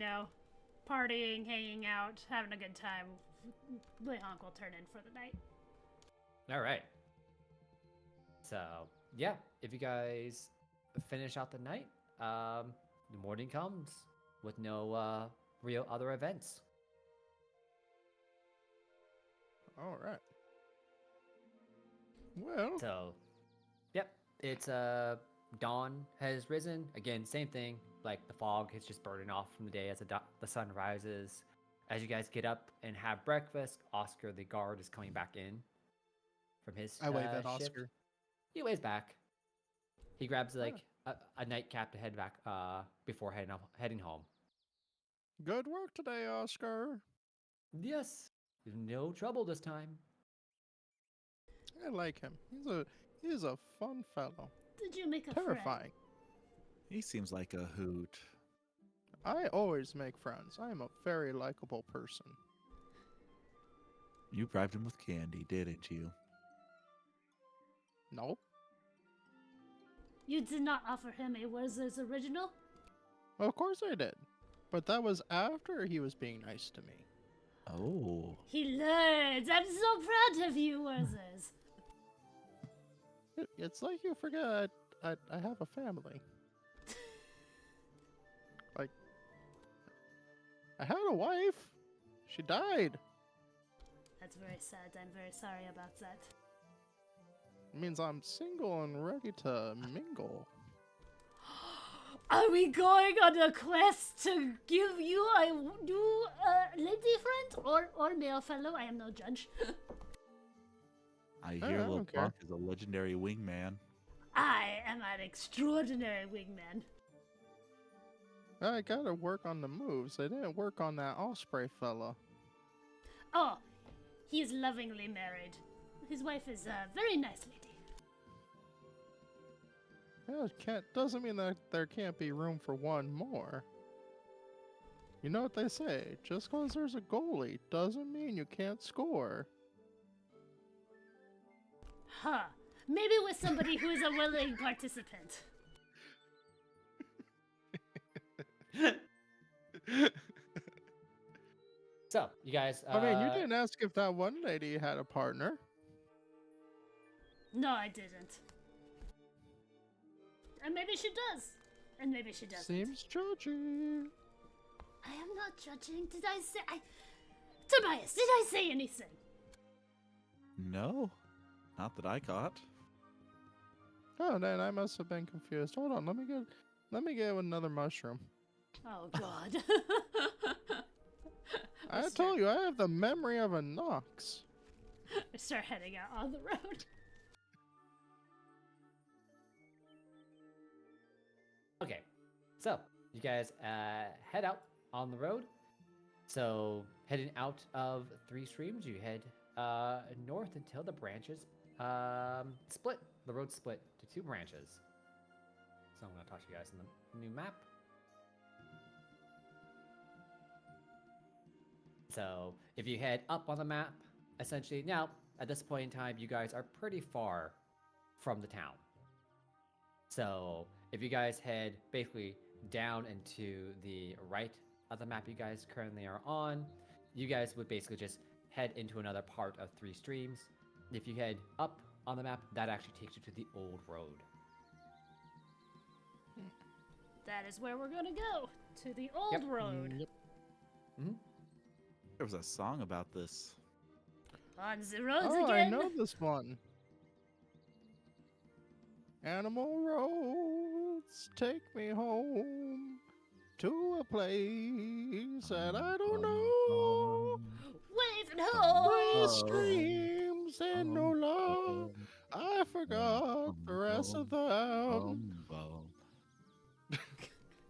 partying, hanging out, having a good time, Lehonk will turn in for the night. All right. So, yeah, if you guys finish out the night, the morning comes with no real other events. All right. Well, So, yep, it's dawn has risen. Again, same thing. Like the fog is just burning off from the day as the sun rises. As you guys get up and have breakfast, Oscar the guard is coming back in from his I wave at shift. Oscar. He waves back. He grabs like a nightcap to head back before heading home. Good work today, Oscar. Yes, no trouble this time. I like him. He's a fun fellow. Did you make a friend? Terrifying. He seems like a hoot. I always make friends. I am a very likable person. You bribed him with candy, didn't you? Nope. You did not offer him a Werther's original? Of course I did. But that was after he was being nice to me. Oh. He learns. I'm so proud of you, Werther's. It's like you forget I have a family. Like, I had a wife. She died. That's very sad. I'm very sorry about that. It means I'm single and ready to mingle. Are we going on a quest to give you a new lady friend or male fellow? I am no judge. I I hear don't Lil care. Bonk is a legendary wingman. I am an extraordinary wingman. I gotta work on the moves. I didn't work on that Osprey fella. Oh, he is lovingly married. His wife is a very nice lady. Yeah, doesn't mean that there can't be room for one more. You know what they say, just because there's a goalie doesn't mean you can't score. Huh. Maybe with somebody who is a willing participant. So, you guys. I mean, you didn't ask if that one lady had a partner. No, I didn't. And maybe she does. And maybe she doesn't. Seems judgy. I am not judging. Did I say... Tobias, did I say anything? No, not that I caught. Oh, then I must have been confused. Hold on, let me get another mushroom. Oh, God. I told you, I have the memory of a Nox. I start heading out on the road. Okay, so you guys head out on the road. So heading out of Three Streams, you head north until the branches split. The road split to 2 branches. So I'm going to toss you guys in the new map. So if you head up on the map, essentially now at this point in time, you guys are pretty far from the town. So if you guys head basically down into the right of the map you guys currently are on, you guys would basically just head into another part of Three Streams. If you head up on the map, that actually takes you to the old road. That is where we're gonna go, to the old road. Yep. There was a song about this. On the roads Oh, again. I know this one. Animal roads take me home to a place that I don't know. Waving home. Streams and no love. I forgot the rest of them.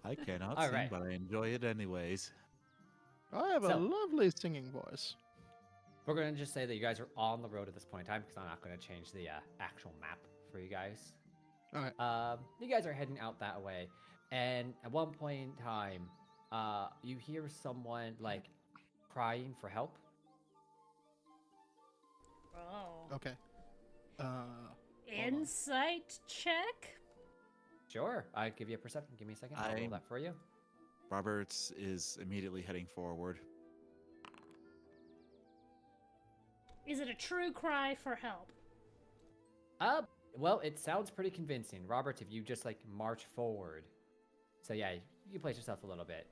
I cannot All sing, right. but I enjoy it anyways. I have a So- lovely singing voice. We're going to just say that you guys are on the road at this point in time because I'm not going to change the actual map for you guys. All right. You guys are heading out that way, and at one point in time, you hear someone like crying for help. Oh. Okay. Insight check? Sure, I'll give you a perception. Give me a second. I'll roll I'm- that for you. Roberts is immediately heading forward. Is it a true cry for help? Well, it sounds pretty convincing, Robert. If you just like march forward, so yeah, you place yourself a little bit.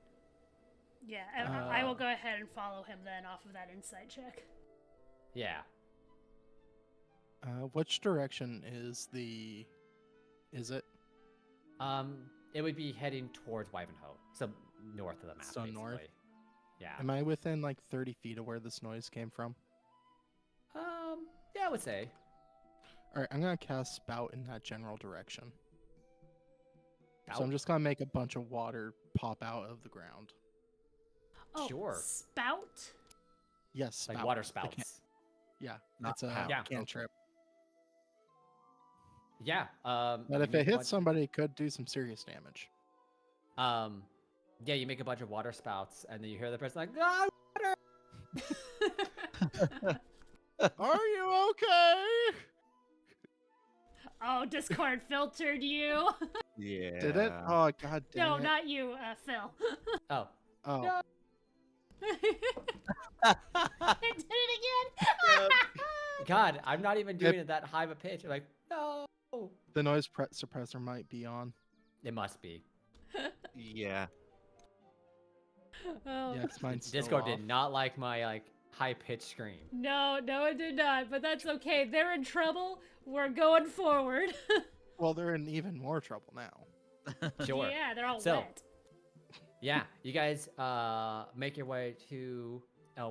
Yeah, I will go ahead and follow him then off of that insight check. Yeah. Which direction is the? Is it? It would be heading towards Wivenhoe, so north of the map. So basically. north? Yeah. Am I within like 30 feet of where this noise came from? Yeah, I would say. All right, I'm gonna cast spout in that general direction. So I'm Spout? just gonna make a bunch of water pop out of the ground. Oh, Sure. Spout? Yes, Like spout. water The spouts. Yeah, Not it's a pout. Yeah. cantrip. Yeah. But you if make it a hits bunch- somebody, it could do some serious damage. Yeah, you make a bunch of water spouts, and then you hear the person like, "Ah, water!" Are you okay? Oh, Discord filtered you. Yeah. Did it? Oh god damn No, it. not you, Phil. Oh, Oh. No. It did it again. God, I'm not even doing it that high of a pitch. I'm like, no. The noise suppressor might be on. It must be. Yeah. Oh. Yeah, 'cause mine's still Discord off. did not like my like high pitched scream. No, it did not. But that's okay. They're in trouble. We're going forward. Well, they're in even more trouble now. Sure. Yeah, they're all So- wet. Yeah, you guys make your way to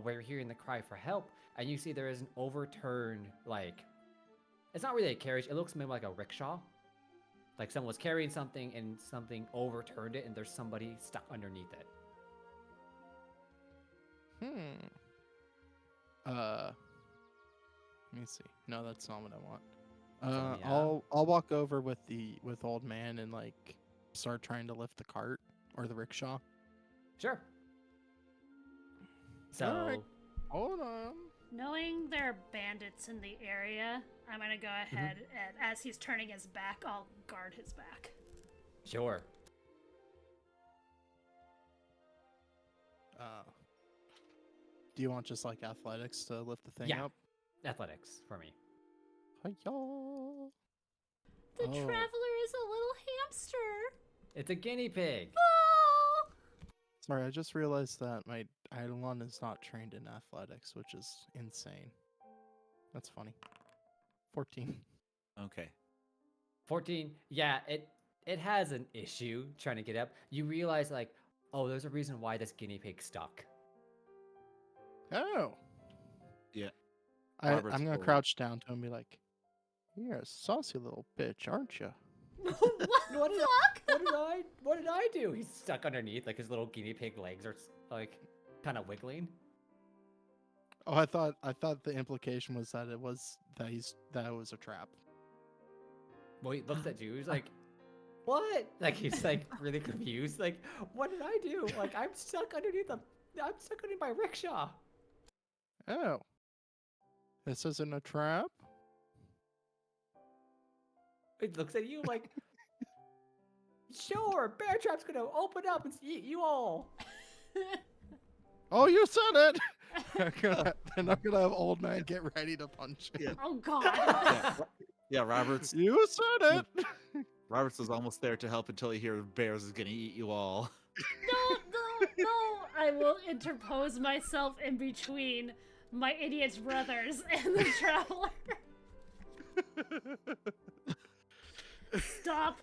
where you're hearing the cry for help, and you see there is an overturned, like, it's not really a carriage, it looks maybe like a rickshaw. Like someone was carrying something and something overturned it, and there's somebody stuck underneath it. Let me see. No, that's not what I want. yeah. I'll walk over with old man and like start trying to lift the cart or the rickshaw. Sure. So, Alright. Hold on. Knowing there are bandits in the area, I'm gonna go ahead and, as he's turning his back, I'll guard his back. sure. Do you want just like athletics to lift the thing Yeah. up? Athletics for me. Hi-ya. The Oh. traveler is a little hamster. It's a guinea pig. Oh! Sorry, I just realized that my Eidolon is not trained in athletics, which is insane. That's funny. 14. Okay. 14. Yeah, it has an issue trying to get up. You realize like, oh, there's a reason why this guinea pig stuck. Oh. Yeah. I'm Robert's gonna full. crouch down to him and be like, "You're a saucy little bitch, aren't you?" what What the did fuck? what did I do? He's stuck underneath, like his little guinea pig legs are like kind of wiggling. Oh, I thought the implication was that it was that it was a trap. Well, he looks at you. He's like, "What?" Like he's like really confused. Like, what did I do? Like I'm stuck underneath my rickshaw. Oh. This isn't a trap? He looks at you like, "Sure, bear trap's gonna open up and eat you all." Oh, you said it! Then I'm gonna have old man get ready to punch him. Yeah. Oh god. Yeah, Robert's You said it! Roberts was almost there to help until he hears bears is gonna eat you all. No. I will interpose myself in between my idiot brothers and the traveler. Stop.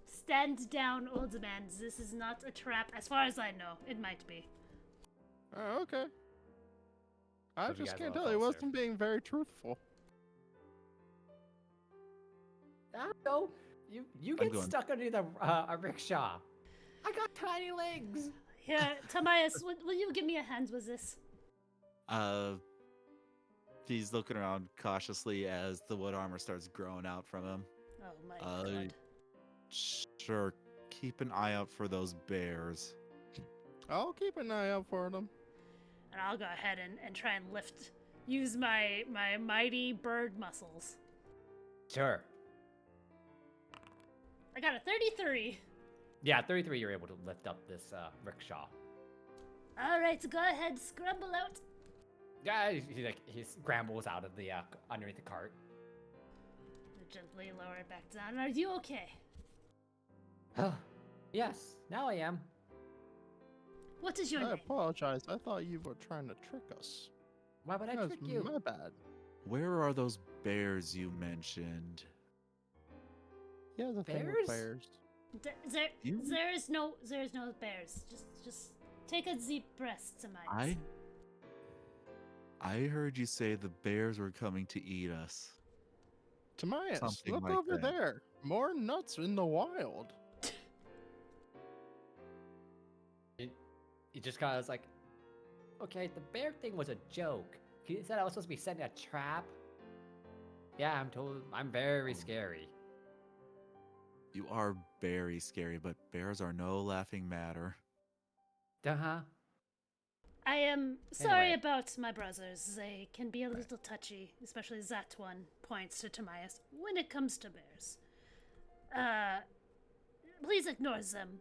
Stand down, old man. This is not a trap. As far as I know, it might be. Oh, okay. I Hope you just guys can't are all tell. He closer. wasn't being very truthful. I don't know. You I'm get going. stuck underneath a rickshaw. I got tiny legs. Here, Tamias, will you give me a hand with this? He's looking around cautiously as the wood armor starts growing out from him. Oh my Uh, god. Sure, keep an eye out for those bears. I'll keep an eye out for them. And I'll go ahead and try and use my mighty bird muscles. Sure. I got a 33. Yeah, 33. You're able to lift up this rickshaw. All right, go ahead, scramble out. Yeah, he scrambles out of the underneath the cart. Gently lower it back down. Are you okay? Yes, now I am. What is your I name? apologize. I thought you were trying to trick us. Why would I That trick was you? my bad. Where are those bears you mentioned? Yeah, the thing Bears? with bears. There is no bears. Just take a deep breath, Tamias. I heard you say the bears were coming to eat us. Tamias, Something look like over that. there. More nuts in the wild. He just kind of was like, okay, the bear thing was a joke. He said I was supposed to be setting a trap. Yeah, I'm very scary. You are very scary, but bears are no laughing matter. Uh-huh. I am sorry Anyway. about my brothers. They can be a little touchy, especially that one points to Tamias when it comes to bears. Please ignore them.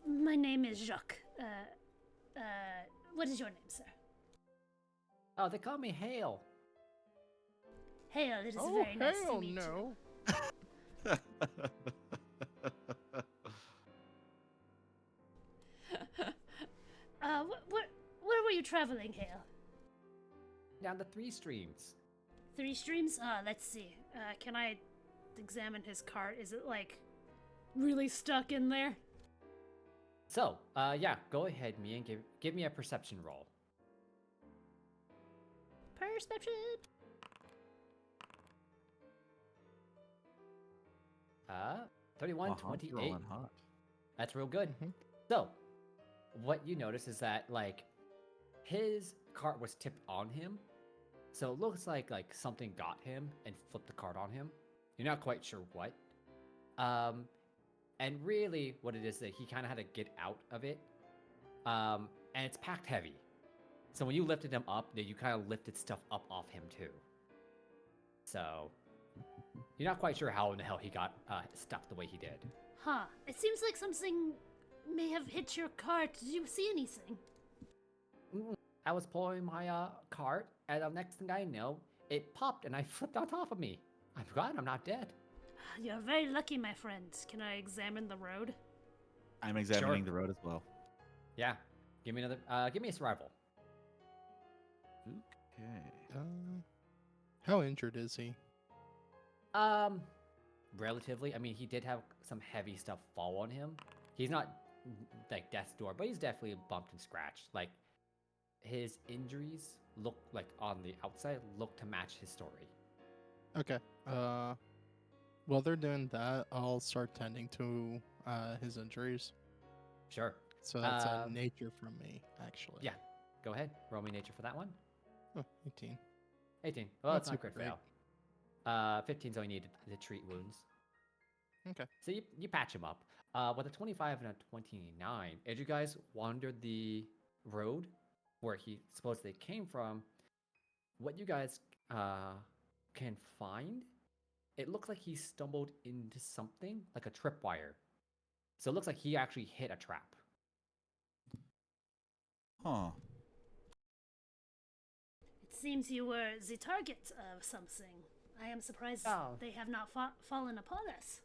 My name is Jacque. What is your name, sir? Oh, they call me Hale. Hail, it is Oh, very nice to hell meet no. you. Where were you traveling, Hail? Down the 3 streams. 3 streams? Let's see. Can I examine his cart? Is it, like, really stuck in there? So, yeah, go ahead, me, and give me a perception roll. Perception! 31, Uh-huh, 28. rolling hot. That's real good. Mhm. So, what you notice is that, like, his cart was tipped on him. So it looks like something got him and flipped the cart on him. You're not quite sure what. And really what it is that he kind of had to get out of it. And it's packed heavy. So when you lifted him up, you kind of lifted stuff up off him too. So you're not quite sure how in the hell he got stuck the way he did. Huh. It seems like something may have hit your cart. Did you see anything? I was pulling my cart, and the next thing I know, it popped and I flipped on top of me. I'm glad I'm not dead. You're very lucky, my friend. Can I examine the road? I'm examining the road as well. Yeah. Give me a survival. Okay. How injured is he? Relatively. I mean, he did have some heavy stuff fall on him. He's not like death's door, but he's definitely bumped and scratched. Like, his injuries look like on the outside look to match his story. Okay. While they're doing that, I'll start tending to his injuries. Sure. So that's a Um, nature from me, actually. Yeah. Go ahead. Roll me nature for that one. Oh, 18. 18. Well, Not that's not a super crit fail. 15 is all you need to treat wounds. Okay. So you patch him up. With a 25 and a 29, as you guys wandered the road where he supposedly came from, what you guys can find, it looks like he stumbled into something like a tripwire. So it looks like he actually hit a trap. Huh. It seems you were the target of something. I am surprised Oh. they have not fallen upon us.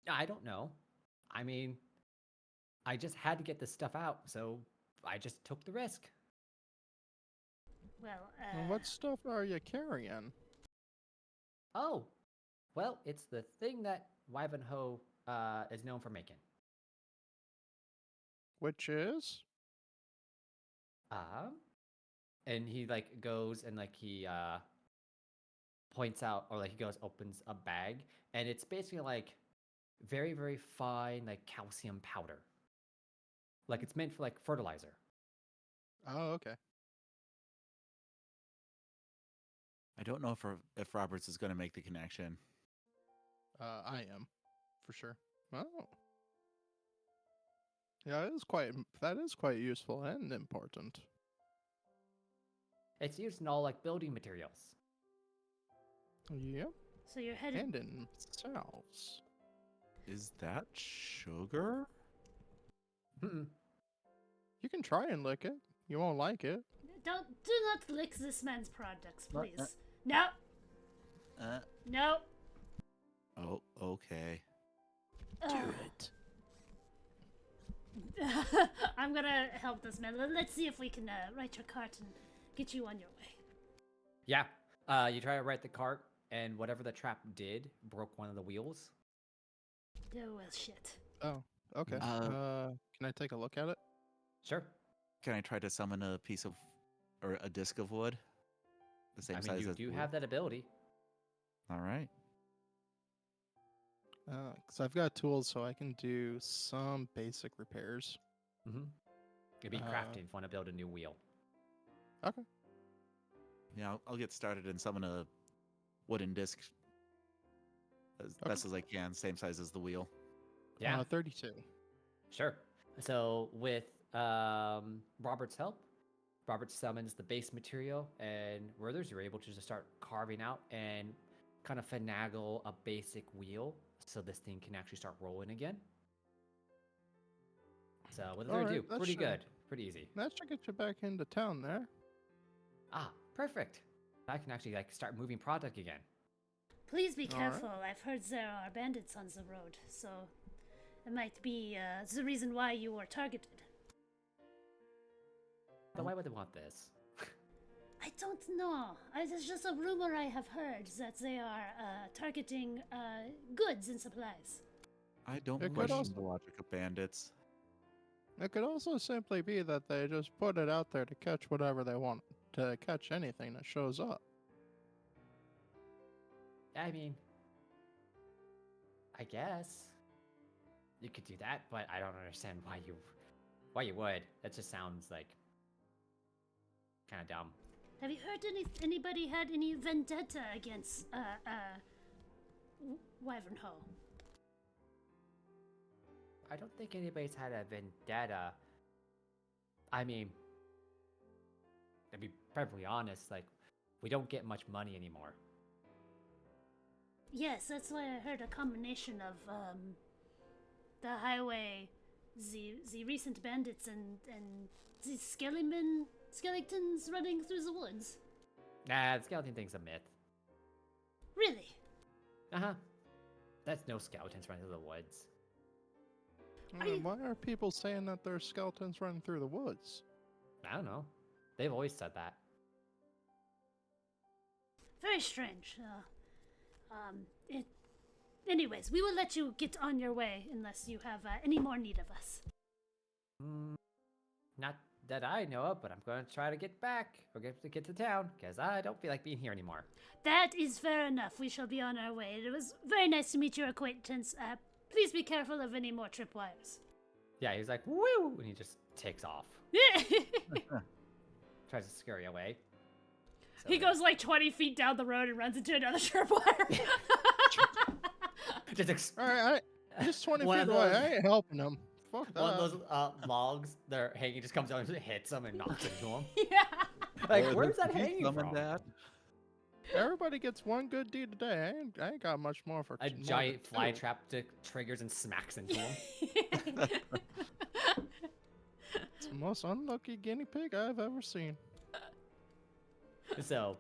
I don't know. I mean, I just had to get this stuff out, so I just took the risk. Well, And what stuff are you carrying? Oh, well, it's the thing that Ivanhoe is known for making. Which is? And he like goes and like he points out, or like he goes opens a bag, and it's basically like very very fine like calcium powder. Like it's meant for like fertilizer. Oh, okay. I don't know if Roberts is going to make the connection. I am, for sure. Oh. Yeah, that is quite useful and important. It's used in all like building materials. Yep. so you're headed. And in themselves. Is that sugar? Mm-mm. You can try and lick it. You won't like it. Do not lick this man's products, What? please. No, Uh, no. oh, okay. Do it. I'm gonna help this man. Let's see if we can write your cart and get you on your way. Yeah. You try to right the cart, and whatever the trap did broke one of the wheels. Oh well, shit. Oh, okay. Can I take a look at it? Sure. Can I try to summon a piece of, or a disc of wood? The same I mean, size you as do the have wheel? that ability. All right. Because I've got tools, so I can do some basic repairs. Mm-hmm. It'd be crafting if you want to build a new wheel. Okay. Yeah, I'll get started and summon a wooden disc as best as I can, same size as the wheel. Yeah. 32. Sure. So with Robert's help, Robert summons the base material, and Werther's, you're able to just start carving out and kind of finagle a basic wheel so this thing can actually start rolling again. So what does it do? that Pretty should- good. Pretty easy. That should get you back into town there. Ah, perfect. I can actually like start moving product again. Please be All right. careful. I've heard there are bandits on the road, so it might be the reason why you were targeted. But why would they want this? I don't know. It's just a rumor I have heard that they are targeting goods and supplies. I don't It could question also- the logic of bandits. It could also simply be that they just put it out there to catch whatever they want, to catch anything that shows up. I mean, I guess you could do that, but I don't understand why you would. That just sounds like kind of dumb. Have you heard anybody had any vendetta against Ivanhoe? I don't think anybody's had a vendetta. I mean, to be perfectly honest, like, we don't get much money anymore. Yes, that's why I heard a combination of the highway, the recent bandits, and the skeletons running through the woods. Nah, the skeleton thing's a myth. Really? Uh-huh. That's no skeletons running through the woods. Are you- Why are people saying that there's skeletons running through the woods? I don't know. They've always said that. Very strange. Anyways, we will let you get on your way unless you have any more need of us. Not that I know of, but I'm going to try to get back or get to town because I don't feel like being here anymore. That is fair enough. We shall be on our way. It was very nice to meet your acquaintance. Please be careful of any more tripwires. Yeah, he's like, woo! And he just takes off. Tries to scurry away. So, He goes like 20 feet down the road and runs into another tripwire. just All right, he's 20 One feet of away. those- I ain't helping him. Fuck that. one of those logs they're hanging just comes down and hits him and knocks into him. Yeah. Like, Or where's that he hanging summoned from? that. Everybody gets one good deed a day. I ain't got much more for A more giant than fly two. trap triggers and smacks into him. It's the most unlucky guinea pig I've ever seen. So,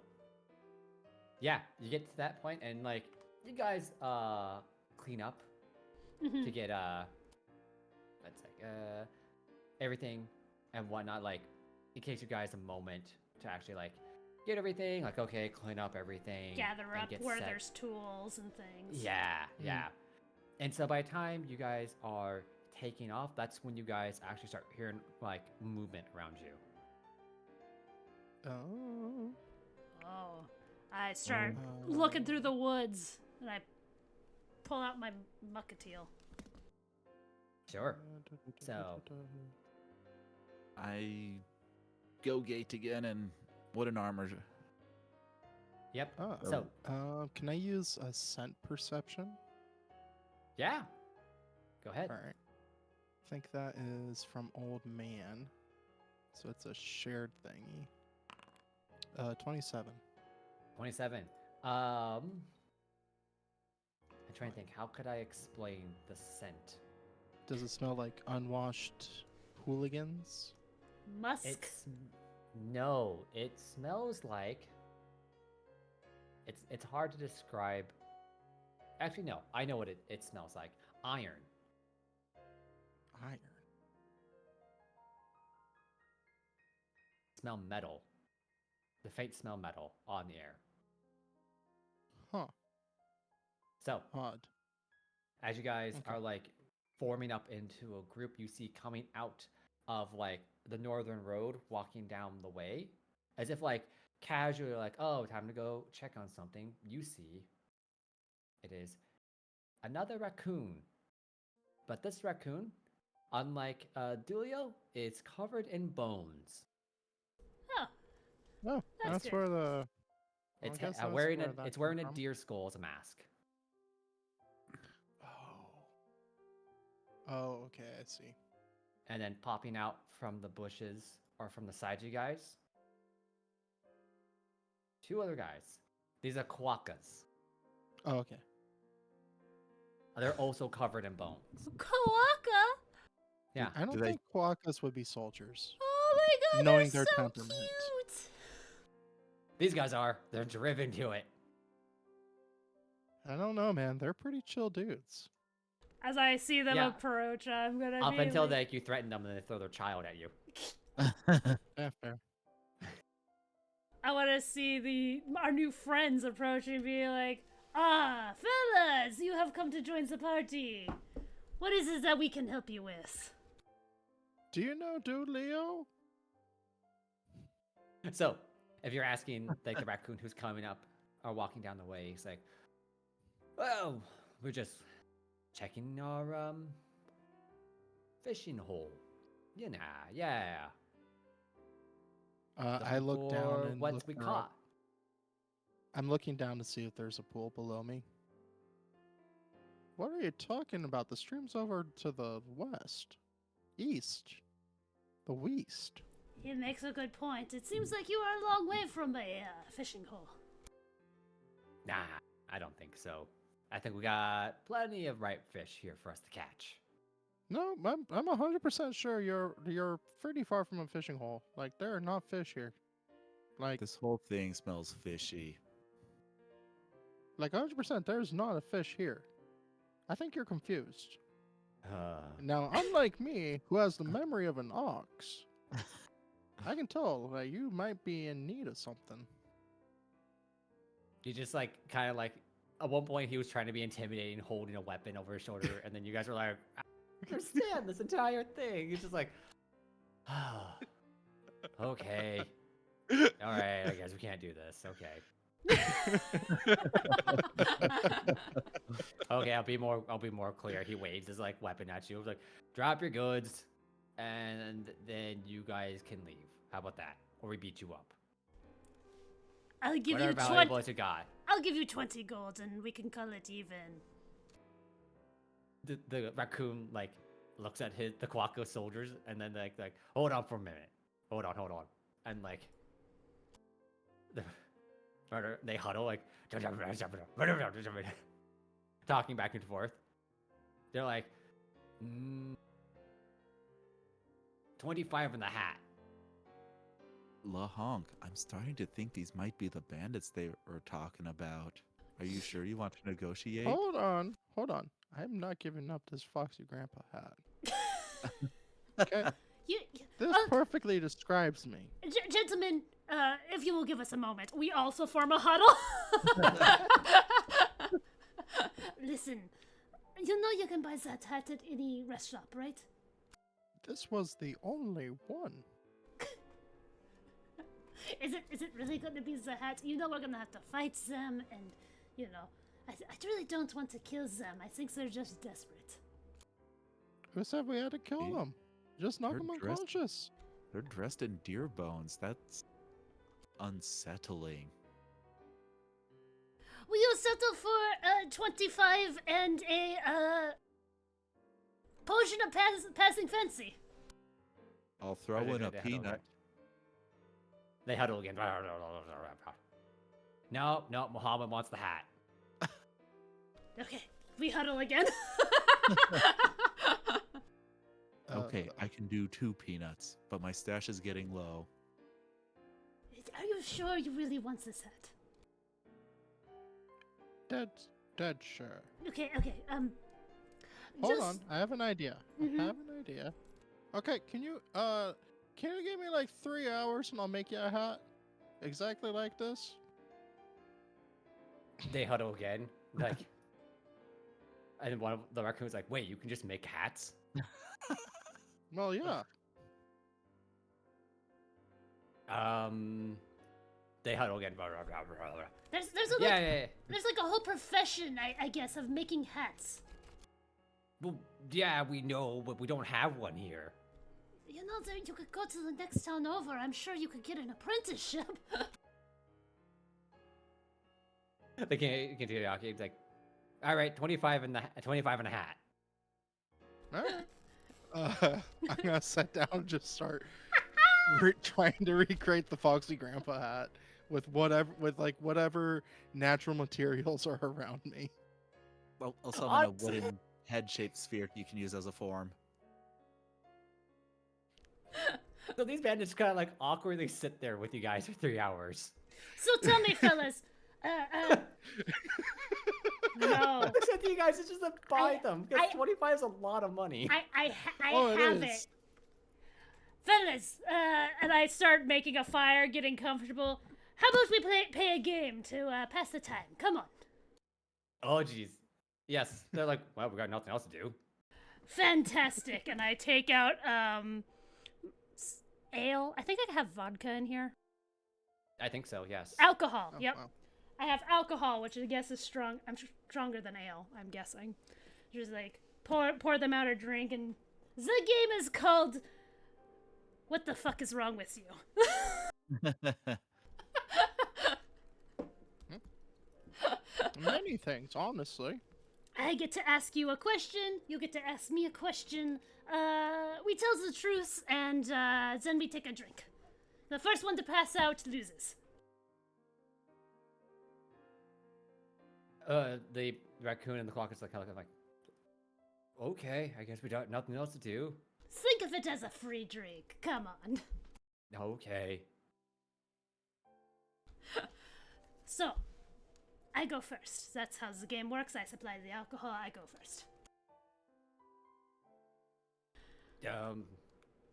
yeah, you get to that point and like you guys clean up to get let's say everything and whatnot. Like, it takes you guys a moment to actually like get everything. Like, okay, clean up everything. Gather and up get where set. there's tools and things. Yeah. And so by the time you guys are taking off, that's when you guys actually start hearing like movement around you. Oh. Oh. I start looking through the woods and I pull out my muckatiel. Sure. So- I go gate again and wooden armor. Yep. Oh, So, can I use a scent perception? yeah. Go ahead. All right. I think that is from Old Man. So it's a shared thingy. 27. 27. I'm trying to think. How could I explain the scent? Does it smell like unwashed hooligans? Musk. No. It smells like. It's hard to describe. Actually, no. I know what it smells like. Iron. Iron. Smell metal. The faint smell metal on the air. Huh. So, Odd. as you guys Okay. are like forming up into a group, you see coming out of like the northern road, walking down the way, as if like casually like, oh, time to go check on something. You see, it is another raccoon, but this raccoon, unlike Dulio, is covered in bones. Oh, Oh, That's that's good. where the. I It's guess that's wearing where a that it's came wearing a from. deer skull as a mask. Oh, okay, I see. And then popping out from the bushes or from the side of you guys, two other guys. These are quokkas. Oh, okay. They're also covered in bones. Kawaka! Yeah. I don't Do they- think quokkas would be soldiers. Oh my god, Knowing they're their so temperament. cute! These guys are. They're driven to it. I don't know, man. They're pretty chill dudes. As I see them Yeah. approach, I'm gonna Up be until like, like you threaten them and they throw their child at you. Yeah, fair. I want to see our new friends approach and be like, ah, fellas, you have come to join the party. What is it that we can help you with? Do you know Dude Leo? So, if you're asking like the raccoon who's coming up or walking down the way, he's like, "Well, we're just checking our fishing hole. You know, yeah. I Looking look down for and what look we around. caught. I'm looking down to see if there's a pool below me. What are you talking about? The stream's over to the west. East. The west. He makes a good point. It seems like you are a long way from a fishing hole. Nah, I don't think so. I think we got plenty of ripe fish here for us to catch. No, I'm 100% sure you're pretty far from a fishing hole. Like there are not fish here. Like This whole thing smells fishy. 100% there's not a fish here. I think you're confused. Uh, Now, unlike me, who has the memory of an ox, I can tell that you might be in need of something. you just like kind of like at one point he was trying to be intimidating, holding a weapon over his shoulder, and then you guys were like, "I don't understand this entire thing." He's just like, Okay. All right, I guess we can't do this. Okay. Okay, I'll be more clear. He waves his like weapon at you. He's like, drop your goods, and then you guys can leave. How about that? Or we beat you up. I'll give Whatever you valuables you got. I'll give you 20 gold and we can call it even. The raccoon like looks at the Quacko soldiers and then like hold on for a minute. Hold on. And like they huddle like talking back and forth. They're like 25 in the hat. La Honk, I'm starting to think these might be the bandits they were talking about. Are you sure you want to negotiate? Hold on. I'm not giving up this Foxy Grandpa hat. Okay. This perfectly describes me. Gentlemen, if you will give us a moment, we also form a huddle. Listen, you know you can buy that hat at any restaurant, right? This was the only one. Is it really going to be the hat? You know we're going to have to fight them, and, you know, I really don't want to kill them. I think they're just desperate. Who said we had to kill them? Just knock them unconscious. They're dressed in deer bones. That's unsettling. Will you settle for 25 and a potion of passing fancy? I'll throw in a peanut. They huddle again. No, Muhammad wants the hat. Okay, we huddle again. Okay, I can do 2 peanuts, but my stash is getting low. Are you sure you really want this hat? Dead sure. Okay. Hold on, I have an idea. Okay, can you give me like 3 hours and I'll make you a hat? Exactly like this? They huddle again. Like, and one of the raccoons like, wait, you can just make hats? Well, yeah. They huddle again. There's like a whole profession, I guess, of making hats. Well, yeah, we know, but we don't have one here. You know, you could go to the next town over. I'm sure you could get an apprenticeship. They can't do it. He's like, all right, 25 and a hat. All right. I'm gonna sit down and just start trying to recreate the Foxy Grandpa hat with whatever natural materials are around me. Well, I'll summon a wooden head-shaped sphere you can use as a form. So these bandits kind of like awkwardly sit there with you guys for 3 hours. So tell me, fellas. No. I said to you guys, it's just to buy them. Because 25 is a lot of money. I have it. Fellas, and I start making a fire, getting comfortable. How about we pay a game to pass the time? Come on. Oh, jeez. Yes. They're like, well, we got nothing else to do. Fantastic. And I take out ale. I think I have vodka in here. I think so, yes. Alcohol. Oh, Yep. wow. I have alcohol, which I guess is strong. I'm stronger than ale, I'm guessing. Just like pour them out a drink, and the game is called What the Fuck Is Wrong With You? Many things, honestly. I get to ask you a question, you get to ask me a question. We tell the truth, and then we take a drink. The first one to pass out loses. The raccoon and the clock is like, okay, I guess we got nothing else to do. Think of it as a free drink. Come on. Okay. So, I go first. That's how the game works. I supply the alcohol. I go first.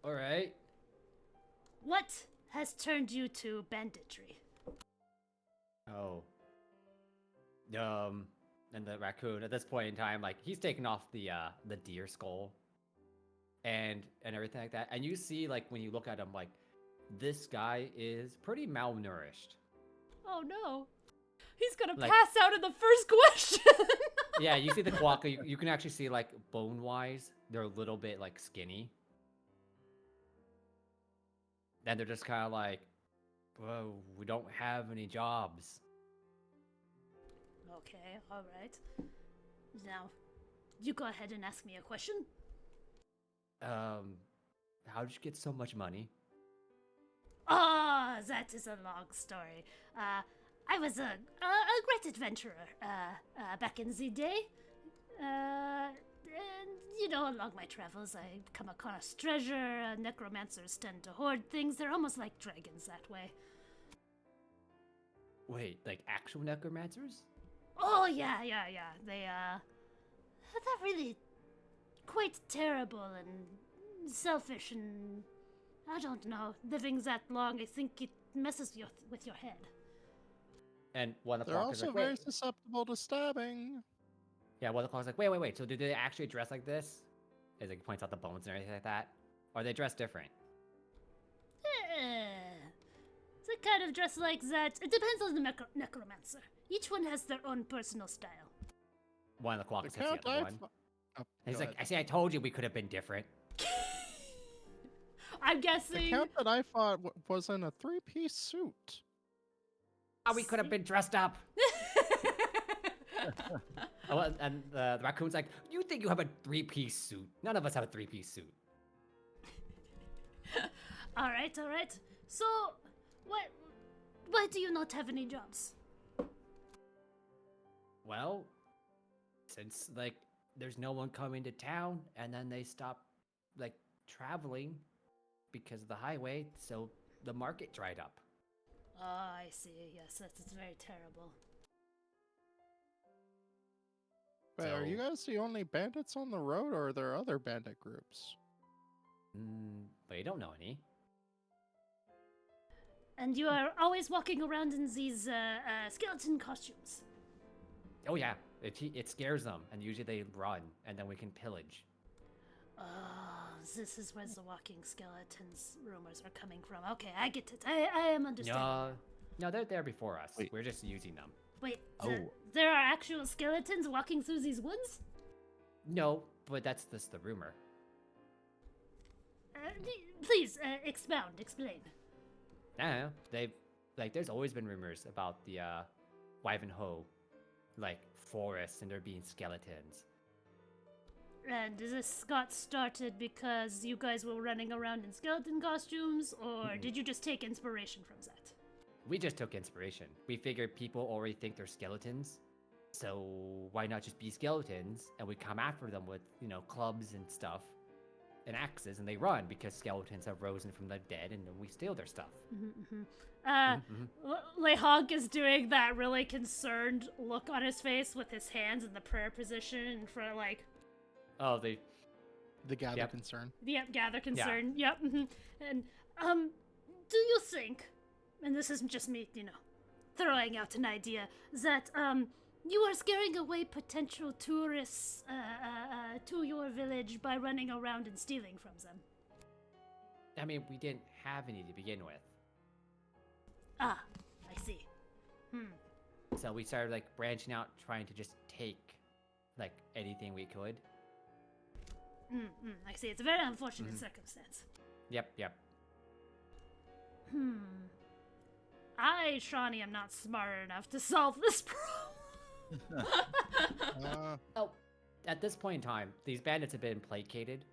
All right. What has turned you to banditry? Oh. And the raccoon at this point in time, like he's taken off the deer skull and everything like that. And you see, like when you look at him, like this guy is pretty malnourished. Oh no. He's gonna Like- pass out in the first question. Yeah, you see the quokka, you can actually see, like, bone-wise, they're a little bit, like, skinny. And they're just kind of like, whoa, we don't have any jobs. Okay, alright. Now, you go ahead and ask me a question. How did you get so much money? Ah, that is a long story. I was a great adventurer back in the day. And, you know, along my travels, I come across treasure. Necromancers tend to hoard things. They're almost like dragons that way. Wait, like actual necromancers? Oh, yeah. They're really quite terrible and selfish and, I don't know, living that long, I think it messes with your head. And one They're o'clock is also like, very wait. susceptible to stabbing. Yeah, 1 o'clock's like, wait. So do they actually dress like this? As like points out the bones and everything like that? Or are they dressed different? They kind of dress like that. It depends on the necromancer. Each one has their own personal style. 1 o'clock The is the count other I one. Oh, And he's go like, ahead. I see, I told you we could have been different. I'm The guessing. count that I fought was in a 3-piece suit. Oh, we could have been dressed up. Oh, and the raccoon's like, you think you have a 3-piece suit? None of us have a 3-piece suit. All right. So, why do you not have any jobs? Well, since like there's no one coming to town, and then they stop like traveling because of the highway, so the market dried up. Oh, I see. Yes, that's very terrible. Wait, are you So- guys the only bandits on the road, or are there other bandit groups? But you don't know any. And you are always walking around in these skeleton costumes. Oh yeah, it scares them, and usually they run, and then we can pillage. Oh, this is where the walking skeletons rumors are coming from. Okay, I get it. I am understanding. No, they're there before us. Wait. We're just using them. Wait, Oh. there are actual skeletons walking through these woods? No, but that's just the rumor. Please, expound, explain. I don't know. They've like there's always been rumors about the Ivanhoe like forests and there being skeletons. And this got started because you guys were running around in skeleton costumes, or did you just take inspiration from that? We just took inspiration. We figured people already think they're skeletons, so why not just be skeletons and we come after them with, you know, clubs and stuff and axes, and they run because skeletons have risen from the dead and then we steal their stuff. Lehog is doing that really concerned look on his face with his hands in the prayer position in front of, like, Oh, they The gather Yep. concern. gather concern. Yep. And, do you think, and this is just me, you know, throwing out an idea, that, you are scaring away potential tourists, to your village by running around and stealing from them? I mean, we didn't have any to begin with. Ah, I see. So we started like branching out, trying to just take like anything we could. I see. It's a very unfortunate circumstance. Yep. I, Shawnee, am not smart enough to solve this problem. Oh, at this point in time, these bandits have been placated.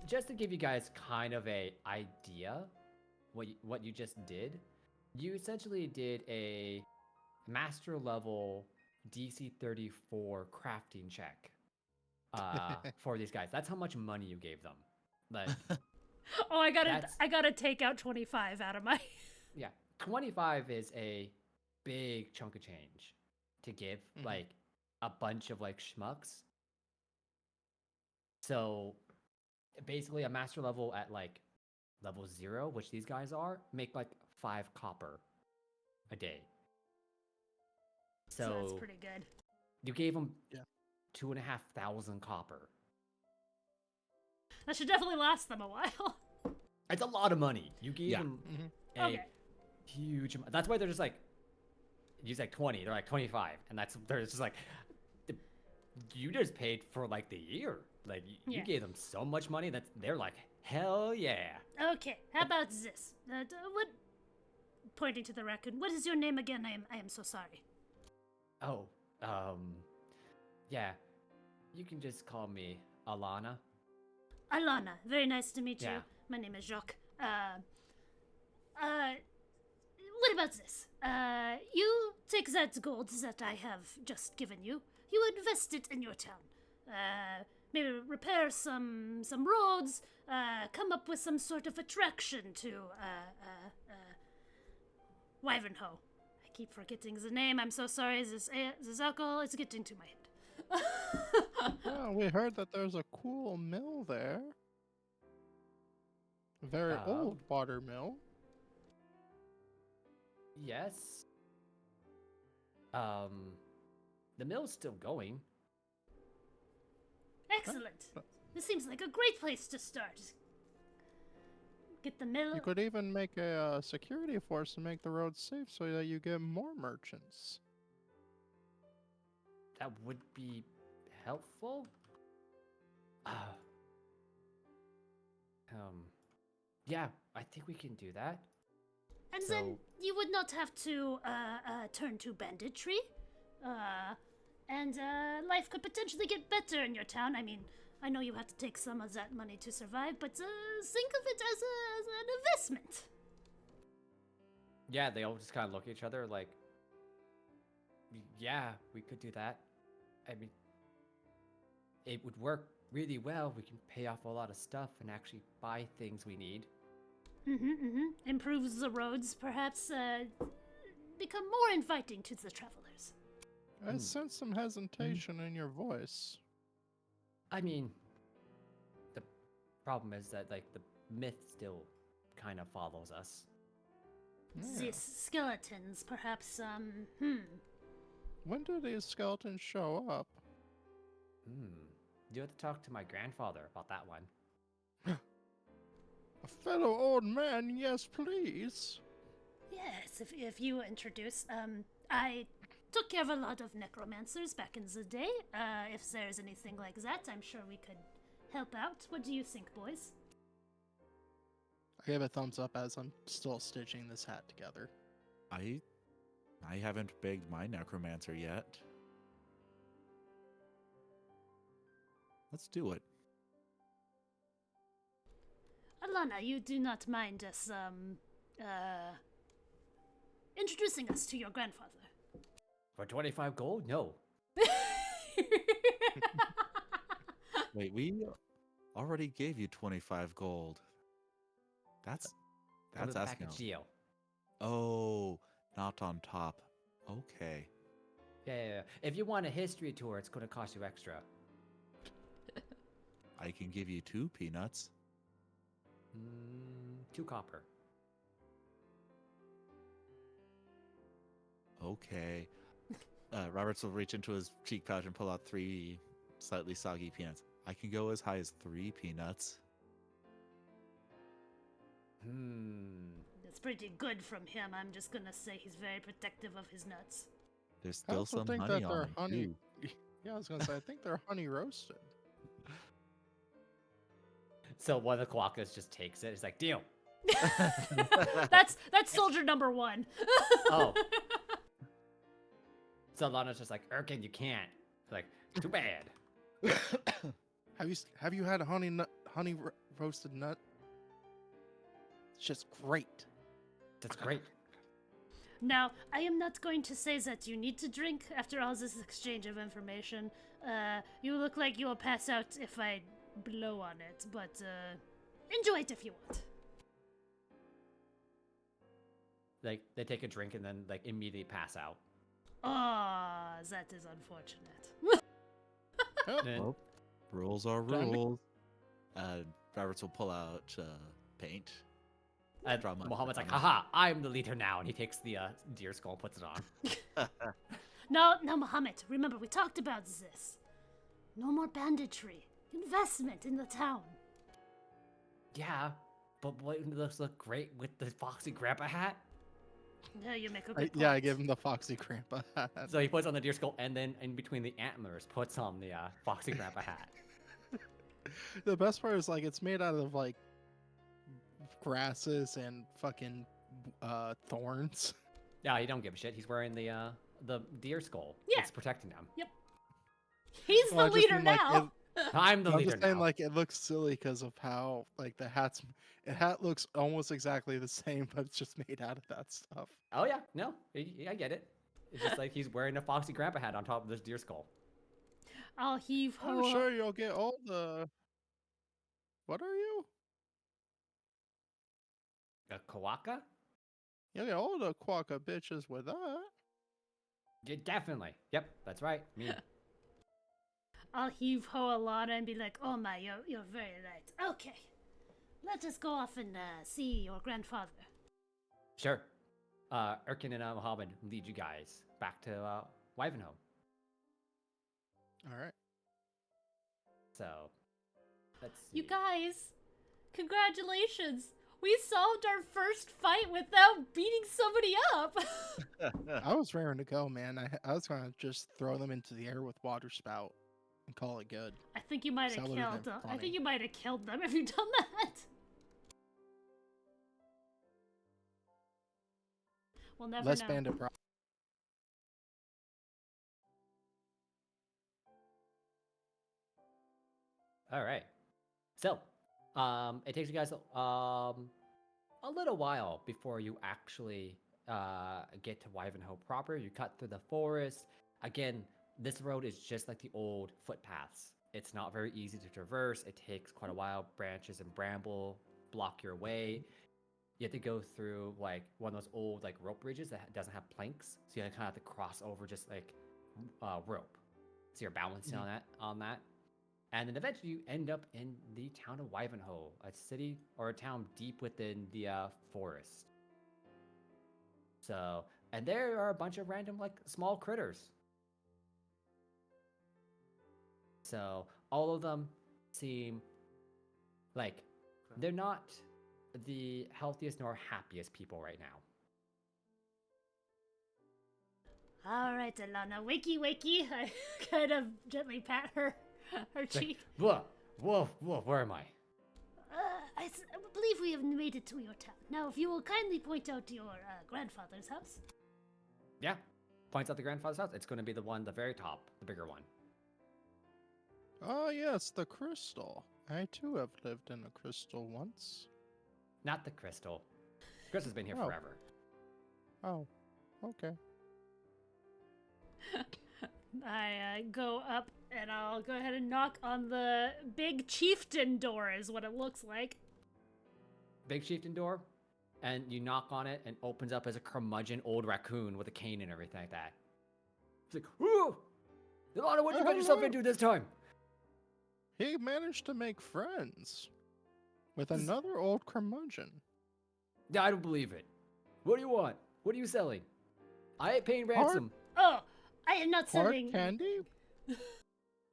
Just to give you guys kind of a idea, what you just did, you essentially did a master level DC 34 crafting check for these guys. That's how much money you gave them. Like, Oh, I That's- gotta take out 25 out of my. yeah, 25 is a big chunk of change to give like a bunch of like schmucks. So basically a master level at like level 0, which these guys are, make like 5 copper a day. So that's pretty good. You gave them Yeah. 2,500 copper. That should definitely last them a while. It's a lot of money. You gave Yeah. them Mhm. a Okay. huge amount. That's why they're just like, use like 20. They're like 25, and they're just like, "The- you just paid for like the year. Like you Yeah. gave them so much money that they're like, hell yeah. Okay, how about this? What? Pointing to the raccoon. What is your name again? I am so sorry. Oh, yeah. You can just call me Alana. Alana. Very nice to meet you. Yeah. My name is Jacque. What about this? You take that gold that I have just given you. You invest it in your town. Maybe repair some roads. Come up with some sort of attraction to Wyvernho. I keep forgetting the name. I'm so sorry. This alcohol is getting to my head. Well, we heard that there's a cool mill there. A very old water mill. Yes. The mill's still going. Excellent. This seems like a great place to start. Get the mill. You could even make a security force to make the roads safe so that you get more merchants. That would be helpful. Yeah, I think we can do that. And So- then you would not have to turn to banditry. And life could potentially get better in your town. I mean, I know you have to take some of that money to survive, but think of it as an investment. Yeah, they all just kind of look at each other like, yeah, we could do that. I mean, it would work really well. We can pay off a lot of stuff and actually buy things we need. Improves the roads, perhaps become more inviting to the travelers. I sense some hesitation in your voice. I mean, the problem is that like the myth still kind of follows us. Yeah. These skeletons, perhaps, When do these skeletons show up? You have to talk to my grandfather about that one. A fellow old man, yes, please. Yes, if you introduce, I took care of a lot of necromancers back in the day. If there's anything like that, I'm sure we could help out. What do you think, boys? I give a thumbs up as I'm still stitching this hat together. I haven't begged my necromancer yet. Let's do it. Alana, you do not mind us, introducing us to your grandfather. For 25 gold? No. Wait, we already gave you 25 gold. That's For the asking. package deal. Oh, not on top. Okay. Yeah. If you want a history tour, it's going to cost you extra. I can give you 2 peanuts. 2 copper. Okay. Roberts will reach into his cheek pouch and pull out 3 slightly soggy peanuts. I can go as high as 3 peanuts. That's pretty good from him. I'm just gonna say he's very protective of his nuts. There's I still also some think honey that on they're them, honey. too. Yeah, I was gonna say I think they're honey roasted. So one of the Kawaka's just takes it. It's like, deal. That's soldier number 1. Oh. So Lana's just like, Erkin, you can't. Like, too bad. Have you had a honey roasted nut? It's just great. That's great. Now, I am not going to say that you need to drink after all this exchange of information. You look like you will pass out if I blow on it, but enjoy it if you want. Like, they take a drink and then, like, immediately pass out. Ah, that is unfortunate. Then- Well, rules are Done. rules. Roberts will pull out paint. And Draw my- Muhammad's like, haha, I'm the leader now. And he takes the deer skull and puts it on. Now, Muhammad, remember we talked about this. No more banditry. Investment in the town. Yeah, But wouldn't this look great with the foxy grandpa hat? No, you make a good point. Yeah, I gave him the Foxy Grandpa hat. So he puts on the deer skull, and then in between the antlers, puts on the foxy grandpa hat. The best part is like it's made out of like grasses and fucking thorns. Yeah, he don't give a shit. He's wearing the deer skull. Yeah. It's protecting him. Yep. He's Well, I the just leader mean, like, now. I'm the I'm leader just saying, now. like, it looks silly because of how, like, the hat looks almost exactly the same, but it's just made out of that stuff. Oh yeah, no, I get it. It's just like he's wearing a foxy grandpa hat on top of this deer skull. I'll heave I'm ho. sure you'll get all the. What are you? A kawaka? You'll get all the quokka bitches with that. Yeah, definitely. Yep, that's right. Me. I'll heave ho a lot and be like, "Oh my, you're very right. Okay, let us go off and see your grandfather." Sure. Erkin and Mohammed lead you guys back to Wivenhoe. All right. So, let's see. You guys, congratulations! We solved our first fight without beating somebody up. I was raring to go, man. I was gonna just throw them into the air with water spout and call it good. I think you might have That would've killed been them. I funny. think you might have killed them if you'd done that. We'll never Less know. bandit bro. All right. So, it takes you guys a little while before you actually get to Wivenhoe proper. You cut through the forest. Again, this road is just like the old footpaths. It's not very easy to traverse. It takes quite a while. Branches and bramble block your way. You have to go through like one of those old like rope bridges that doesn't have planks, so you kind of have to cross over just like rope. So you're balancing on that. And then eventually you end up in the town of Wivenhoe, a city or a town deep within the forest. So, and there are a bunch of random like small critters. So all of them seem like they're not the healthiest nor happiest people right now. All right, Alana, wakey, wakey. I kind of gently pat her cheek. Whoa, where am I? I believe we have made it to your town. Now, if you will kindly point out your grandfather's house. Yeah, points out the grandfather's house. It's going to be the one, the very top, the bigger one. Oh yes, the crystal. I too have lived in a crystal once. Not the crystal. Crystal's been here Oh. forever. Oh, okay. I go up and I'll go ahead and knock on the big chieftain door, is what it looks like. Big chieftain door, and you knock on it and opens up as a curmudgeon old raccoon with a cane and everything like that. He's like, "Whoa! Ilana, what you got yourself into this time?" He managed to make friends with another old curmudgeon. Yeah, I don't believe it. What do you want? What are you selling? I ain't paying ransom. Oh, I am not Hard selling. candy?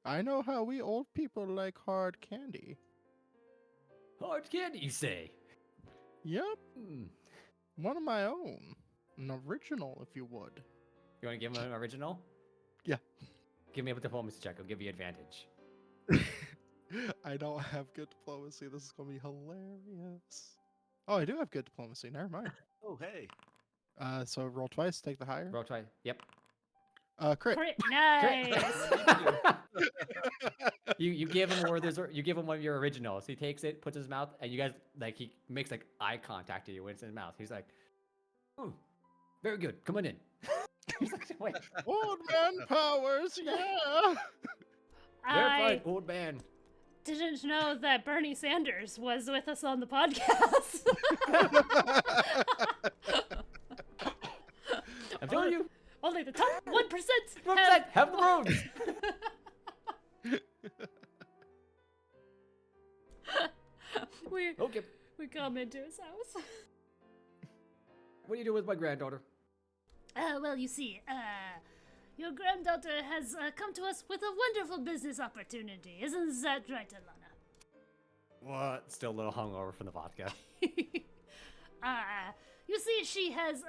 I know how we old people like hard candy. Hard candy, you say? Yep, Hmm. one of my own. An original, if you would. You want to give him an original? Yeah. Give me a diplomacy check. I'll give you advantage. I don't have good diplomacy. This is going to be hilarious. Oh, I do have good diplomacy. Never mind. Oh, hey. So roll twice, take the higher. Roll twice. Yep. Crit. Crit. Nice. You give him you give him one of your originals. He takes it, puts it in his mouth, and you guys like he makes like eye contact to you when it's in his mouth. He's like, "Oh, very good. Come on in." He's like, "Wait, Old man powers, yeah. verified I old man." didn't know that Bernie Sanders was with us on the podcast. I'm telling you, Only the top 1% have the roads. Okay. we come into his house. What do you do with my granddaughter? Well, you see, your granddaughter has come to us with a wonderful business opportunity. Isn't that right, Alana? what? Still a little hungover from the vodka. You see, she has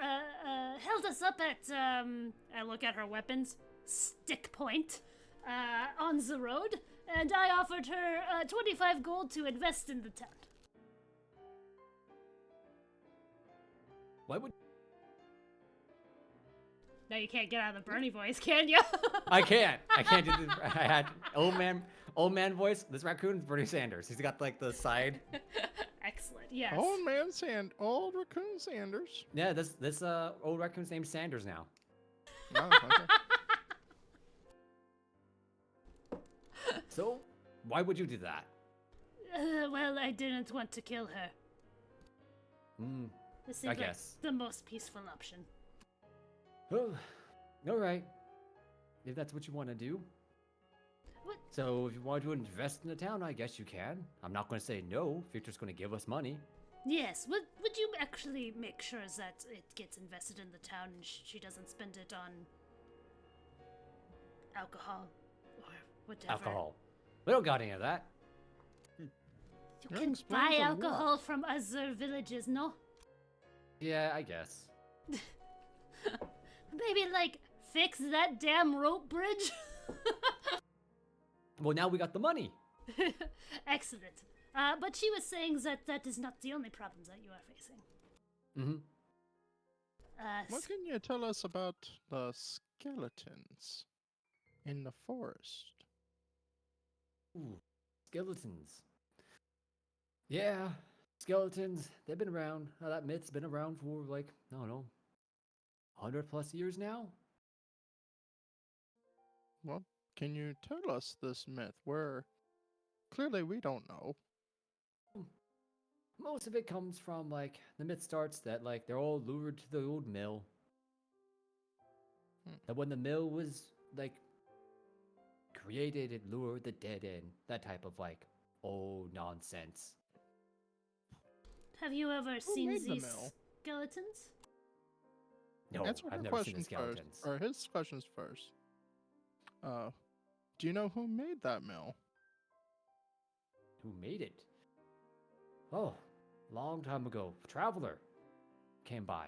held us up at I look at her weapons, stick point, on the road, and I offered her 25 gold to invest in the town. Why would Now you can't get out of the Bernie voice, can you? I can't do the. I had old man voice. This raccoon's Bernie Sanders. He's got like the side. Excellent. Yes. Old Raccoon Sanders. Yeah, this old raccoon's named Sanders now. Oh, okay. So why would you do that? Well, I didn't want to kill her. This seems like guess. the most peaceful option. Oh, all right. If that's what you want to do. What? So if you want to invest in the town, I guess you can. I'm not going to say no if you're just going to give us money. Yes. Would you actually make sure that it gets invested in the town and she doesn't spend it on alcohol or whatever? Alcohol. We don't got any of that. You That can explains buy a lot. alcohol from other villages, no? Yeah, I guess. Maybe, like, fix that damn rope bridge? Well, now we got the money. Excellent. But she was saying that is not the only problem that you are facing. What can you tell us about the skeletons in the forest? Ooh, skeletons. Yeah, skeletons. They've been around. That myth's been around for like, I don't know, 100+ years now. Well, can you tell us this myth where clearly we don't know? Most of it comes from like the myth starts that like they're all lured to the old mill. That when the mill was like created, it lured the dead in. That type of like old nonsense. Have you ever Who seen made the these mill? skeletons? No, Answer I've her never seen the questions skeletons. first, or his questions first. Do you know who made that mill? Who made it? Oh, long time ago. A traveler came by.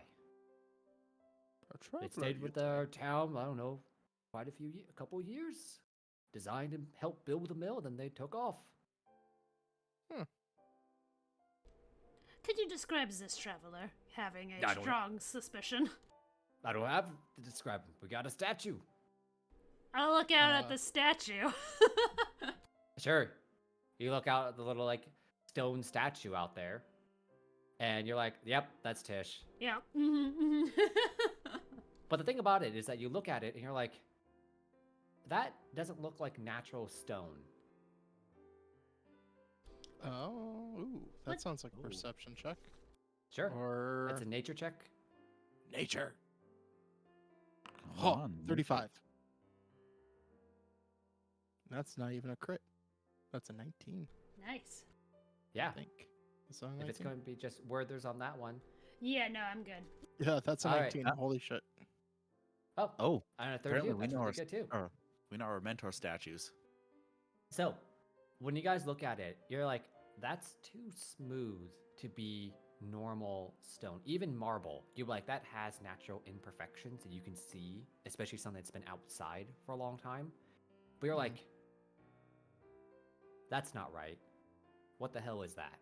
A traveler. They stayed you with say? our town, I don't know, quite a couple years. Designed and helped build the mill, then they took off. Could you describe this traveler having I a don't- strong suspicion? I don't have to describe him. We got a statue. I'll look out at the statue. Sure. You look out at the little like stone statue out there, and you're like, "Yep, that's Tish." Yeah. Mm-hmm. But the thing about it is that you look at it and you're like, "That doesn't look like natural stone." Oh, ooh, that What? sounds like a Ooh. perception check. Sure. Or That's a nature check. nature. Come Oh, on, 35. That's not even a crit. That's a 19, Nice. Yeah. I think. Is that a If it's 19? going to be just Werther's on that one. Yeah, no, I'm good. Yeah, that's a All right. 19. Holy shit. Oh, Oh, and a apparently 32. we That's know pretty good too. we know our mentor statues. So, when you guys look at it, you're like, that's too smooth to be normal stone. Even marble, you're like, that has natural imperfections that you can see, especially something that's been outside for a long time. But you're like, that's not right. What the hell is that?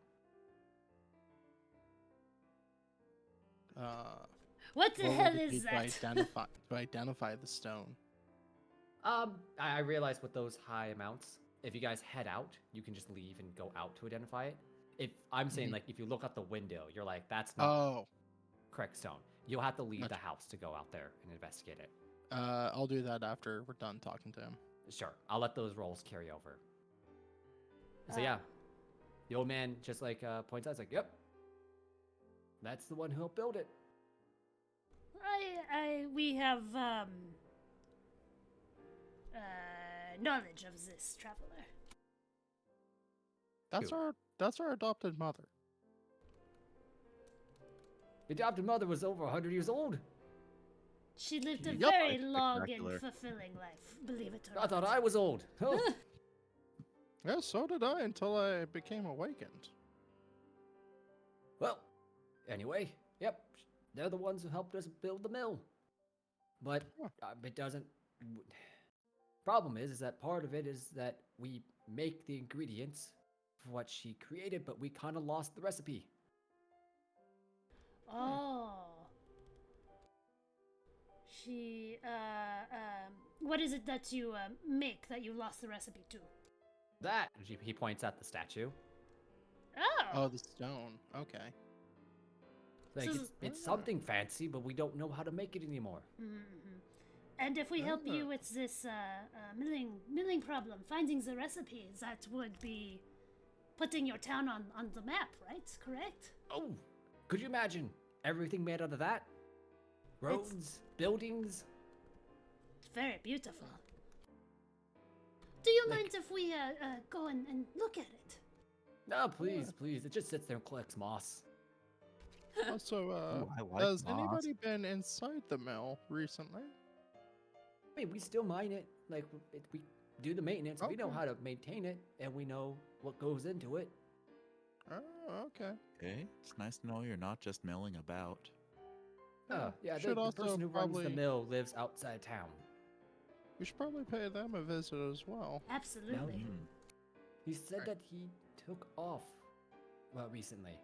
What the What hell would it be is to that? identify the stone? I realize with those high amounts, if you guys head out, you can just leave and go out to identify it. If I'm saying like if you look out the window, you're like, that's not Oh, correct stone. You'll have to leave the Gotcha. house to go out there and investigate it. I'll do that after we're done talking to him. Sure, I'll let those rolls carry over. So yeah, the old man just like points out, it's like, yep, that's the one who helped build it. We have knowledge of this traveler. That's our adopted mother. The adopted mother was over 100 years old. She lived a Yup. very long and Spectacular. fulfilling life, believe it or I not. thought I was old. Oh, Yeah, so did I until I became awakened. Well, anyway, yep, they're the ones who helped us build the mill. But Huh. it doesn't. Problem is that part of it is that we make the ingredients for what she created, but we kind of lost the recipe. Oh. She, what is it that you make that you lost the recipe to? That he points at the statue. Oh, the stone. Okay. Like So- it's something fancy, but we don't know how to make it anymore. Mm-hmm. And if we help you with this milling problem, finding the recipes, that would be putting your town on the map, right? Correct? Oh, could you imagine everything made out of that? Roads, buildings. It's very beautiful. Do you Like- mind if we go and look at it? No, please, please. It just sits there and collects moss. Also, Ooh, I like has moss. anybody been inside the mill recently? I mean, we still mine it. Like we do the maintenance. We know Okay. how to maintain it, and we know what goes into it. Oh, okay. Okay, it's nice to know you're not just milling about. Yeah. Should The also person who runs the probably- mill lives outside town. We should probably pay them a visit as well. Absolutely. Hmm. He said Right. that he took off. Well, recently.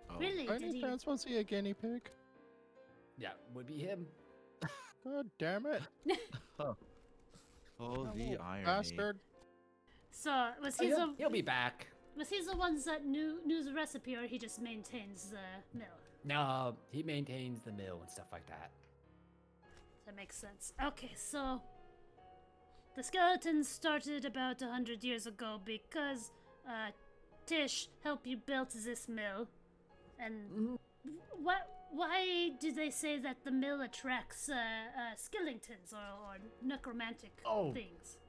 Oh, Really? By Did any he? chance, was he a guinea pig? Yeah, would be him. God damn it. Oh, That the little irony. bastard. So was Oh, he he'll be back. was he the ones that knew the recipe, or he just maintains the mill? No, he maintains the mill and stuff like that. That makes sense. Okay, so the skeletons started about 100 years ago because Tish helped you build this mill, and Mhm. why do they say that the mill attracts skeletons or necromantic Oh. things?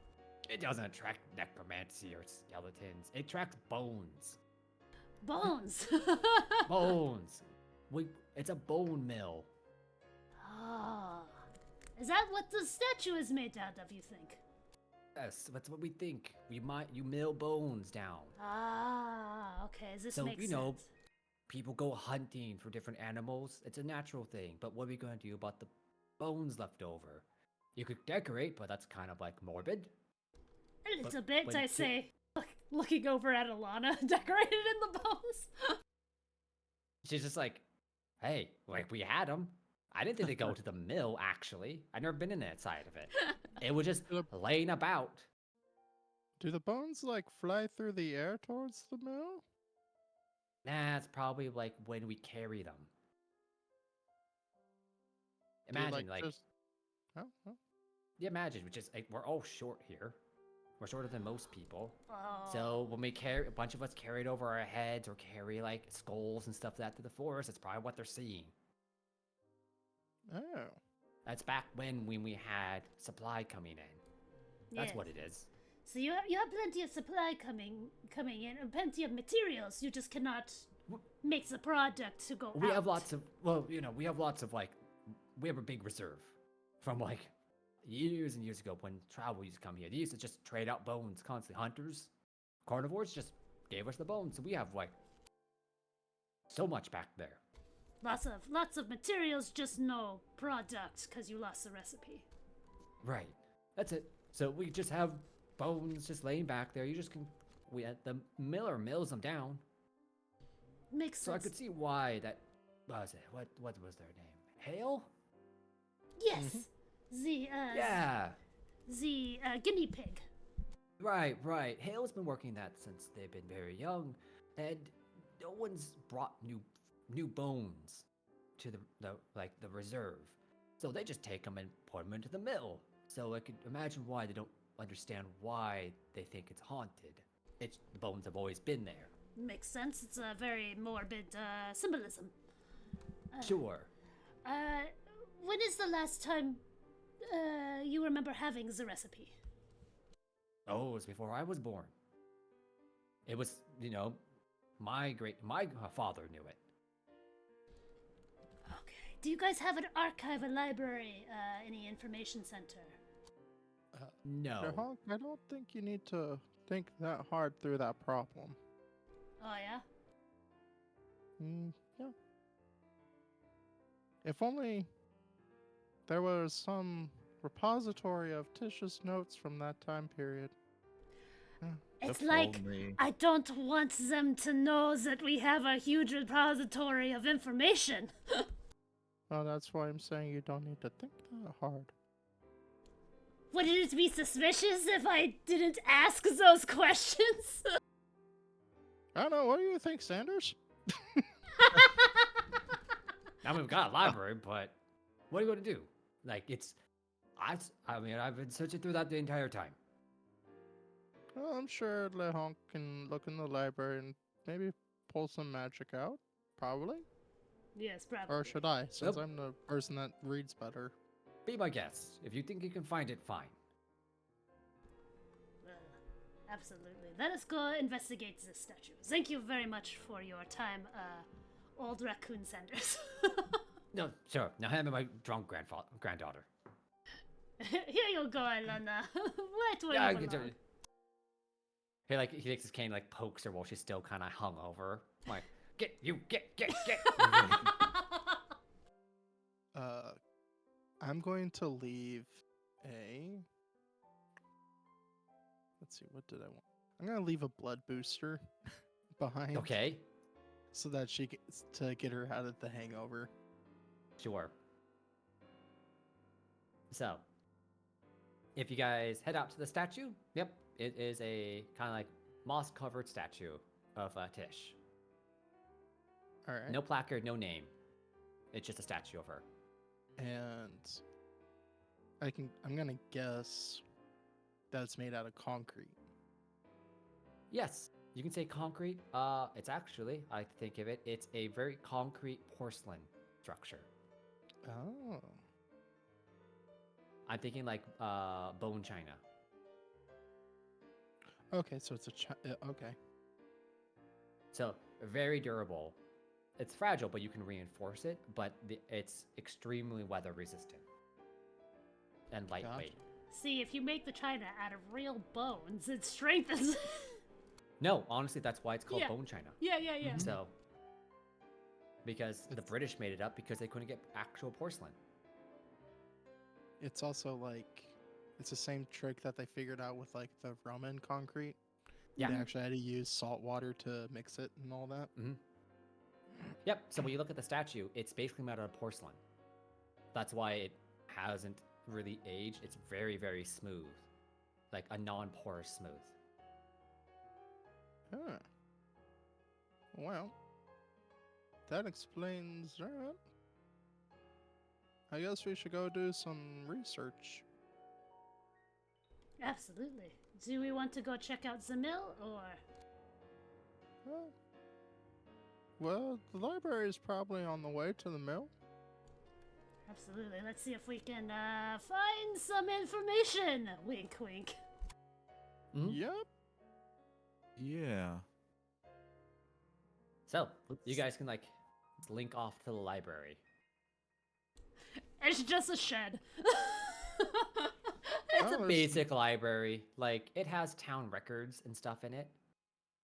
It doesn't attract necromancy or skeletons. It attracts bones. Bones. Bones. It's a bone mill. Ah, is that what the statue is made out of? You think? Yes, that's what we think. You mill bones down. Ah, okay. This So, makes you know, sense. People go hunting for different animals. It's a natural thing. But what are we going to do about the bones left over? You could decorate, but that's kind of like morbid. A little bit, when I Ti- say, looking over at Alana, decorated in the bones. She's just like, hey, like we had them. I didn't think they go to the mill, actually. I've never been in that side of it. It was just laying about. Do the bones, like, fly through the air towards the mill? Nah, it's probably like when we carry them. Do you, Imagine, like, just... Oh, oh. yeah, imagine, which is like, we're all short here. We're shorter than most people. Oh. So when we carry, a bunch of us carry it over our heads or carry like skulls and stuff like that to the forest, it's probably what they're seeing. Oh. That's back when we had supply coming in. That's Yes. what it is. So you have plenty of supply coming in, and plenty of materials. You just cannot make the product to go We out. have lots of, well, you know, we have lots of like, we have a big reserve from like years and years ago when travel used to come here. They used to just trade out bones constantly. Hunters, carnivores just gave us the bones. So we have like so much back there. Lots of materials, just no products because you lost the recipe. Right. That's it. So we just have bones just laying back there. You just can, the miller mills them down. Makes So I sense. could see why that, what was it? What was their name? Hale? Yes. The Yeah. the guinea pig. Right. Hale's been working that since they've been very young, and no one's brought new bones to the reserve. So they just take them and put them into the mill. So I could imagine why they don't understand why they think it's haunted. The bones have always been there. Makes sense. It's a very morbid symbolism. Sure. When is the last time you remember having the recipe? Oh, it was before I was born. It was, you know, my father knew it. Okay. Do you guys have an archive, a library, any information center? No. Honk, I don't think you need to think that hard through that problem. Oh yeah. Yeah. If only there was some repository of Tish's notes from that time period. It's If like only. I don't want them to know that we have a huge repository of information. Well, that's why I'm saying you don't need to think that hard. Would it be suspicious if I didn't ask those questions? I don't know. What do you think, Sanders? Now we've got a library, but what are you going to do? Like, I've been searching through that the entire time. Well, I'm sure Lehonk can look in the library and maybe pull some magic out. Probably. Yes, probably. Or should I, since Nope. I'm the person that reads better? Be my guest. If you think you can find it, fine. Absolutely. Let us go investigate this statue. Thank you very much for your time, old raccoon Sanders. No, sure. Now hand me my drunk granddaughter. Here you go, Alana. Right where Yeah, you I can belong. he takes his cane, like pokes her while she's still kind of hung over. Like, get. I'm going to leave a... Let's see, what did I want? I'm going to leave a blood booster behind. Okay, So that she gets to get her out of the hangover. sure. So, if you guys head out to the statue, yep, it is a kind of like moss-covered statue of Tish. All right. No placard, no name. It's just a statue of her. And I'm going to guess that it's made out of concrete. Yes, you can say concrete. It's actually, I think of it, it's a very concrete porcelain structure. Oh. I'm thinking like bone china. Okay, so it's okay. So very durable. It's fragile, but you can reinforce it. But it's extremely weather resistant and lightweight. See, if you make the china out of real bones, it strengthens. No, honestly, that's why it's called Yeah. bone china. yeah. So, because the British made it up because they couldn't get actual porcelain. It's also like it's the same trick that they figured out with like the Roman concrete. Yeah. They actually had to use salt water to mix it and all that. Yep. So when you look at the statue, it's basically made out of porcelain. That's why it hasn't really aged. It's very, very smooth, like a non-porous smooth. Huh. Well, that explains that. I guess we should go do some research. Absolutely. Do we want to go check out the mill, or? Well, the library is probably on the way to the mill. Absolutely. Let's see if we can find some information. Wink, wink. Mhm. Yep. Yeah. So you guys can like link off to the library. It's just a shed. It's Oh, a there's- basic library. Like it has town records and stuff in it.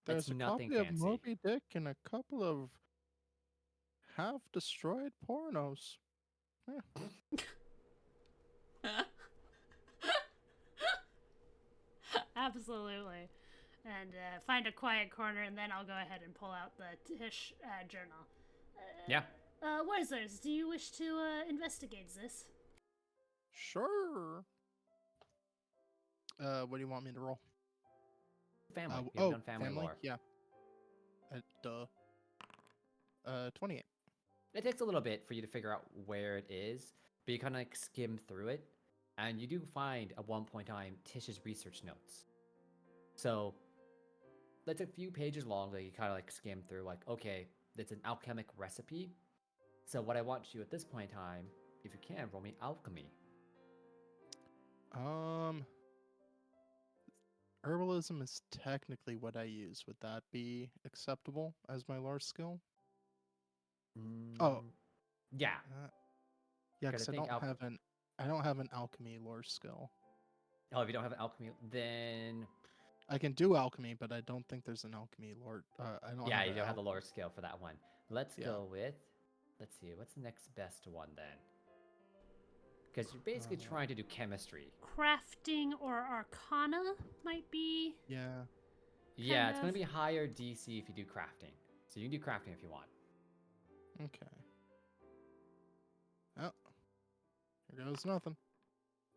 There's It's a nothing copy fancy. of Moby Dick and a couple of half-destroyed pornos. Absolutely. And find a quiet corner, and then I'll go ahead and pull out the Tish journal. Yeah. Wizards, do you wish to investigate this? Sure. What do you want me to roll? Family. You haven't done family lore. Yeah. 28. It takes a little bit for you to figure out where it is, but you kind of like skim through it, and you do find at one point in time Tish's research notes. So that's a few pages long that you kind of like skim through, like, okay, it's an alchemic recipe. So what I want you at this point in time, if you can, roll me alchemy. Herbalism is technically what I use. Would that be acceptable as my lore skill? Oh. Yeah. Yeah, Gotta because I think don't have an alchemy lore skill. Oh, if you don't have an alchemy, then I can do alchemy, but I don't think there's an alchemy lord. I don't yeah, have you an don't have the alchemy. lower skill for that one. Let's Yeah. go with, let's see, what's the next best one then? Because you're basically trying to do chemistry. Crafting or Arcana might be. Yeah. Yeah, it's of. going to be higher DC if you do crafting. So you can do crafting if you want. Okay. Oh, here goes nothing.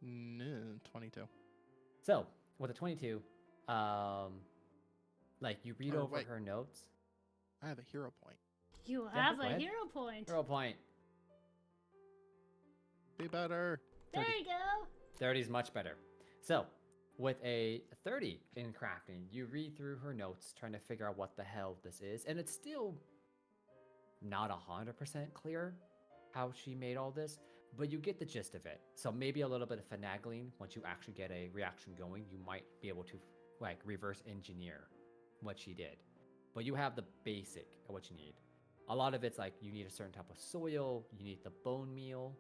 No, 22. So with a 22, like you read Or over wait. her notes. I have a hero point. You Yeah, have go a ahead. hero point. Hero point. Be better. There 30. you go. 30 is much better. So with a 30 in crafting, you read through her notes trying to figure out what the hell this is, and it's still not 100% clear how she made all this, but you get the gist of it. So maybe a little bit of finagling. Once you actually get a reaction going, you might be able to like reverse engineer what she did. But you have the basic of what you need. A lot of it's like you need a certain type of soil, you need the bone meal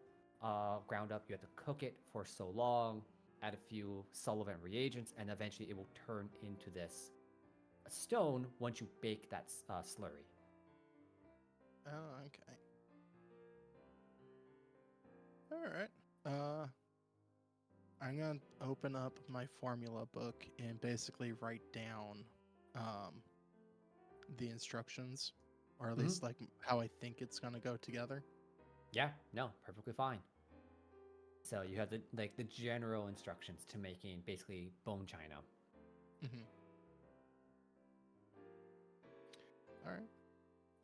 ground up, you have to cook it for so long, add a few solvent reagents, and eventually it will turn into this stone once you bake that slurry. Oh, okay. All right. I'm gonna open up my formula book and basically write down the instructions, or at least like how I think it's gonna go together. Yeah, no, perfectly fine. So you have the the general instructions to making basically bone china. Mm-hmm. All right.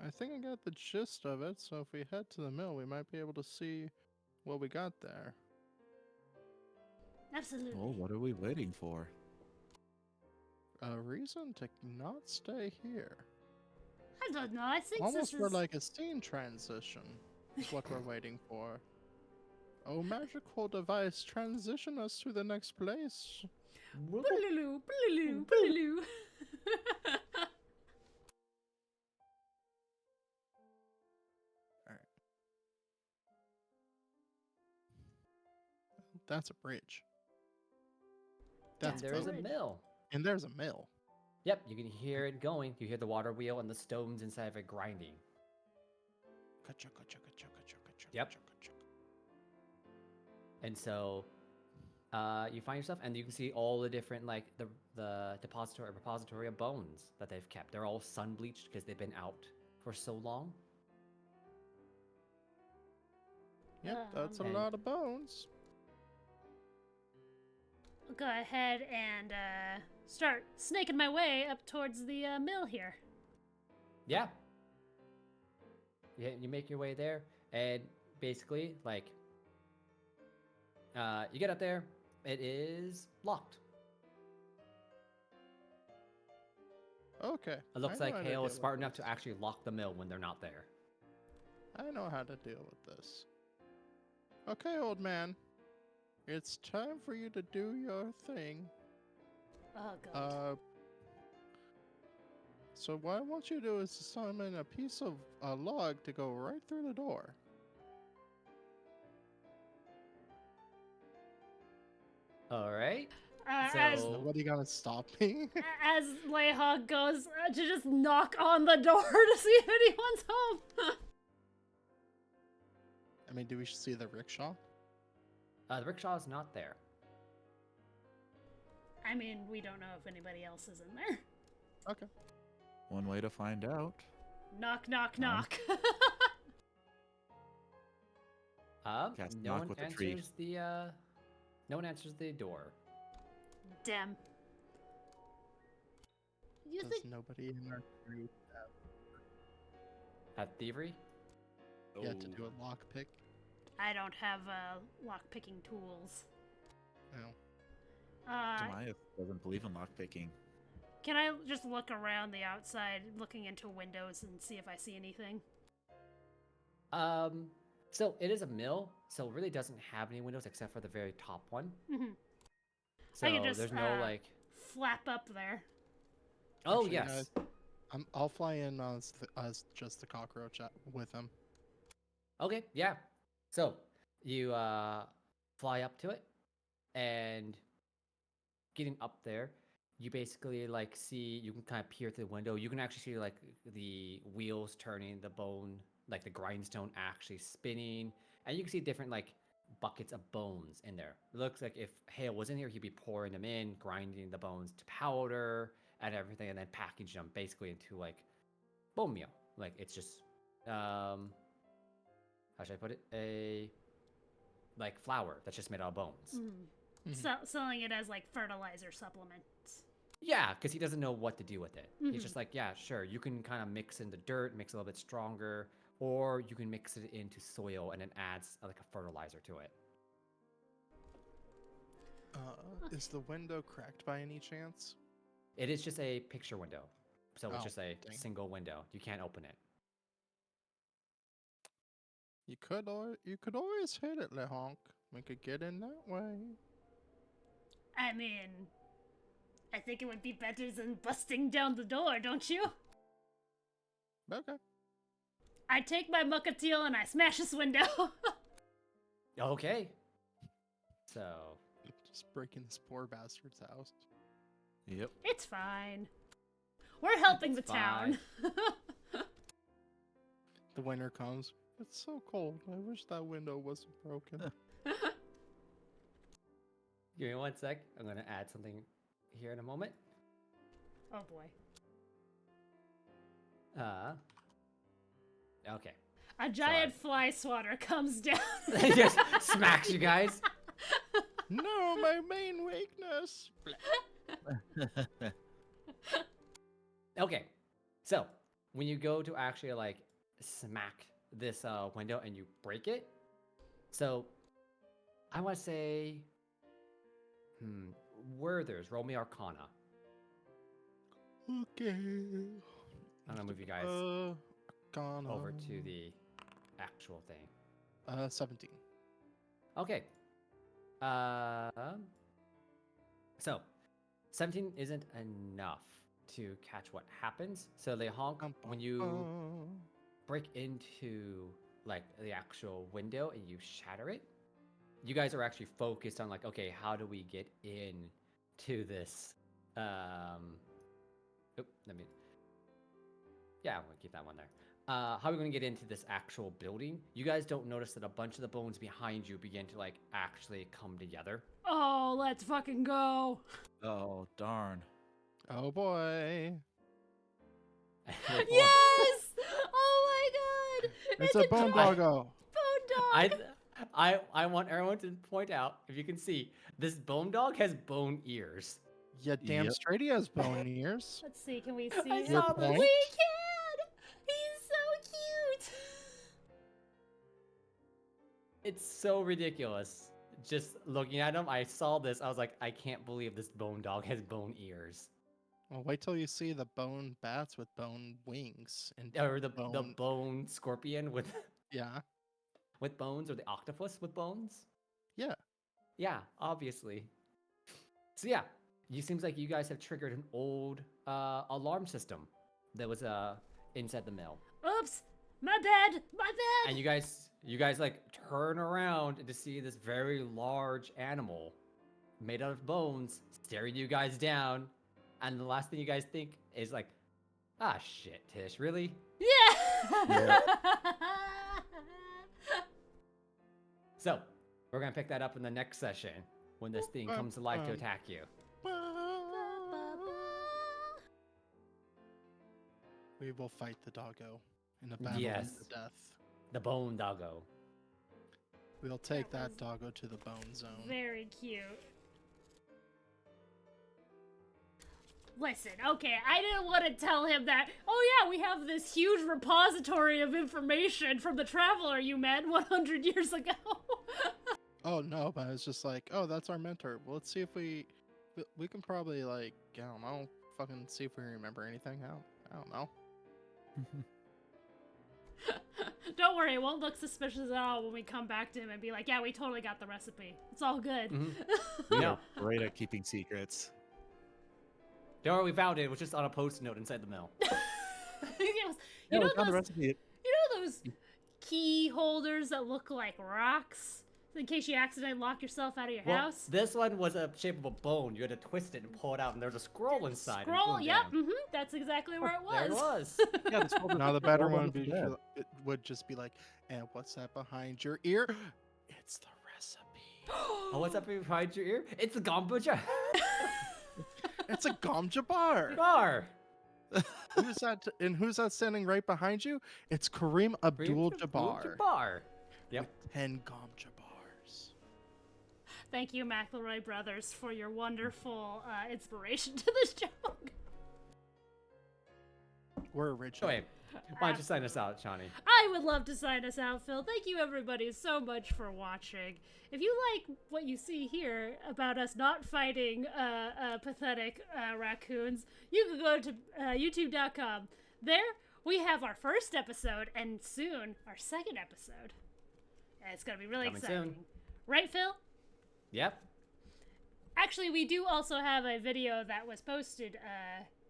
I think I got the gist of it. So if we head to the mill, we might be able to see what we got there. Absolutely. Well, what are we waiting for? A reason to not stay here. I don't know. I think Almost this for is. like a scene transition is what we're waiting for. Oh, magical device, transition us to the next place. Booloo, booloo, booloo. That's a bridge. And That's there's a bridge. mill. And there's a mill. Yep, you can hear it going. You hear the water wheel and the stones inside of it grinding. Yep. And so you find yourself, and you can see all the different like the repository of bones that they've kept. They're all sun bleached because they've been out for so long. Yep, that's a And- lot of bones. I'll go ahead and start snaking my way up towards the mill here. Yeah. Yeah, you make your way there, and basically, like, you get up there. It is locked. Okay. It looks I know like how to Hale deal is with smart enough this. to actually lock the mill when they're not there. I know how to deal with this. Okay, old man. It's time for you to do your thing. Oh god. So what I want you to do is summon a piece of a log to go right through the door. All right. As Is So- nobody gonna stop me? as Layhawk goes to just knock on the door to see if anyone's home. I mean, do we see the rickshaw? The rickshaw is not there. I mean, we don't know if anybody else is in there. Okay. One way to find out. Knock, knock, knock. Cast No knock one with the tree. answers the no one answers the door. Damn. You Does think nobody in our group Have thievery? yet to do a lockpick? I don't have lock-picking tools. No. Jemiah doesn't believe in lockpicking. Can I just look around the outside, looking into windows and see if I see anything? So it is a mill, so it really doesn't have any windows except for the very top one. Mhm. So I can just, there's no like. Flap up there. Oh Actually, yes. I'll fly in as just the cockroach with him. Okay, yeah. So you fly up to it, and getting up there, you basically like see, you can kind of peer through the window. You can actually see like the wheels turning, the bone, like the grindstone actually spinning, and you can see different like buckets of bones in there. It looks like if Hale was in here, he'd be pouring them in, grinding the bones to powder and everything, and then packaging them basically into like bone meal. Like it's just how should I put it? A like flour that's just made out of bones. So, selling it as like fertilizer supplements. Yeah, because he doesn't know what to do with it. He's just like, yeah, sure. You can kind of mix in the dirt, mix it a little bit stronger, or you can mix it into soil and it adds like a fertilizer to it. Is the window cracked by any chance? It is just a picture window, so it's Oh, just a dang. single window. You can't open it. You could always hit it, Lehonk. We could get in that way. I mean, I think it would be better than busting down the door, don't you? Okay. I take my muckateel and I smash this window. Okay. So Just breaking this poor bastard's house. Yep. It's fine. We're helping the It's town. The winter comes. It's so cold. I wish that window wasn't broken. give me 1 sec. I'm gonna add something here in a moment. Oh boy. Okay. A giant fly swatter comes down. Just smacks you guys. No, my main weakness. Okay, so when you go to actually like smack this window and you break it, so I want to say, Werther's, roll me Arcana. Okay. I'm gonna move you guys Gone over to the actual thing. 17. Okay. So 17 isn't enough to catch what happens. So they honk when you break into like the actual window and you shatter it. You guys are actually focused on like, okay, how do we get in to this? Yeah, I'm gonna keep that one there. How are we gonna get into this actual building? You guys don't notice that a bunch of the bones behind you begin to like actually come together. Oh, let's fucking go. Oh, darn. Oh boy. Yes! Oh my god! It's a bone doggo. Bone dog! I want everyone to point out, if you can see, this bone dog has bone ears. Yeah, damn Yep. straight he has bone ears. Let's see, can we see I him? saw this. We can! He's so cute! It's so ridiculous. Just looking at him, I saw this. I was like, I can't believe this bone dog has bone ears. Well, wait till you see the bone bats with bone wings and Or the bone. bone scorpion with Yeah, with bones, or the octopus with bones. yeah. Yeah, obviously. So yeah, it seems like you guys have triggered an old alarm system that was inside the mill. Oops! My bad! My bad! And you guys like turn around to see this very large animal made out of bones staring you guys down. And the last thing you guys think is like, ah, shit, Tish, really? Yeah! So we're gonna pick that up in the next session when this thing comes to life to attack you. We will fight the doggo in a battle Yes. to death. The bone doggo. We'll take That that was doggo to the bone zone. Very cute. Listen, okay, I didn't want to tell him that, oh yeah, we have this huge repository of information from the traveler you met 100 years ago. Oh no, but it's just like, oh, that's our mentor. Well, let's see if we can probably like, I don't know, fucking see if we remember anything. I don't know. Don't worry, it won't look suspicious at all when we come back to him and be like, yeah, we totally got the recipe. It's all good. We No. are great at keeping secrets. Don't worry, we found it. It was just on a post-it note inside the mill. you Yeah, know we found the those, recipe. you know those key holders that look like rocks? in case you accidentally lock yourself out of your Well, house. this one was a shape of a bone. You had to twist it and pull it out, and there's a scroll inside. and Scroll, boom, yep, bam. that's exactly where it was. There it was. Yeah, the scroll Now the was better all one over the bed. would just be like, and what's that behind your ear? It's the recipe. Oh, what's up behind your ear? It's a kombucha. It's a Gomja bar. Bar. Who's that? And who's that standing right behind you? It's Kareem Abdul-Jabbar. Bar. Yep. With 10 Gomja bars. Thank you, McElroy Brothers, for your wonderful inspiration to this joke. We're original. Wait, why don't you sign us out, Shawnee? I would love to sign us out, Phil. Thank you, everybody, so much for watching. If you like what you see here about us not fighting pathetic raccoons, you can go to youtube.com. There, we have our first episode, and soon our second episode. And it's going to be really Coming exciting. soon. Right, Phil? Yep. Actually, we do also have a video that was posted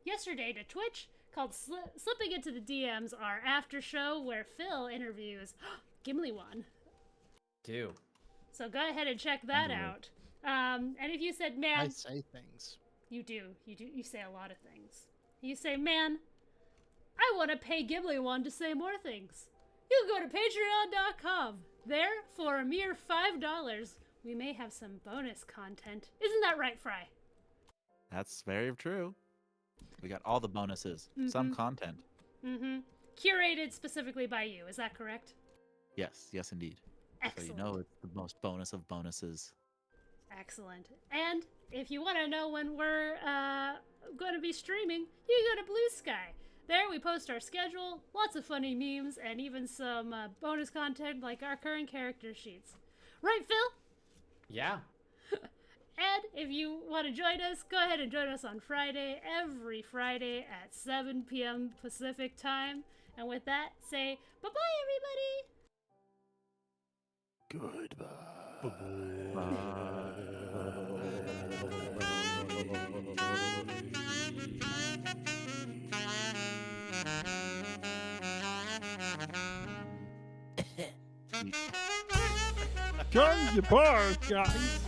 yesterday to Twitch called Slipping Into the DMs, our after show where Phil interviews Gimli One. Do. So go ahead and check that out. And if you said, man, I say things. you say a lot of things. You say, man, I want to pay Gimli One to say more things. You can go to patreon.com. There, for a mere $5, we may have some bonus content. Isn't that right, Fry? That's very true. We got all the bonuses, some content. Mm-hmm. Curated specifically by you, is that correct? Yes, yes, indeed. Excellent. So you know it's the most bonus of bonuses. Excellent. And if you want to know when we're going to be streaming, you go to Blue Sky. There we post our schedule, lots of funny memes, and even some bonus content like our current character sheets. Right, Phil? Yeah. And if you want to join us, go ahead and join us on Friday, every Friday at 7 p.m. Pacific time. And with that, say bye-bye, everybody! Gomja bars, guys.